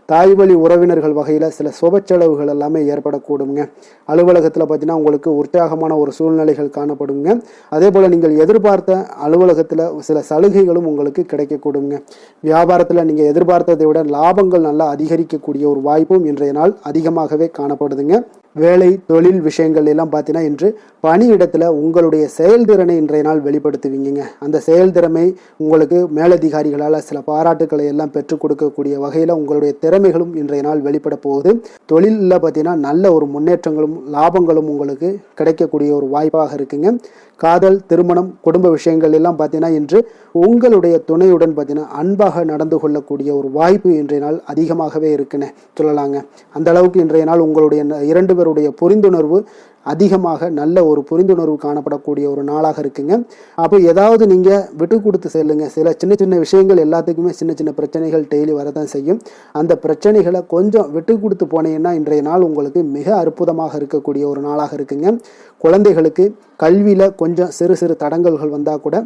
தாய் வழி உறவினர்கள் வகையில் சில சுப செலவுகள் எல்லாமே ஏற்படக்கூடுங்க. அலுவலகத்தில் பார்த்தீங்கன்னா உங்களுக்கு உற்சாகமான ஒரு சூழ்நிலைகள் காணப்படுங்க. அதே போல் நீங்கள் எதிர்பார்த்த அலுவலகத்தில் சில சலுகைகளும் உங்களுக்கு கிடைக்கக்கூடுங்க. வியாபாரத்தில் நீங்கள் எதிர்பார்த்ததை விட லாபங்கள் நல்லா அதிகரிக்கக்கூடிய ஒரு வாய்ப்பும் இன்றைய நாள் அதிகமாகவே காணப்படுதுங்க. வேலை, தொழில் விஷயங்கள் எல்லாம் பார்த்தீங்கன்னா இன்று பணியிடத்தில் உங்களுடைய செயல்திறனை இன்றைய நாள் வெளிப்படுத்துவீங்க. அந்த செயல்திறமை உங்களுக்கு மேலதிகாரிகளால் சில பாராட்டுக்களை எல்லாம் பெற்றுக் கொடுக்கக்கூடிய வகையில் உங்களுடைய திறமைகளும் இன்றைய நாள் வெளிப்பட போகுது. தொழிலில் பார்த்தீங்கன்னா நல்ல ஒரு முன்னேற்றங்களும் லாபங்களும் உங்களுக்கு கிடைக்கக்கூடிய ஒரு வாய்ப்பாக இருக்குங்க. காதல், திருமணம், குடும்ப விஷயங்கள் எல்லாம் பார்த்தீங்கன்னா இன்று உங்களுடைய துணையுடன் பார்த்தீங்கன்னா அன்பாக நடந்து கொள்ளக்கூடிய ஒரு வாய்ப்பு இன்றைய நாள் அதிகமாகவே இருக்குன்னு சொல்லலாங்க. அந்த அளவுக்கு இன்றைய நாள் உங்களுடைய 2 பேருடைய புரிந்துணர்வு அதிகமாக நல்ல ஒரு புரிந்துணர்வு காணப்படக்கூடிய ஒரு நாளாக இருக்குங்க. அப்போ ஏதாவது நீங்கள் விட்டு கொடுத்து செல்லுங்க. சில சின்ன சின்ன விஷயங்கள் எல்லாத்துக்குமே சின்ன சின்ன பிரச்சனைகள் டெய்லி வரதான் செய்யும். அந்த பிரச்சனைகளை கொஞ்சம் விட்டு கொடுத்து போனீங்கன்னா இன்றைய நாள் உங்களுக்கு மிக அற்புதமாக இருக்கக்கூடிய ஒரு நாளாக இருக்குங்க. குழந்தைகளுக்கு கல்வியில் கொஞ்சம் சிறு சிறு தடங்கல்கள் வந்தால் கூட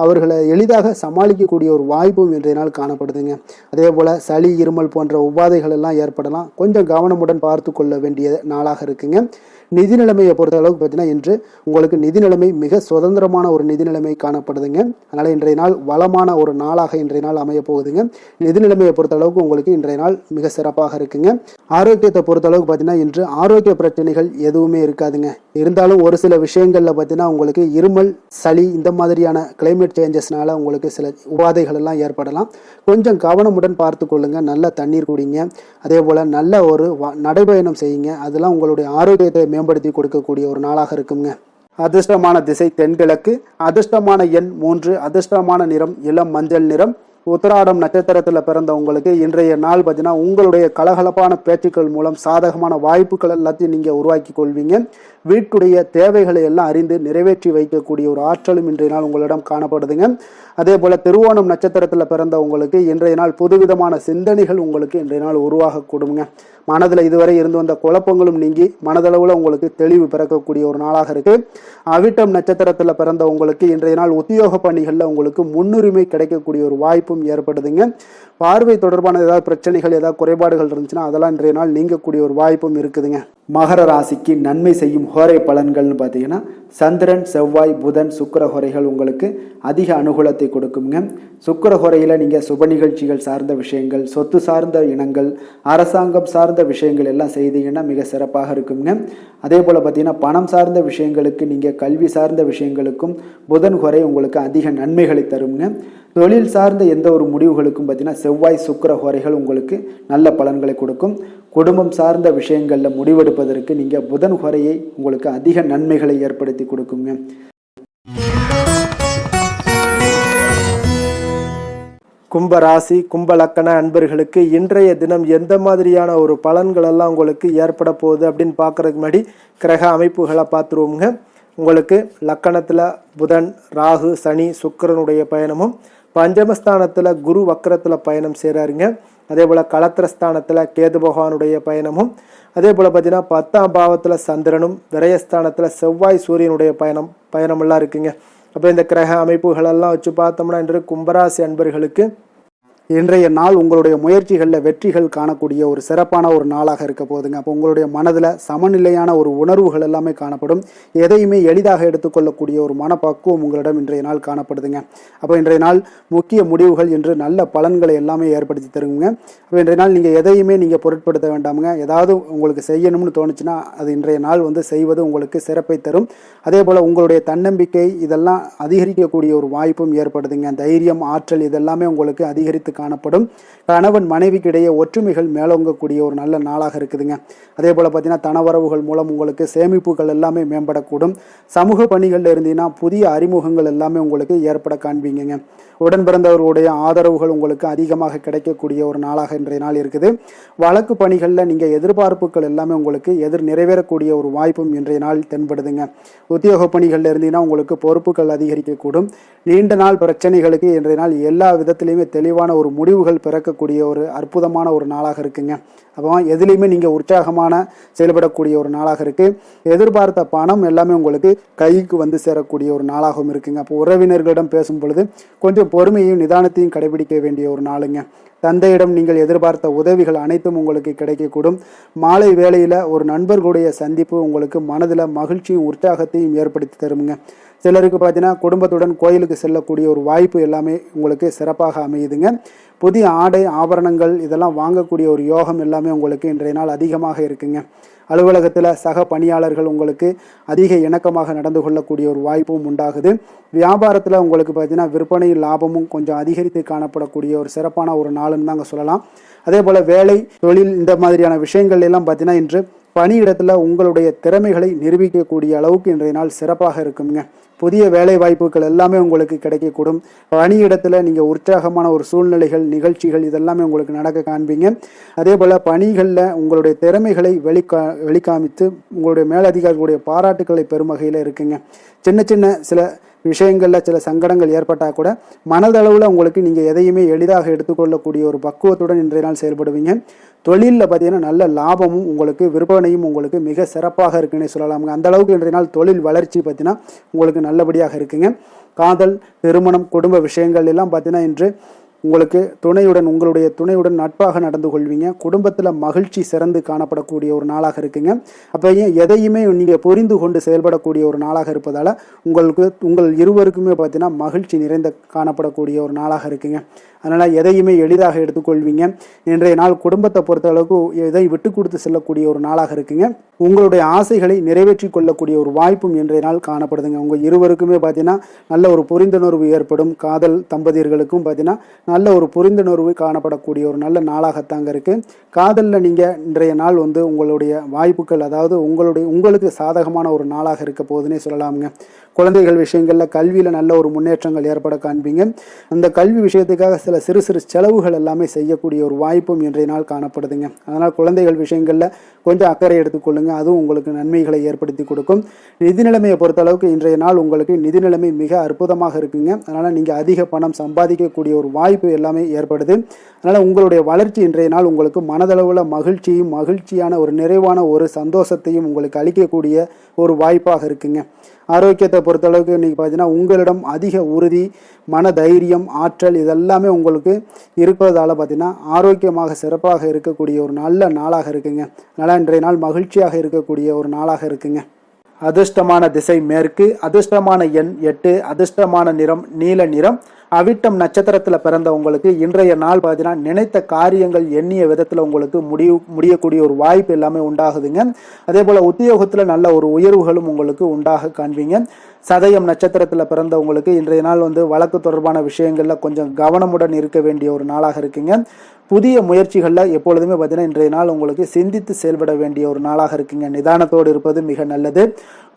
அவர்களை எளிதாக சமாளிக்கக்கூடிய ஒரு வாய்ப்பும் இன்றைய நாள் காணப்படுதுங்க. அதே போல் சளி, இருமல் போன்ற உபாதைகள் எல்லாம் ஏற்படலாம். கொஞ்சம் கவனமுடன் பார்த்து கொள்ள வேண்டிய நாளாக இருக்குங்க. நிதி நிலைமையை பொறுத்த அளவுக்கு பார்த்தீங்கன்னா இன்று உங்களுக்கு நிதி நிலைமை மிக சுதந்திரமான ஒரு நிதி நிலைமை காணப்படுதுங்க. அதனால் இன்றைய நாள் வளமான ஒரு நாளாக இன்றைய நாள் அமைய போகுதுங்க. நிதி நிலைமையை பொறுத்த அளவுக்கு உங்களுக்கு இன்றைய நாள் மிக சிறப்பாக இருக்குங்க. ஆரோக்கியத்தை பொறுத்த அளவுக்கு பார்த்தீங்கன்னா இன்று ஆரோக்கிய பிரச்சனைகள் எதுவுமே இருக்காதுங்க. இருந்தாலும் ஒரு சில விஷயங்களில் பார்த்தீங்கன்னா உங்களுக்கு இருமல், சளி இந்த மாதிரியான கிளைமேட் சேஞ்சஸ்னால உங்களுக்கு சில உபாதைகள் எல்லாம் ஏற்படலாம். கொஞ்சம் கவனமுடன் பார்த்து கொள்ளுங்க. நல்ல தண்ணீர் குடிங்க. அதே போல் நல்ல ஒரு நடைபயணம் செய்யுங்க. அதெல்லாம் உங்களுடைய ஆரோக்கியத்தை மேம்படுத்தி கொடுக்கக்கூடிய ஒரு நாளாக இருக்குங்க. அதிர்ஷ்டமான திசை தென்கிழக்கு, அதிர்ஷ்டமான எண் 3, அதிர்ஷ்டமான நிறம் இளம் மஞ்சள் நிறம். உத்திராடம் நட்சத்திரத்துல பிறந்த உங்களுக்கு இன்றைய நாள் பார்த்தீங்கன்னா உங்களுடைய கலகலப்பான பேச்சுக்கள் மூலம் சாதகமான வாய்ப்புகள் எல்லாத்தையும் நீங்க உருவாக்கி கொள்வீங்க. வீட்டுடைய தேவைகளை எல்லாம் அறிந்து நிறைவேற்றி வைக்கக்கூடிய ஒரு ஆற்றலும் இன்றைய நாள் உங்களிடம் காணப்படுதுங்க. அதே போல திருவோணம் நட்சத்திரத்துல பிறந்த உங்களுக்கு இன்றைய நாள் புதுவிதமான சிந்தனைகள் உங்களுக்கு இன்றைய நாள் உருவாக கூடுங்க. மனதில் இதுவரை இருந்து வந்த குழப்பங்களும் நீங்கி மனதளவில் உங்களுக்கு தெளிவு பிறக்கக்கூடிய ஒரு நாளாக இருக்கு. அவிட்டம் நட்சத்திரத்தில் பிறந்த உங்களுக்கு இன்றைய நாள் உத்தியோக பணிகளில் உங்களுக்கு முன்னுரிமை கிடைக்கக்கூடிய ஒரு வாய்ப்பும் ஏற்படுதுங்க. பார்வை தொடர்பான ஏதாவது பிரச்சனைகள் ஏதாவது குறைபாடுகள் இருந்துச்சுன்னா அதெல்லாம் இன்றைய நாள் நீங்கக்கூடிய ஒரு வாய்ப்பும் இருக்குதுங்க. மகர ராசிக்கு நன்மை செய்யும் ஹோரை பலன்கள்னு பார்த்தீங்கன்னா சந்திரன், செவ்வாய், புதன், சுக்கிர ஹோரைகள் உங்களுக்கு அதிக அனுகூலத்தை கொடுக்குங்க. சுக்கிர ஹோரையில் நீங்கள் சுப நிகழ்ச்சிகள் சார்ந்த விஷயங்கள், சொத்து சார்ந்த இனங்கள், அரசாங்கம் சார்ந்த விஷயங்கள் எல்லாம் செய்தீங்கன்னா மிக சிறப்பாக இருக்குங்க. அதே போல் பார்த்தீங்கன்னா பணம் சார்ந்த விஷயங்களுக்கு, நீங்கள் கல்வி சார்ந்த விஷயங்களுக்கும் புதன் ஹோரை உங்களுக்கு அதிக நன்மைகளை தருங்க. தொழில் சார்ந்த எந்த ஒரு முடிவுகளுக்கும் பார்த்தீங்கன்னா செவ்வாய், சுக்கிர ஹோரைகள் உங்களுக்கு நல்ல பலன்களை கொடுக்கும். குடும்பம் சார்ந்த விஷயங்களில் முடிவெடுப்பதற்கு நீங்கள் புதன் ஹோரையை உங்களுக்கு அதிக நன்மைகளை ஏற்படுத்தி கொடுக்குங்க. கும்ப ராசி, கும்ப லக்கண அன்பர்களுக்கு இன்றைய தினம் எந்த மாதிரியான ஒரு பலன்கள் எல்லாம் உங்களுக்கு ஏற்பட போகுது அப்படின்னு பார்க்கறதுக்கு முன்னாடி கிரக அமைப்புகளை பார்த்துருவோங்க. உங்களுக்கு லக்கணத்தில் புதன், ராகு, சனி, சுக்கிரனுடைய பயணமும், பஞ்சமஸ்தானத்தில் குரு வக்கரத்தில் பயணம் செய்கிறாருங்க. அதே போல் களத்திரஸ்தானத்தில் கேது பகவானுடைய பயணமும், அதே போல் பார்த்தீங்கன்னா 10ஆம் பாவத்தில் சந்திரனும், விரயஸ்தானத்தில் செவ்வாய், சூரியனுடைய பயணமெல்லாம் இருக்குங்க. அப்போ இந்த கிரக அமைப்புகளெல்லாம் வச்சு பார்த்தோம்னா இன்று கும்பராசி அன்பர்களுக்கு இன்றைய நாள் உங்களுடைய முயற்சிகளில் வெற்றிகள் காணக்கூடிய ஒரு சிறப்பான ஒரு நாளாக இருக்க போகுதுங்க. அப்போ உங்களுடைய மனதில் சமநிலையான ஒரு உணர்வுகள் எல்லாமே காணப்படும். எதையுமே எளிதாக எடுத்துக்கொள்ளக்கூடிய ஒரு மனப்பக்குவம் உங்களிடம் இன்றைய நாள் காணப்படுதுங்க. அப்போ இன்றைய நாள் முக்கிய முடிவுகள் என்று நல்ல பலன்களை எல்லாமே ஏற்படுத்தி தருங்க. அப்போ இன்றைய நாள் நீங்கள் எதையுமே நீங்கள் பொருட்படுத்த வேண்டாமுங்க. ஏதாவது உங்களுக்கு செய்யணும்னு தோணுச்சுன்னா அது இன்றைய நாள் செய்வது உங்களுக்கு சிறப்பை தரும். அதே போல் உங்களுடைய தன்னம்பிக்கை இதெல்லாம் அதிகரிக்கக்கூடிய ஒரு வாய்ப்பும் ஏற்படுதுங்க. தைரியம், ஆற்றல் இதெல்லாமே உங்களுக்கு அதிகரித்து காணப்படும். கணவன் மனைவிக்கிடையே ஒற்றுமைகள் மேலோங்கக்கூடிய ஒரு நல்ல நாளாக இருக்குதுங்க. அதே போல் பார்த்தீங்கன்னா தனவரவுகள் மூலம் உங்களுக்கு சேமிப்புகள் எல்லாமே மேம்படக்கூடும். சமூக பணிகளில் இருந்தீங்கன்னா புதிய அறிமுகங்கள் எல்லாமே உங்களுக்கு ஏற்பட காண்பீங்க. உடன் பிறந்தவர்களுடைய ஆதரவுகள் உங்களுக்கு அதிகமாக கிடைக்கக்கூடிய ஒரு நாளாக இன்றைய நாள் இருக்குது. வழக்கு பணிகளில் நீங்கள் எதிர்பார்ப்புகள் எல்லாமே உங்களுக்கு நிறைவேறக்கூடிய ஒரு வாய்ப்பும் இன்றைய நாள் தென்படுதுங்க. உத்தியோக பணிகளில் இருந்தீங்கன்னா உங்களுக்கு பொறுப்புகள் அதிகரிக்கக்கூடும். நீண்ட நாள் பிரச்சனைகளுக்கு இன்றைய நாள் எல்லா விதத்திலையுமே தெளிவான ஒரு முடிவுகள் பிறக்கக்கூடிய ஒரு அற்புதமான ஒரு நாளாக இருக்குங்க. அப்போ எதுலேயுமே நீங்கள் உற்சாகமான செயல்படக்கூடிய ஒரு நாளாக இருக்குது. எதிர்பார்த்த பணம் எல்லாமே உங்களுக்கு கைக்கு சேரக்கூடிய ஒரு நாளாகவும் இருக்குங்க. அப்போ உறவினர்களிடம் பேசும் பொழுது கொஞ்சம் பொறுமையும் நிதானத்தையும் கடைபிடிக்க வேண்டிய ஒரு நாளுங்க. தந்தையிடம் நீங்கள் எதிர்பார்த்த உதவிகள் அனைத்தும் உங்களுக்கு கிடைக்கக்கூடும். மாலை வேளையில் ஒரு நண்பர்களுடைய சந்திப்பு உங்களுக்கு மனதில் மகிழ்ச்சியும் உற்சாகத்தையும் ஏற்படுத்தி தருங்க. சிலருக்கு பார்த்தீங்கன்னா குடும்பத்துடன் கோயிலுக்கு செல்லக்கூடிய ஒரு வாய்ப்பு எல்லாமே உங்களுக்கு சிறப்பாக அமையுதுங்க. புதிய ஆடை, ஆபரணங்கள் இதெல்லாம் வாங்கக்கூடிய ஒரு யோகம் எல்லாமே உங்களுக்கு இன்றைய நாள் அதிகமாக இருக்குங்க. அலுவலகத்தில் சக பணியாளர்கள் உங்களுக்கு அதிக இணக்கமாக நடந்து கொள்ளக்கூடிய ஒரு வாய்ப்பும் உண்டாகுது. வியாபாரத்தில் உங்களுக்கு பார்த்தீங்கன்னா விற்பனை லாபமும் கொஞ்சம் அதிகரித்து காணப்படக்கூடிய ஒரு சிறப்பான ஒரு நாளுன்னு தாங்க சொல்லலாம். அதே போல் வேலை, தொழில் இந்த மாதிரியான விஷயங்கள் எல்லாம் பார்த்தீங்கன்னா இன்று பணியிடத்தில் உங்களுடைய திறமைகளை நிரூபிக்கக்கூடிய அளவுக்கு இன்றைய நாள் சிறப்பாக இருக்குங்க. புதிய வேலை வாய்ப்புகள் எல்லாமே உங்களுக்கு கிடைக்கக்கூடும். பணியிடத்தில் நீங்கள் உற்சாகமான ஒரு சூழ்நிலைகள், நிகழ்ச்சிகள் இதெல்லாமே உங்களுக்கு நடக்க காண்பீங்க. அதே போல் பணிகளில் உங்களுடைய திறமைகளை வெளிக்காமித்து உங்களுடைய மேலதிகாரிகளுடைய பாராட்டுக்களை பெறும் வகையில் இருக்குங்க. சின்ன சின்ன சில விஷயங்களில் சில சங்கடங்கள் ஏற்பட்டால் கூட மனதளவில் உங்களுக்கு நீங்கள் எதையுமே எளிதாக எடுத்துக்கொள்ளக்கூடிய ஒரு பக்குவத்துடன் இன்றைய நாள் செயல்படுவீங்க. தொழிலில் பார்த்தீங்கன்னா நல்ல லாபமும் உங்களுக்கு விற்பனையும் உங்களுக்கு மிக சிறப்பாக இருக்குன்னு சொல்லலாமுங்க. அந்த அளவுக்கு இன்றைய நாள் தொழில் வளர்ச்சி பார்த்தீங்கன்னா உங்களுக்கு நல்லபடியாக இருக்குங்க. காதல், திருமணம், குடும்ப விஷயங்கள் எல்லாம் பார்த்தீங்கன்னா இன்று உங்களுக்கு உங்களுடைய துணையுடன் நட்பாக நடந்து கொள்வீங்க. குடும்பத்தில் மகிழ்ச்சி சிறந்து காணப்படக்கூடிய ஒரு நாளாக இருக்குங்க. அப்போ எதையுமே நீங்கள் புரிந்து கொண்டு செயல்படக்கூடிய ஒரு நாளாக இருப்பதால் உங்கள் இருவருக்குமே பார்த்தீங்கன்னா மகிழ்ச்சி நிறைந்த காணப்படக்கூடிய ஒரு நாளாக இருக்குங்க. அதனால் எதையுமே எளிதாக எடுத்துக்கொள்வீங்க. இன்றைய நாள் குடும்பத்தை பொறுத்த அளவுக்கு எதை விட்டு கொடுத்து செல்லக்கூடிய ஒரு நாளாக இருக்குங்க. உங்களுடைய ஆசைகளை நிறைவேற்றி கொள்ளக்கூடிய ஒரு வாய்ப்பும் இன்றைய நாள் காணப்படுதுங்க. உங்கள் இருவருக்குமே பார்த்தீங்கன்னா நல்ல ஒரு புரிந்துணர்வு ஏற்படும். காதல் தம்பதியர்களுக்கும் பார்த்தீங்கன்னா நல்ல ஒரு புரிந்துணர்வு காணப்படக்கூடிய ஒரு நல்ல நாளாகத்தாங்க இருக்குது. காதலில் நீங்கள் இன்றைய நாள் உங்களுடைய வாய்ப்புகள், அதாவது உங்களுக்கு சாதகமான ஒரு நாளாக இருக்க போகுதுன்னே சொல்லலாமுங்க. குழந்தைகள் விஷயங்களில் கல்வியில் நல்ல ஒரு முன்னேற்றங்கள் ஏற்பட காண்பீங்க. அந்த கல்வி விஷயத்துக்காக சில சிறு சிறு செலவுகள் எல்லாமே செய்யக்கூடிய ஒரு வாய்ப்பும் இன்றைய நாள் காணப்படுதுங்க. அதனால் குழந்தைகள் விஷயங்களில் கொஞ்சம் அக்கறை எடுத்துக்கொள்ளுங்க. அதுவும் உங்களுக்கு நன்மைகளை ஏற்படுத்தி கொடுக்கும். நிதி நிலைமையை பொறுத்தளவுக்கு இன்றைய நாள் உங்களுக்கு நிதி நிலைமை மிக அற்புதமாக இருக்குங்க. அதனால் நீங்கள் அதிக பணம் சம்பாதிக்கக்கூடிய ஒரு வாய்ப்பு எல்லாமே ஏற்படுது. அதனால் உங்களுடைய வளர்ச்சி இன்றைய நாள் உங்களுக்கு மனதளவில் மகிழ்ச்சியான ஒரு நிறைவான ஒரு சந்தோஷத்தையும் உங்களுக்கு அளிக்கக்கூடிய ஒரு வாய்ப்பாக இருக்குங்க. ஆரோக்கியத்தை பொறுத்தளவுக்கு இன்றைக்கி பார்த்தீங்கன்னா உங்களிடம் அதிக உறுதி, மன தைரியம், ஆற்றல் இதெல்லாமே உங்களுக்கு இருப்பதால் பார்த்தீங்கன்னா ஆரோக்கியமாக சிறப்பாக இருக்கக்கூடிய ஒரு நல்ல நாளாக இருக்குங்க. அதனால் இன்றைய நாள் மகிழ்ச்சியாக இருக்கக்கூடிய ஒரு நாளாக இருக்குங்க. அதிர்ஷ்டமான திசை மேற்கு, அதிர்ஷ்டமான எண் 8, அதிர்ஷ்டமான நிறம் நீல நிறம். அவிட்டம் நட்சத்திரத்தில் பிறந்த உங்களுக்கு இன்றைய நாள் பார்த்தீங்கன்னா நினைத்த காரியங்கள் எண்ணிய விதத்தில் உங்களுக்கு முடியக்கூடிய ஒரு வாய்ப்பு எல்லாமே உண்டாகுதுங்க. அதே போல் உத்தியோகத்தில் நல்ல ஒரு உயர்வுகளும் உங்களுக்கு உண்டாக காண்பீங்க. சதயம் நட்சத்திரத்தில் பிறந்தவங்களுக்கு இன்றைய நாள் வழக்கு தொடர்பான விஷயங்களில் கொஞ்சம் கவனமுடன் இருக்க வேண்டிய ஒரு நாளாக இருக்குங்க. புதிய முயற்சிகளில் எப்பொழுதுமே பார்த்தீங்கன்னா இன்றைய நாள் உங்களுக்கு சிந்தித்து செயல்பட வேண்டிய ஒரு நாளாக இருக்குங்க. நிதானத்தோடு இருப்பது மிக நல்லது.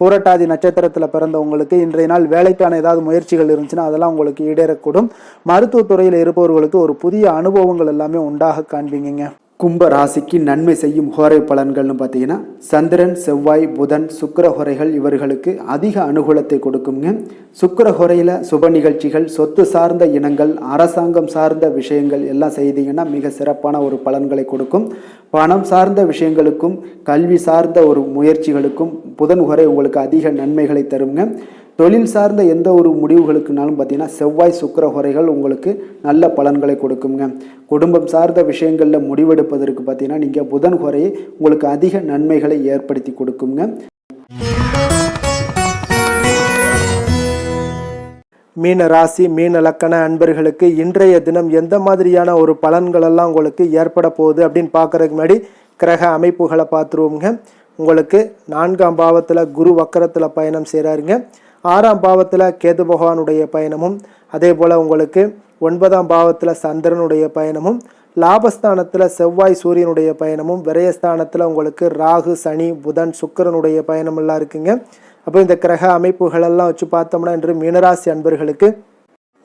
பூரட்டாதி நட்சத்திரத்தில் பிறந்தவங்களுக்கு இன்றைய நாள் வேலைக்கான ஏதாவது முயற்சிகள் இருந்துச்சுன்னா அதெல்லாம் உங்களுக்கு ஈடேறக்கூடும். மருத்துவத்துறையில் இருப்பவர்களுக்கு ஒரு புதிய அனுபவங்கள் எல்லாமே உண்டாக காண்பீங்க. கும்ப ராசிக்கு நன்மை செய்யும் ஹோரை பலன்கள்னு பார்த்தீங்கன்னா சந்திரன், செவ்வாய், புதன், சுக்கிர ஹோரைகள் இவர்களுக்கு அதிக அனுகூலத்தை கொடுக்குங்க. சுக்கிர ஹோரையில் சுப நிகழ்ச்சிகள், சொத்து சார்ந்த இனங்கள், அரசாங்கம் சார்ந்த விஷயங்கள் எல்லாம் செய்தீங்கன்னா மிக சிறப்பான ஒரு பலன்களை கொடுக்கும். பணம் சார்ந்த விஷயங்களுக்கும் கல்வி சார்ந்த ஒரு முயற்சிகளுக்கும் புதன் ஹோரை உங்களுக்கு அதிக நன்மைகளை தருங்க. தொழில் சார்ந்த எந்த ஒரு முடிவுகளுக்குனாலும் பார்த்தீங்கன்னா செவ்வாய், சுக்கிர ஹோரைகள் உங்களுக்கு நல்ல பலன்களை கொடுக்குங்க. குடும்பம் சார்ந்த விஷயங்களில் முடிவெடுப்பதற்கு பார்த்தீங்கன்னா நீங்கள் புதன் ஹோரையை உங்களுக்கு அதிக நன்மைகளை ஏற்படுத்தி கொடுக்குங்க. மீன ராசி, மீன லக்கண அன்பர்களுக்கு இன்றைய தினம் எந்த மாதிரியான ஒரு பலன்களெல்லாம் உங்களுக்கு ஏற்பட போகுது அப்படின்னு பார்க்குறதுக்கு முன்னாடி கிரக அமைப்புகளை பார்த்துருவோங்க. உங்களுக்கு 4ஆம் பாவத்தில் குரு வக்கரத்தில் பயணம் செய்கிறாருங்க. 6ஆம் பாவத்தில் கேது பகவானுடைய பயணமும், அதே போல் உங்களுக்கு 9ஆம் பாவத்தில் சந்திரனுடைய பயணமும், லாபஸ்தானத்தில் செவ்வாய் சூரியனுடைய பயணமும், விரயஸ்தானத்தில் உங்களுக்கு ராகு, சனி, புதன், சுக்கிரனுடைய பயணமெல்லாம் இருக்குங்க. அப்போ இந்த கிரக அமைப்புகளெல்லாம் வச்சு பார்த்தோம்னா இன்று மீனராசி அன்பர்களுக்கு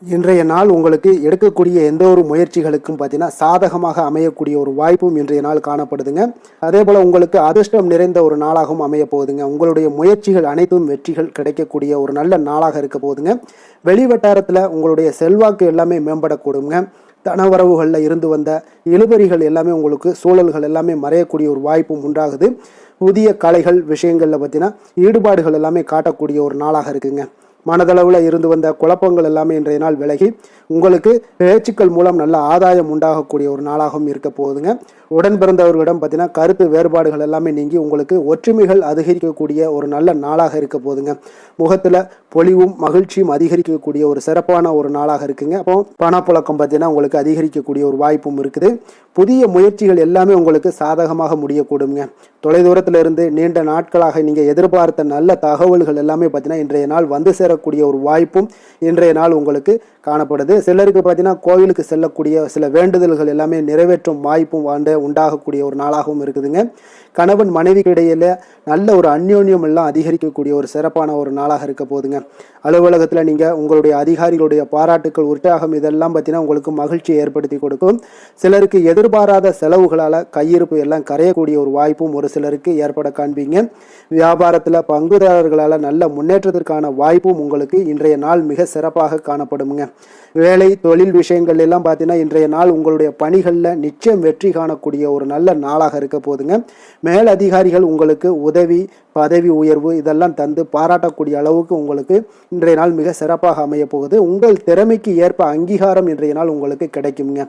இன்றைய நாள் உங்களுக்கு எடுக்கக்கூடிய எந்த ஒரு முயற்சிகளுக்கும் பார்த்தீங்கன்னா சாதகமாக அமையக்கூடிய ஒரு வாய்ப்பும் இன்றைய நாள் காணப்படுதுங்க. அதே போல் உங்களுக்கு அதிர்ஷ்டம் நிறைந்த ஒரு நாளாகவும் அமைய போகுதுங்க. உங்களுடைய முயற்சிகள் அனைத்தும் வெற்றிகள் கிடைக்கக்கூடிய ஒரு நல்ல நாளாக இருக்க போகுதுங்க. வெளி வட்டாரத்தில் உங்களுடைய செல்வாக்கு எல்லாமே மேம்படக்கூடுங்க. தனவரவுகளில் இருந்து வந்த இழுபறிகள் எல்லாமே உங்களுக்கு சூழல்கள் எல்லாமே மறையக்கூடிய ஒரு வாய்ப்பும் உண்டாகுது. புதிய கலைகள் விஷயங்களில் பார்த்தீங்கன்னா ஈடுபாடுகள் எல்லாமே காட்டக்கூடிய ஒரு நாளாக இருக்குங்க. மனதளவில் இருந்து வந்த குழப்பங்கள் எல்லாமே இன்றைய நாள் விலகி உங்களுக்கு பேச்சுக்கள் மூலம் நல்ல ஆதாயம் உண்டாகக்கூடிய ஒரு நாளாகவும் இருக்க போகுதுங்க. உடன் பிறந்தவர்களிடம் பார்த்தீங்கன்னா கருத்து வேறுபாடுகள் எல்லாமே நீங்கி உங்களுக்கு ஒற்றுமைகள் அதிகரிக்கக்கூடிய ஒரு நல்ல நாளாக இருக்க போகுதுங்க. முகத்தில் பொலிவும் மகிழ்ச்சியும் அதிகரிக்கக்கூடிய ஒரு சிறப்பான ஒரு நாளாக இருக்குங்க. அப்போ பணப்புழக்கம் பார்த்தீங்கன்னா உங்களுக்கு அதிகரிக்கக்கூடிய ஒரு வாய்ப்பும் இருக்குது. புதிய முயற்சிகள் எல்லாமே உங்களுக்கு சாதகமாக முடியக்கூடுங்க. தொலைதூரத்தில் இருந்து நீண்ட நாட்களாக நீங்கள் எதிர்பார்த்த நல்ல தகவல்கள் எல்லாமே பார்த்தீங்கன்னா இன்றைய நாள் வந்து சேரக்கூடிய ஒரு வாய்ப்பும் இன்றைய நாள் உங்களுக்கு காணப்படுது. சிலருக்கு பார்த்தீங்கன்னா கோவிலுக்கு செல்லக்கூடிய சில வேண்டுதல்கள் எல்லாமே நிறைவேற்றும் வாய்ப்பும் உண்டாகக்கூடிய ஒரு நாளாகவும் இருக்குதுங்க. கணவன் மனைவிக்கு இடையில நல்ல ஒரு அந்யோன்யம் எல்லாம் அதிகரிக்கக்கூடிய ஒரு சிறப்பான ஒரு நாளாக இருக்க போகுதுங்க. அலுவலகத்தில் நீங்கள் உங்களுடைய அதிகாரிகளுடைய பாராட்டுக்கள், உற்சாகம் இதெல்லாம் பார்த்தீங்கன்னா உங்களுக்கு மகிழ்ச்சியை ஏற்படுத்தி கொடுக்கும். சிலருக்கு எதிர்பாராத செலவுகளால் கையிருப்பு எல்லாம் கரையக்கூடிய ஒரு வாய்ப்பும் ஒரு சிலருக்கு ஏற்பட காண்பீங்க. வியாபாரத்தில் பங்குதாரர்களால் நல்ல முன்னேற்றத்திற்கான வாய்ப்பும் உங்களுக்கு இன்றைய நாள் மிக சிறப்பாக காணப்படுங்க. வேலை தொழில் விஷயங்கள் எல்லாம் பார்த்தீங்கன்னா இன்றைய நாள் உங்களுடைய பணிகளில் நிச்சயம் வெற்றி காணக்கூடிய ஒரு நல்ல நாளாக இருக்க போதுங்க. மேல் அதிகாரிகள் உங்களுக்கு உதவி, பதவி உயர்வு இதெல்லாம் தந்து பாராட்டக்கூடிய அளவுக்கு உங்களுக்கு இன்றைய நாள் மிக சிறப்பாக அமைய போகுது. உங்கள் திறமைக்கு ஏற்ப அங்கீகாரம் இன்றைய நாள் உங்களுக்கு கிடைக்குங்க.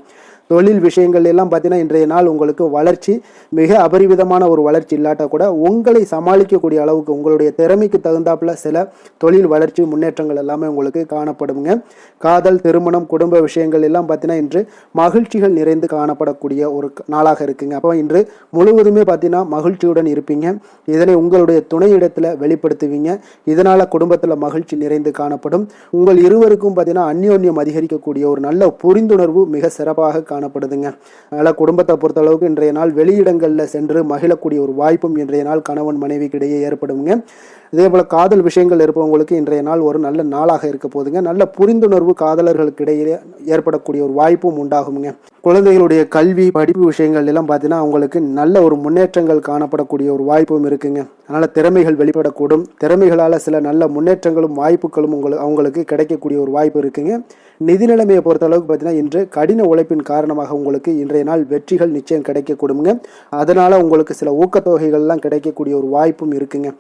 தொழில் விஷயங்கள் எல்லாம் பார்த்தீங்கன்னா இன்றைய நாள் உங்களுக்கு வளர்ச்சி மிக அபரிவிதமான ஒரு வளர்ச்சி இல்லாட்டா கூட உங்களை சமாளிக்கக்கூடிய அளவுக்கு உங்களுடைய திறமைக்கு தகுந்தாப்புல சில தொழில் வளர்ச்சி முன்னேற்றங்கள் எல்லாமே உங்களுக்கு காணப்படுங்க. காதல், திருமணம், குடும்ப விஷயங்கள் எல்லாம் பார்த்தீங்கன்னா இன்று மகிழ்ச்சிகள் நிறைந்து காணப்படக்கூடிய ஒரு நாளாக இருக்குங்க. அப்போ இன்று முழுவதுமே பார்த்தீங்கன்னா மகிழ்ச்சியுடன் இருப்பீங்க. இதனை உங்களுடைய துணையிடத்தில் வெளிப்படுத்துவீங்க. இதனால குடும்பத்தில் மகிழ்ச்சி நிறைந்து காணப்படும். உங்கள் இருவருக்கும் பார்த்தீங்கன்னா அந்யோன்யம் அதிகரிக்கக்கூடிய ஒரு நல்ல புரிந்துணர்வு மிக சிறப்பாக காணப்படுதுங்க. அதனால் குடும்பத்தை பொறுத்தளவுக்கு இன்றைய நாள் வெளியிடங்களில் சென்று மகிழக்கூடிய ஒரு வாய்ப்பும் இன்றைய நாள் கணவன் மனைவிக்கு இடையே ஏற்படுங்க. இதே போல் காதல் விஷயங்கள் இருப்பவங்களுக்கு இன்றைய நாள் ஒரு நல்ல நாளாக இருக்க போதுங்க. நல்ல புரிந்துணர்வு காதலர்களுக்கு இடையே ஏற்படக்கூடிய ஒரு வாய்ப்பும் உண்டாகுங்க. குழந்தைகளுடைய கல்வி படிப்பு விஷயங்கள் எல்லாம் பார்த்தீங்கன்னா அவங்களுக்கு நல்ல ஒரு முன்னேற்றங்கள் காணப்படக்கூடிய ஒரு வாய்ப்பும் இருக்குங்க. அதனால் திறமைகள் வெளிப்படக்கூடும். திறமைகளால் சில நல்ல முன்னேற்றங்களும் வாய்ப்புகளும் அவங்களுக்கு கிடைக்கக்கூடிய ஒரு வாய்ப்பு இருக்குங்க. நிதி நிலைமையை பொறுத்த அளவுக்கு பார்த்தீங்கன்னா இன்று கடின உழைப்பின் காரணமாக உங்களுக்கு இன்றைய நாள் வெற்றிகள் நிச்சயம் கிடைக்கக்கூடுங்க. அதனால் உங்களுக்கு சில ஊக்கத்தொகைகள்லாம் கிடைக்கக்கூடிய ஒரு வாய்ப்பும் இருக்குங்க.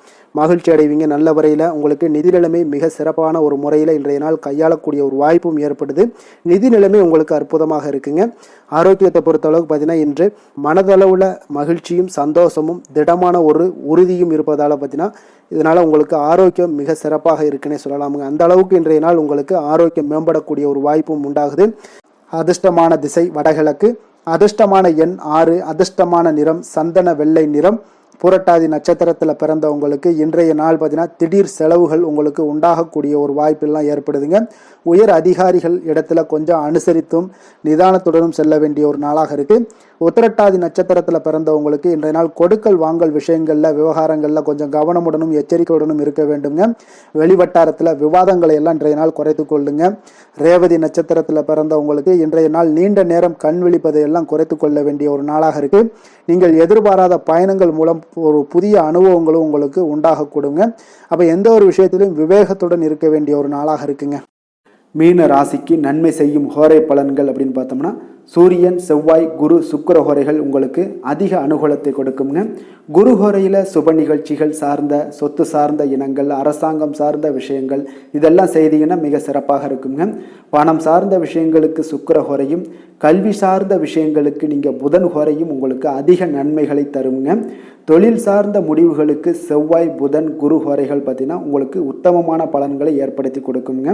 மகிழ்ச்சி அடைவீங்க. நல்ல வரையில் உங்களுக்கு நிதி நிலைமை மிக சிறப்பான ஒரு முறையில் இன்றைய நாள் கையாளக்கூடிய ஒரு வாய்ப்பும் ஏற்படுது. நிதி நிலைமை உங்களுக்கு அற்புதமாக இருக்குங்க. ஆரோக்கியத்தை பொறுத்த அளவுக்கு பார்த்தீங்கன்னா இன்று மனதளவில் மகிழ்ச்சியும் சந்தோஷமும் திடமான ஒரு உறுதியும் இருப்பதால் பார்த்தீங்கன்னா இதனால் உங்களுக்கு ஆரோக்கியம் மிக சிறப்பாக இருக்குன்னே சொல்லலாமுங்க. அந்த அளவுக்கு இன்றைய நாள் உங்களுக்கு ஆரோக்கியம் மேம்படக்கூடிய ஒரு வாய்ப்பும் உண்டாகுது. அதிர்ஷ்டமான திசை வடகிழக்கு, அதிர்ஷ்டமான எண் 6, அதிர்ஷ்டமான நிறம் சந்தன வெள்ளை நிறம். புரட்டாதி நட்சத்திரத்தில் பிறந்தவங்களுக்கு இன்றைய நாள் பார்த்தீங்கன்னா திடீர் செலவுகள் உங்களுக்கு உண்டாகக்கூடிய ஒரு வாய்ப்பெல்லாம் ஏற்படுதுங்க. உயர் அதிகாரிகள் இடத்துல கொஞ்சம் அனுசரித்தும் நிதானத்துடனும் செல்ல வேண்டிய ஒரு நாளாக இருக்குது. உத்திரட்டாதி நட்சத்திரத்தில் பிறந்தவங்களுக்கு இன்றைய நாள் கொடுக்கல் வாங்கல் விஷயங்களில் விவகாரங்களில் கொஞ்சம் கவனமுடனும் எச்சரிக்கையுடனும் இருக்க வேண்டுங்க. வெளிவட்டாரத்தில் விவாதங்களை எல்லாம் இன்றைய நாள் குறைத்து கொள்ளுங்க. ரேவதி நட்சத்திரத்தில் பிறந்தவங்களுக்கு இன்றைய நாள் நீண்ட நேரம் கண் விழிப்பதை எல்லாம் குறைத்து கொள்ள வேண்டிய ஒரு நாளாக இருக்குது. நீங்கள் எதிர்பாராத பயணங்கள் மூலம் ஒரு புதிய அனுபவங்களும் உங்களுக்கு உண்டாகக்கூடுங்க. அப்போ எந்த ஒரு விஷயத்திலும் விவேகத்துடன் இருக்க வேண்டிய ஒரு நாளாக இருக்குங்க. மீன ராசிக்கு நன்மை செய்யும் ஹோரை பலன்கள் அப்படின்னு பார்த்தோம்னா சூரியன், செவ்வாய், குரு, சுக்கிர ஹோரைகள் உங்களுக்கு அதிக அனுகூலத்தை கொடுக்குங்க. குரு ஹோரையில் சுப நிகழ்ச்சிகள் சார்ந்த சொத்து சார்ந்த இனங்கள், அரசாங்கம் சார்ந்த விஷயங்கள் இதெல்லாம் செய்தீங்கன்னா மிக சிறப்பாக இருக்குங்க. பணம் சார்ந்த விஷயங்களுக்கு சுக்கிர ஹோரையும், கல்வி சார்ந்த விஷயங்களுக்கு நீங்கள் புதன் ஹோரையும் உங்களுக்கு அதிக நன்மைகளை தருங்க. தொழில் சார்ந்த முடிவுகளுக்கு செவ்வாய், புதன், குரு ஹோரைகள் பார்த்தீங்கன்னா உங்களுக்கு உத்தமமான பலன்களை ஏற்படுத்தி கொடுக்குங்க.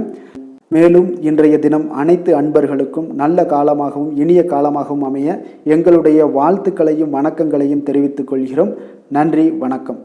மேலும் இன்றைய தினம் அனைத்து அன்பர்களுக்கும் நல்ல காலமாகவும் இனிய காலமாகவும் அமைய எங்களுடைய வாழ்த்துக்களையும் வணக்கங்களையும் தெரிவித்துக் கொள்கிறோம். நன்றி, வணக்கம்.